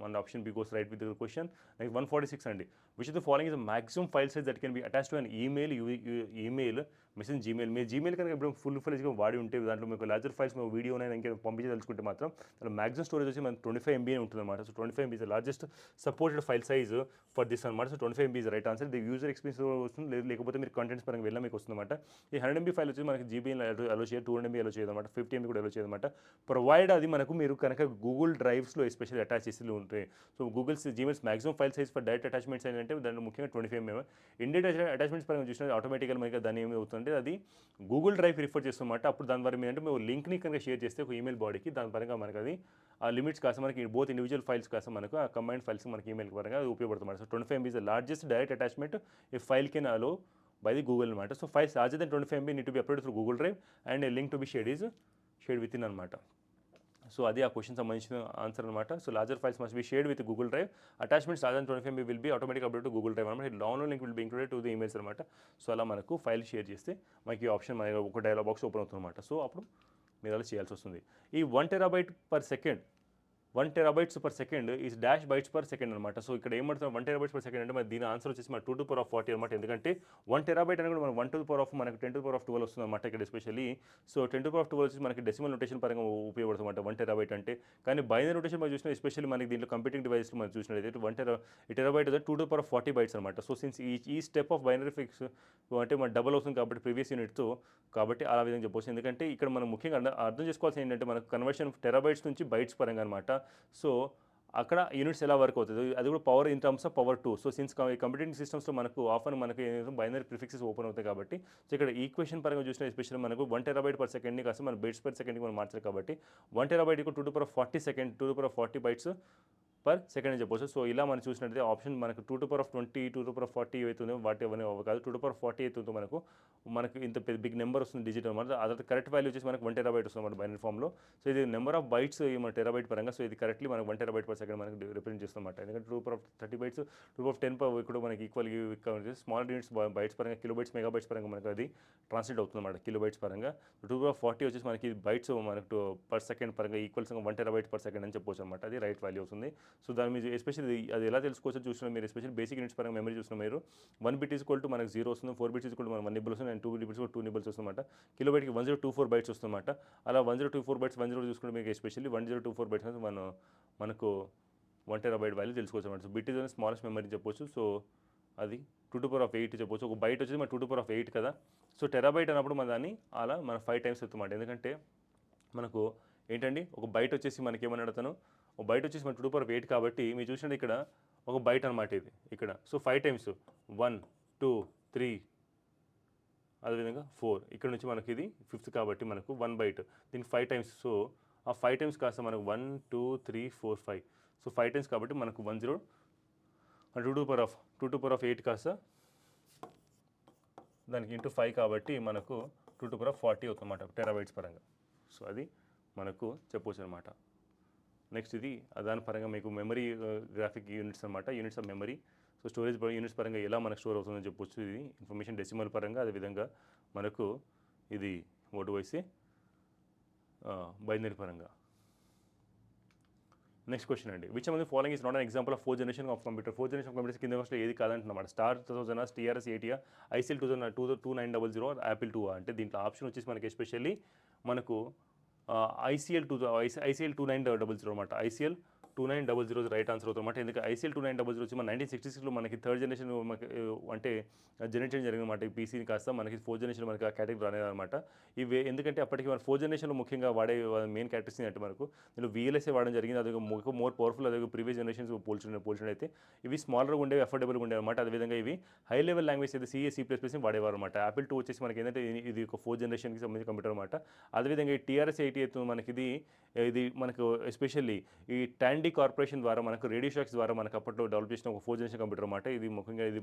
మన option B goes right with the question. Like 146 అండి. Which of the following is the maximum file size that can be attached to an email message Gmail. మీరు Gmail కనుక ఇప్పుడు ఫుల్గా వాడి ఉంటే దాంట్లో మీకు లార్జర్ ఫైల్స్ మీకు వీడియోనైనా ఇంకా పంపించదలుచుకుంటే మాత్రం దాంట్లో మ్యాక్సిమం స్టోరేజ్ వచ్చి మనకు 25 MB ఉంటుంది అనమాట. So 25 MB is the largest supported file size for this అనమాట. So 25 MB is right answer. ఇది యూజర్ ఎక్స్పీరియన్స్ వస్తుంది, లేకపోతే మీరు కంటెంట్స్ పరంగా వెళ్ళినా మీకు వస్తుంది అనమాట. ఈ 100 MB ఫైల్ వచ్చి మనకి జీబీఎల్ అలో చేయదు, 200 MB అలో చేయదు అనమాట, 50 MB కూడా అలో చేయదు అనమాట. ప్రొవైడ్ అది మనకు మీరు కనుక గూగుల్ డ్రైవ్స్లో ఎస్పెషల్లీ అటాచ్ చేసి ఉంటాయి. So Google's Gmails maximum file size for direct attachments ఏంటంటే దాంట్లో ముఖ్యంగా 25 MB. ఇండియన్ అటాచ్మెంట్స్ పరంగా చూసినా ఆటోమేటిక్గా మనకి దాన్ని ఏమి అవుతుందంటే అది గూగుల్ డ్రైవ్ రిఫర్ చేస్తున్నమాట. అప్పుడు దాని ద్వారా ఏంటంటే మేము లింక్ని కనుక షేర్ చేస్తే ఒక ఈమెయిల్ బాడీకి దాని పరంగా మనకి అది ఆ లిమిట్స్ కాస్త మనకి బోత్ ఇండివిజువల్ ఫైల్స్ కాస్త మనకు ఆ కంబైన్డ్ ఫైల్స్ మనకి ఈమెయిల్ పరంగా అది ఉపయోగపడుతుంది. So 25 MB is the largest direct attachment ఈ file can allow by the Google అనమాట. So files larger than 25 MB need to be upload through Google Drive and link to be shared with in అనమాట. So అది ఆ question సంబంధించిన answer అనమాట. So larger files must be shared with Google Drive. Attachments larger 25 MB will be automatic upload to Google Drive అనమాట. Download link will be included to the emails అనమాట. So అలా మనకు file share చేస్తే మనకి ఈ option మన ఒక dialogue box open అవుతుంది అనమాట. సో అప్పుడు మీరు అలా చేయాల్సి వస్తుంది. ఈ 1 terabyte per second 1 terabytes per second is dash bytes per second అనమాట. సో ఇక్కడ ఏమంటున్నాం 1 టెరాబైట్స్ పర్ సెకండ్ అంటే మరి దీని ఆన్సర్ వచ్చేసి మన 2 to power of 40 అనమాట. ఎందుకంటే 1 టెరాబైట్ అని కూడా మనం 1 to the power of మనకు 10 to the power of 12 వస్తుంది అనమాట ఇక్కడ especially. So 10 to the power of 12 వచ్చేసి మనకి డెసిమల్ నొటేషన్ పరంగా ఉపయోగపడుతుంది అనమాట 1 టెరాబైట్ అంటే. కానీ బైనరీ నొటేషన్ మనం చూసినా ఎస్పెషల్లీ మనకి దీంట్లో కంప్యూటింగ్ డివైస్లో మనం చూసినట్లయితే 1 terabyte 2 to the power of 40 bytes అనమాట. సో సిన్స్ ఈ స్టెప్ ఆఫ్ బైనరీ ఫిక్స్ అంటే మన డబల్ అవుతుంది కాబట్టి ప్రీవియస్ యూనిట్తో, కాబట్టి అలా విధంగా చెప్పవచ్చు. ఎందుకంటే ఇక్కడ మనం ముఖ్యంగా అర్థం చేసుకోవాల్సింది ఏంటంటే మనకు కన్వర్షన్ టెరాబైట్స్ నుంచి బైట్స్ పరంగా అనమాట. సో అక్కడ యూనిట్స్ ఎలా వర్క్ అవుతుంది అది కూడా power in terms of power 2. So since computing సిస్టమ్స్లో మనకు ఆఫర్ మనకి బైనరీ ప్రిఫిక్సెస్ ఓపెన్ అవుతాయి కాబట్టి, సో ఇక్కడ ఈక్వేషన్ పరంగా చూసిన ఎస్పెషల్లీ మనకు 1 టెరాబైట్ పర్ సెకండ్ని కాస్త మన బైట్స్ పర్ సెకండ్కి మనం మార్చాలి కాబట్టి 1 terabyte 2 to the power of 40 second 2 to the power of 40 bytes per second అని చెప్పవచ్చు. సో ఇలా మనం చూసినట్లయితే ఆప్షన్ మనకు 2 to the power of 20 2 to the power of 40 అవుతుందో వాటి అవన్నీ కాదు 2 to the power of 40 అవుతుందో మనకు ఇంత బిగ్ నెంబర్ వస్తుంది డిజిట్ అనమాట. అదర్ కరెక్ట్ వాల్యూ వచ్చేసి మనకు 1 టెరాబైట్ వస్తుంది అనమాట బైనరీ ఫామ్లో. సో ఇది నెంబర్ ఆఫ్ బైట్స్ మన టెరాబైట్ పరంగా. సో ఇది కరెక్ట్లీ మనకు 1 టెరాబైట్ పర్ సెకండ్ మనకు రిప్రజెంట్ చేస్తుంది అనమాట. ఎందుకంటే 2 to the power of 30 bytes 2 to the power of 10 ఇక్కడ మనకి ఈక్వల్ స్మాల్ యూనిట్స్ బైట్స్ పరంగా కిలోబైట్స్ మెగాబైట్స్ పరంగా మనకు అది ట్రాన్స్లేట్ అవుతుంది అనమాట కిలోబైట్స్ పరంగా. 2 to the power of 40 వచ్చేసి మనకి బైట్స్ మనకు పర్ సెకండ్ పరంగా ఈక్వల్స్ 1 టెరాబైట్ పర్ సెకండ్ అని చెప్పవచ్చు అనమాట. అది రైట్ వాల్యూ అవుతుంది. సో దాని మీద ఎస్పెషల్లీ అది ఎలా తెలుసుకోవచ్చో చూసిన మీరు ఎస్పెషల్లీ బేసిక్ యూనిట్స్ పరంగా మెమరీ చూసిన మీరు 1 బిట్ ఈజ్ ఈక్వల్ టు మనకు 0 వస్తుంది, 4 బిట్స్ ఈజ్ ఈక్వల్ టు మనకు 1 నిబుల్ వస్తుంది, అండ్ 2 బిట్స్ 2 నిబుల్స్ వస్తుందన్నమాట. కిలోబైట్కి 1024 బైట్స్ వస్తుందన్నమాట. అలా 1024 బైట్స్ 10 చూసుకుంటే మీకు ఎస్పెషల్లీ 1024 బైట్స్ మనకు 1 టెరాబైట్ వాల్యూ తెలుసుకోవచ్చు అనమాట. So bit is smallest memory చెప్పొచ్చు. సో అది 2 to the power of 8 చెప్పొచ్చు. ఒక బైట్ వచ్చేసి మన 2 to the power of 8 కదా. సో టెరాబైట్ అన్నప్పుడు మన దాన్ని అలా మన 5 టైమ్స్ అవుతుందన్నమాట. ఎందుకంటే మనకు ఏంటండి ఒక బైట్ వచ్చేసి మనకి ఏమని అడుగుతాను, ఒక బైట్ వచ్చేసి మన 2 to the power of 8 కాబట్టి మీరు చూసినట్టు ఇక్కడ ఒక బైట్ అనమాట ఇది ఇక్కడ. సో 5 టైమ్స్ 1 2 3 అదేవిధంగా 4 ఇక్కడ నుంచి మనకి ఇది 5th కాబట్టి మనకు 1 బైట్ దీనికి 5 టైమ్స్. సో ఆ 5 టైమ్స్ కాస్త మనకు 1 2 3 4 5. సో 5 టైమ్స్ కాబట్టి మనకు 10 2 to the power of 8 కాస్త దానికి ఇంటూ 5 కాబట్టి మనకు 2 to the power of 40 అవుతుందన్నమాట టెరాబైట్స్ పరంగా. సో అది మనకు చెప్పవచ్చు అనమాట. నెక్స్ట్ ఇది దాని పరంగా మీకు మెమరీ గ్రాఫిక్ యూనిట్స్ అనమాట, units of memory. So storage units పరంగా ఎలా మనకు స్టోర్ అవుతుందని చెప్పొచ్చు. ఇది ఇన్ఫర్మేషన్ డెసిమల్ పరంగా, అదేవిధంగా మనకు ఇది ఓటు వైసే బైనరీ పరంగా. నెక్స్ట్ క్వశ్చన్ అండి, which among following is not an example of 4th generation of computer. 4th generation of computers కింద వస్తే ఏది కాదంటున్నమాట. Star 2000, TRS 80, ICL 2900, Apple 2. అంటే దీంట్లో ఆప్షన్ వచ్చేసి మనకి ఎస్పెషల్లీ మనకు ICL 2900 అనమాట. ICL 2900 రైట్ ఆన్సర్ అవుతుంది అనమాట. ఎందుకంటే ICL 2900 వచ్చి మన 1966లో మనకి 3rd generation అంటే జనరేట్ చేయడం జరిగింది అనమాట. ఈ పీసీని కాస్త మనకి 4th generation మనకి ఆ కేటగిరీ రాలేదు అనమాట. ఇవి ఎందుకంటే అప్పటికి మన 4th generationలో ముఖ్యంగా వాడే మెయిన్ క్యారెక్టర్స్ అంటే మనకు దీనిలో VLSA వాడడం జరిగింది. అది మోర్ పవర్ఫుల్, అదే ప్రీవియస్ జనరేషన్స్ పోల్చినట్టయితే ఇవి స్మాలర్గా ఉండేవి, అఫోర్డబుల్గా ఉండేవి అనమాట. అదేవిధంగా ఇవి హై లెవెల్ లాంగ్వేజ్ అయితే C++ని వాడేవారు అనమాట. యాపిల్ 2 వచ్చేసి మనకి ఏంటంటే ఇది ఒక 4th generationకి సంబంధించిన కంప్యూటర్ అనమాట. అదేవిధంగా ఈ TRS 80 అయితే మనకి ఇది మనకు ఎస్పెషల్లీ ఈ టాండీ కార్పొరేషన్ ద్వారా మనకు రేడియో షాక్స్ ద్వారా మనకు అప్పట్లో డెవలప్ చేసిన ఒక 4th generation కంప్యూటర్ అనమాట. ఇది ముఖ్యంగా ఇది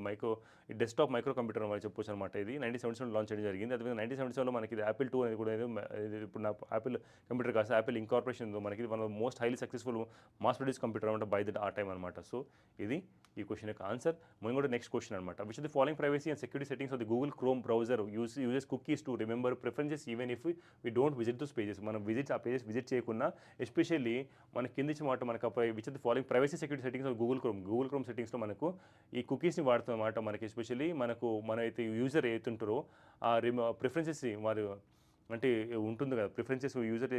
డెస్క్టాప్ మైక్రో కంప్యూటర్ అని చెప్పొచ్చు అనమాట. ఇది 1977 లాంచ్ చేయడం జరిగింది. అదేవిధంగా 1977లో మనకి ఇది యాపిల్ 2 అనేది కూడా ఇప్పుడు నా యాపిల్ కంప్యూటర్ కాస్త యాపిల్ ఇంకార్పొరేషన్ మనకి ఇది one of most highly successful mass produce computer అనమాట బై దట్ ఆ టైం అనమాట. సో ఇది ఈ క్వశ్చన్ యొక్క ఆన్సర్. మనం కూడా నెక్స్ట్ క్వశ్చన్ అనమాట, which the following privacy and security settings of the Google Chrome browser uses cookies to remember preferences even if we don't visit those pages. మనం ఆ పేజెస్ విజిట్ చేయకుండా especially మన కింది మాట మనకు which the following privacy security settings of Google Chrome సెట్టింగ్స్లో మనకు ఈ కుకీస్ని వాడుతున్నమాట. మనకి ఎస్పెషల్లీ మన అయితే యూజర్ ఏతుంటారో ఆ ప్రిఫరెన్సెస్ వారు అంటే ఉంటుంది కదా, ప్రిఫరెన్సెస్ యూజర్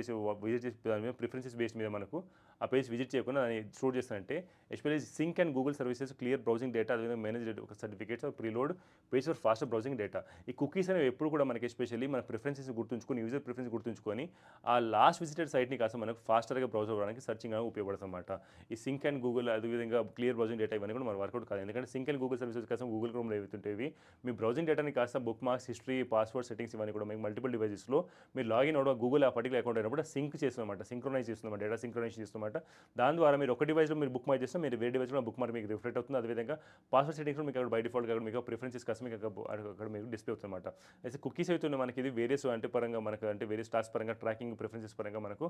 విజిట్ చేసి దాని మీద ప్రిఫరెన్సెస్ బేస్ మీద మనకు ఆ పేజ్ విజిట్ చేయకుండా దాన్ని స్టోర్ చేస్తానంటే especially sync and Google services clear browsing data, అదేవిధంగా మేనేజ్ ఒక certificates preload page for faster browsing data. ఈ కుకీస్ అనేవి ఎప్పుడు కూడా మనకి ఎస్పెషల్లీ మన ప్రిఫరెన్సెస్ గుర్తుంచుకొని యూజర్ ప్రిఫరెన్స్ గుర్తుంచుకొని ఆ లాస్ట్ విజిటెడ్ సైట్ని కాస్త మనకు ఫాస్టర్గా బ్రౌజ్ అవ్వడానికి సర్చింగ్ అనేది ఉపయోగపడుతుంది అనమాట. ఈ సింక్ అండ్ గూగుల్ అదేవిధంగా క్లియర్ బ్రౌజింగ్ డేటా ఇవన్నీ కూడా మన వర్కౌట్ కాదు. ఎందుకంటే సింక్ అండ్ గూగుల్ సర్వీసెస్ కాస్త గూగుల్ క్రోమ్లో ఏవైతుంటేవి మీ బ్రౌజింగ్ డేటాని కాస్త book marks, history, password settings ఇవన్నీ కూడా మీకు మల్టిపుల్ డివైజెస్లో మీరు లాగిన్ అవ్వడం గూగుల్ ఆ పర్టికులర్ అకౌంట్ అయినప్పుడు సింక్ చేస్తుందన్నమాట, సింక్రొనైజ్ చేస్తుందన్నమాట, డేటా సింక్రొనైజ్ చేస్తుందన్నమాట. దాని ద్వారా మీరు ఒక డివైస్లో మీరు బుక్ మార్క్ చేస్తే మీరు వేరే డివైస్లో బుక్ మార్క్ మీకు రిఫ్లెక్ట్ అవుతుంది. అదేవిధంగా పాస్వర్డ్ సెట్టింగ్స్లో మీకు అక్కడ బై డిఫాల్ట్ అక్కడ మీకు ప్రిఫరెన్సెస్ కాస్త మీకు అక్కడ మీకు డిస్ప్లే అవుతుందన్నమాట. అయితే కుకీస్ అవుతుంది మనకి ఇది వేరియస్ అంటే పరంగా మనకు అంటే వేరియస్ టాస్క్ పరంగా ట్రాకింగ్ ప్రిఫరెన్సెస్ పరంగా మనకు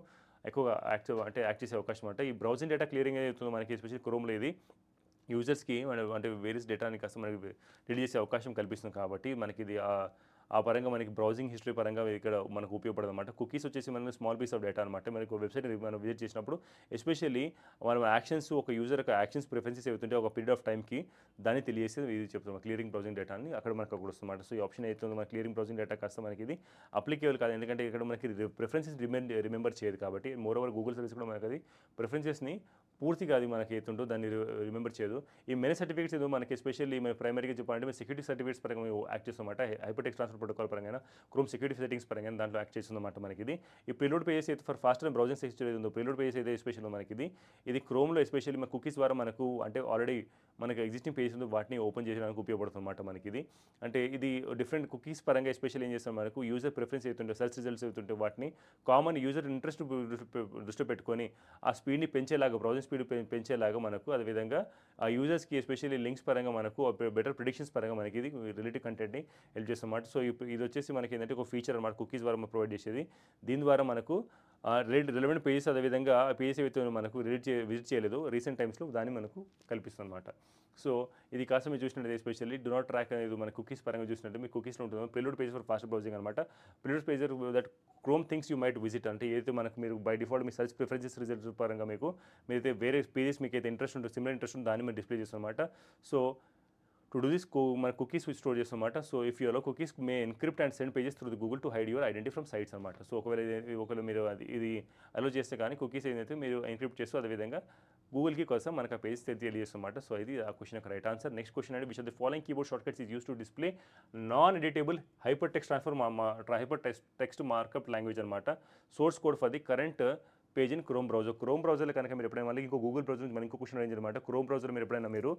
ఎక్కువగా యాక్ట్ చేసే అవకాశం అంటే ఈ బ్రౌజింగ్ డేటా క్లియరింగ్ అవుతుంది మనకి ఎస్పెషల్లీ క్రోమ్లో ఇది యూజర్స్కి అంటే వేరియస్ డేటాని కాస్త మనకి రిలీజ్ చేసే అవకాశం కల్పిస్తుంది. కాబట్టి మనకి ఇది ఆ పరంగా మనకి బ్రౌజింగ్ హిస్టరీ పరంగా ఇక్కడ మనకు ఉపయోగపడదు అనమాట. కుకీస్ వచ్చేసి మనకి స్మాల్ పీస్ ఆఫ్ డేటా అనమాట. మనకు వెబ్సైట్ మనం విజిట్ చేసినప్పుడు ఎస్పెషల్లీ మనం యాక్షన్స్ ఒక యూజర్ యొక్క యాక్షన్స్ ప్రిఫరెన్సెస్ ఏవైతుంటే ఒక పీరియడ్ ఆఫ్ టైంకి దాన్ని తెలియజేసేది ఇది చెప్తాం క్లియరింగ్ బ్రౌజింగ్ డేటా అని అక్కడ మనకు అక్కడ వస్తుందన్నమాట. సో ఈ ఆప్షన్ ఏదైతే మన క్లియరింగ్ బ్రౌజింగ్ డేటా కాస్త మనకి ఇది అప్లికేబుల్ కాదు, ఎందుకంటే ఇక్కడ మనకి ప్రిఫరెన్సెస్ రిమెంబర్ చేయదు కాబట్టి. మోర్ ఓవర్ గూగుల్ సర్వీస్ కూడా మనకి అది ప్రిఫరెన్సెస్ని పూర్తిగా అది మనకి ఏతుంటో దాన్ని రిమెంబర్ చేయదు. ఈ మెనీ సర్టిఫికేట్స్ ఏదో మనకి ఎస్పెషల్లీ మేము ప్రైమరీగా చెప్పాలంటే మేము సెక్యూరిటీ సర్టిఫికేట్స్ పరంగా మేము యాక్ట్ చేస్తామన్నమాట. హైపర్టెక్స్ట్ ట్రాన్స్ఫర్ ప్రోటోకాల్ పరంగా క్రోమ్ సెక్యూరిటీ సెట్టింగ్స్ పరంగా దాంట్లో యాక్ట్ చేస్తుందన్నమాట మనకి ఇది. ఈ ప్రీలోడ్ పేజెస్ అయితే ఫర్ ఫాస్టర్ బ్రౌజింగ్ సెక్యూరిటీ ఉందో ప్రీలోడ్ పేజెస్ అయితే ఎస్పెషల్లీ మనకి ఇది క్రోమ్లో ఎస్పెషల్లీ మన కుకీస్ ద్వారా మనకు అంటే ఆల్రెడీ మనకి ఎగ్జిస్టింగ్ పేజెస్ ఉందో వాటిని ఓపెన్ చేయడానికి ఉపయోగపడుతుంది అనమాట మనకి ఇది. అంటే ఇది డిఫరెంట్ కుకీస్ పరంగా ఎస్పెషల్లీ ఏం చేస్తాం మనకు యూజర్ ప్రిఫరెన్స్ అవుతుంటే సెర్చ్ రిజల్ట్స్ అవుతుంటే వాటిని కామన్ యూజర్ ఇంట్రెస్ట్ దృష్టిలో పెట్టుకొని ఆ స్పీడ్ని పెంచేలాగా బ్రౌజింగ్ స్పీడ్ పెంచేలాగా మనకు అదేవిధంగా ఆ యూజర్స్కి ఎస్పెషల్లీ లింక్స్ పరంగా మనకు బెటర్ ప్రిడిక్షన్స్ పరంగా మనకి ఇది రిలేటివ్ కంటెంట్ని హెల్ప్ చేస్తుంది అన్నమాట. సో ఇది వచ్చేసి మనకి ఏంటంటే ఒక ఫీచర్ అనమాట కుకీస్ ద్వారా మనం ప్రొవైడ్ చేసేది. దీని ద్వారా మనకు రిలవెంట్ పేజెస్ అదేవిధంగా ఆ పేజెస్ ఏవైతే మనకు విజిట్ చేయలేదు రీసెంట్ టైమ్స్లో దాన్ని మనకు కల్పిస్తుంది అనమాట. సో ఇది కాస్త మీరు చూసినట్టు ఎస్పెషల్లీ డు నాట్ ట్రాక్ అనేది మన కుకీస్ పరంగా చూసినట్టు మీ కుకీస్లో ఉంటుంది preload page for fast browsing అనమాట. Preload page that Chrome things you might visit అంటే ఏదైతే మనకు మీరు బై డిఫాల్ట్ మీ సర్చ్ ప్రిఫరెన్సెస్ రిజల్ట్స్ పరంగా మీరైతే వేరే పేజెస్ మీకు అయితే ఇంట్రెస్ట్ ఉంటుంది సిమిలర్ ఇంట్రెస్ట్ ఉంటుంది దాన్ని మీరు డిస్ప్లే చేస్తాం అనమాట. సో టు డూ దిస్ మన కుకీస్ స్టోర్ చేస్తామన్నమాట. సో ఇఫ్ యూలో cookies may encrypt and send pages through the Google to hide your identity from sites అనమాట. సో ఒకవేళ మీరు ఇది అలో చేస్తే కానీ కుకీస్ ఏదైతే మీరు ఎన్క్రిప్ట్ చేస్తూ అదేవిధంగా గూగుల్కి కోసం మనకు ఆ పేజెస్ తెలియజేస్తామన్నమాట. సో ఇది ఆ క్వశ్చన్ యొక్క రైట్ ఆన్సర్. నెక్స్ట్ క్వశ్చన్ అంటే which of the following keyboard shortcuts is use to display non editable hypertext hypertext markup language అనమాట. Source code for the current page in Chrome బ్రౌజర్లో కనుక మీరు ఎప్పుడైనా మళ్ళీ ఇంకో Google browser మన ఇంకో క్వశ్చన్ రేంజ్ అనమాట. క్రోమ్ బ్రౌజర్ మీరు ఎప్పుడైనా మీరు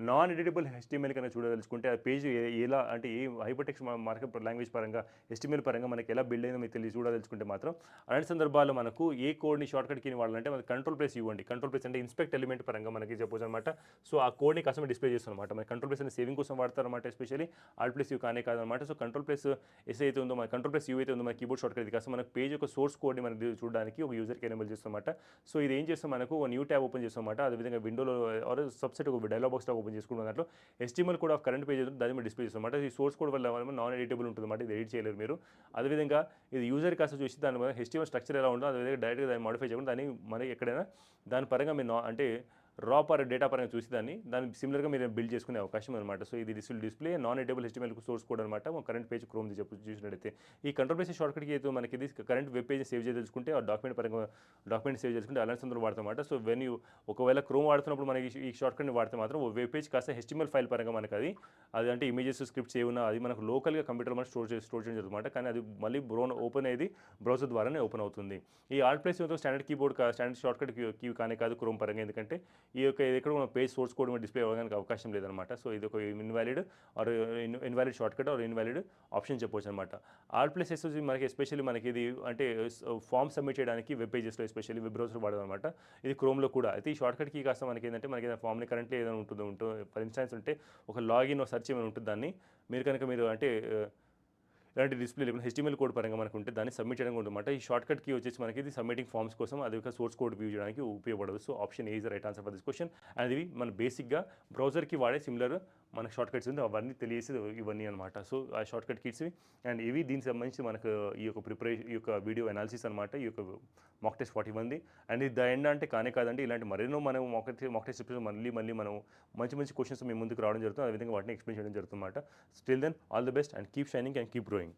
నాన్ ఎడిటబుల్ HTML కనుక చూడదలుచుకుంటే ఆ పేజ్ ఎలా అంటే ఏ హైపర్ టెక్స్ట్ మార్కప్ లాంగ్వేజ్ పరంగా HTML పరంగా మనకి ఎలా బిల్డ్ అయిందో మీకు చూడదలుచుకుంటే మాత్రం అలాంటి సందర్భాల్లో మనకు ఏ కోడ్ని షార్ట్కట్ కీ వాడాలంటే మనకి కంట్రోల్+ ఇవ్వండి. కంట్రోల్+ అంటే ఇన్స్పెక్ట్ ఎలిమెంట్ పరంగా మనకి చెప్పొచ్చు అనమాట. సో ఆ కోడ్ని కాస్త డిస్ప్లే చేస్తాం అనమాట. మన కంట్రోల్+ అనేది సేవింగ్ కోసం వాడతారన్నమాట. ఎస్పెషల్లీ Alt+U కానే కాదనమాట. సో కంట్రోల్+ ఎస్ అయితే ఉందో మన కంట్రోల్+U అయితే ఉందో మన కీబోర్డ్ షార్ట్కట్ ఇది కాస్త మన పేజ్ యొక్క సోర్స్ కోడ్ని మనకి చూడడానికి ఒక యూజర్కి ఎనేబుల్ చేస్తామన్నమాట. సో ఇది ఏం చేస్తాం మనకు ఒక న్యూ ట్యాబ్ ఓపెన్ చేస్తాం అన్నమాట. అదేవిధంగా విండోలో ఆర్ సబ్సెట్ ఒక డైలాగ్ బాక్స్ ఓపెన్ చేసుకున్న దాంట్లో HTML code of current page దాన్ని మీరు డిస్ప్లే చేస్తాం అన్నమాట. ఈ సోర్స్ కోడ్ వల్ల నాన్ ఎడిటబుల్ ఉంటుంది అన్నమాట. ఇది ఎడిట్ చేయలేరు మీరు. అదేవిధంగా ఇది యూజర్ కాస్త చూసి దాని HTML స్ట్రక్చర్ ఎలా ఉంటుందో అదేవిధంగా డైరెక్ట్గా దాన్ని మాడిఫై చేయకుండా దాన్ని మనకి ఎక్కడైనా దాని పరంగా మీరు అంటే రా డేటా పరంగా చూసి దాన్ని సిమిలర్గా మీరు బిల్డ్ చేసుకునే అవకాశం అనమాట. సో ఇది display non editable HTML source code అనమాట. కరెంట్ పేజ్ క్రోమ్ చూసినట్టయితే ఈ కంట్రోల్+ షార్ట్కట్కి అయితే మనకి ఇది కరెంట్ వెబ్ పేజ్ సేవ్ చేయదలుచుకుంటే ఆ డాక్యుమెంట్ సేవ్ చేసుకుంటే అలాంటి సందర్భంలో వాడతాం అనమాట. సో ఒకవేళ క్రోమ్ వాడుతున్నప్పుడు మనకి ఈ షార్ట్కట్ని వాడితే మాత్రం వెబ్ పేజ్ కాస్త HTML ఫైల్ పరంగా మనకి అది అంటే ఇమేజెస్ స్క్రిప్ట్స్ ఏమన్నా అది మనకు లోకల్గా కంప్యూటర్ మనం స్టోర్ చేయడం జరుగుతుందన్నమాట. కానీ అది మళ్ళీ ఓపెన్ అయ్యేది బ్రౌజర్ ద్వారానే ఓపెన్ అవుతుంది. ఈ Alt+U standard keyboard standard shortcut key కానే కాదు క్రోమ్ పరంగా, ఎందుకంటే ఈ యొక్క ఎక్కడ మన పేజ్ సోర్స్ కోడ్ డిస్ప్లే అవ్వడానికి అవకాశం లేదనమాట. సో ఇది ఒక invalid shortcut or invalid option చెప్పవచ్చు అనమాట. Alt+S మనకి ఎస్పెషల్లీ మనకి ఇది అంటే ఫామ్ సబ్మిట్ చేయడానికి వెబ్ పేజెస్లో ఎస్పెషల్లీ వెబ్ బ్రౌజర్ వాడడం అనమాట. ఇది క్రోమ్లో కూడా అయితే ఈ షార్ట్కట్ కీ కాస్త మనకి ఏంటంటే మనకి ఫామ్ని కరెంట్లీ ఏదైనా ఉంటుందో ఫర్ ఇన్స్టాన్స్ ఉంటే ఒక లాగిన్ సెర్చ్ ఏమైనా ఉంటుంది దాన్ని మీరు అంటే ఇలాంటి డిస్ప్లే లేకుండా HTML కోడ్ పరంగా మనకు ఉంటే దాన్ని సబ్మిట్ చేయడం ఉంటుందన్నమాట. ఈ షార్ట్కట్ కీ వచ్చేసి మనకి ఇది సబ్మిటింగ్ ఫామ్స్ కోసం అది ఒక సోర్స్ కోడ్ వ్యూ చేయడానికి ఉపయోగపడదు. So option A is the right answer for this question. And ఇవి మన బేసిక్గా బ్రౌజర్కి వాడే సిమిలర్ మన షార్ట్కట్స్ ఉంది అవన్నీ తెలియసి ఇవన్నీ అనమాట. సో ఆ షార్ట్కట్ కీట్స్ అండ్ ఇవి దీనికి సంబంధించి మనకు ఈ యొక్క వీడియో అనాలిసిస్ అనమాట. ఈ యొక్క మాక్ టెస్ట్ 41 అండ్ ఇది ఎండ్ అంటే కానే కాదండి. ఇలాంటి మరెన్నో మనం మాక్ టెస్ట్ మళ్ళీ మనం మంచి క్వశ్చన్స్ మేము ముందుకు రావడం జరుగుతుంది. అదేవిధంగా వాటిని ఎక్స్ప్లెయిన్ చేయడం జరుగుతుంది అనమాట. Still then all the best and keep shining and keep growing.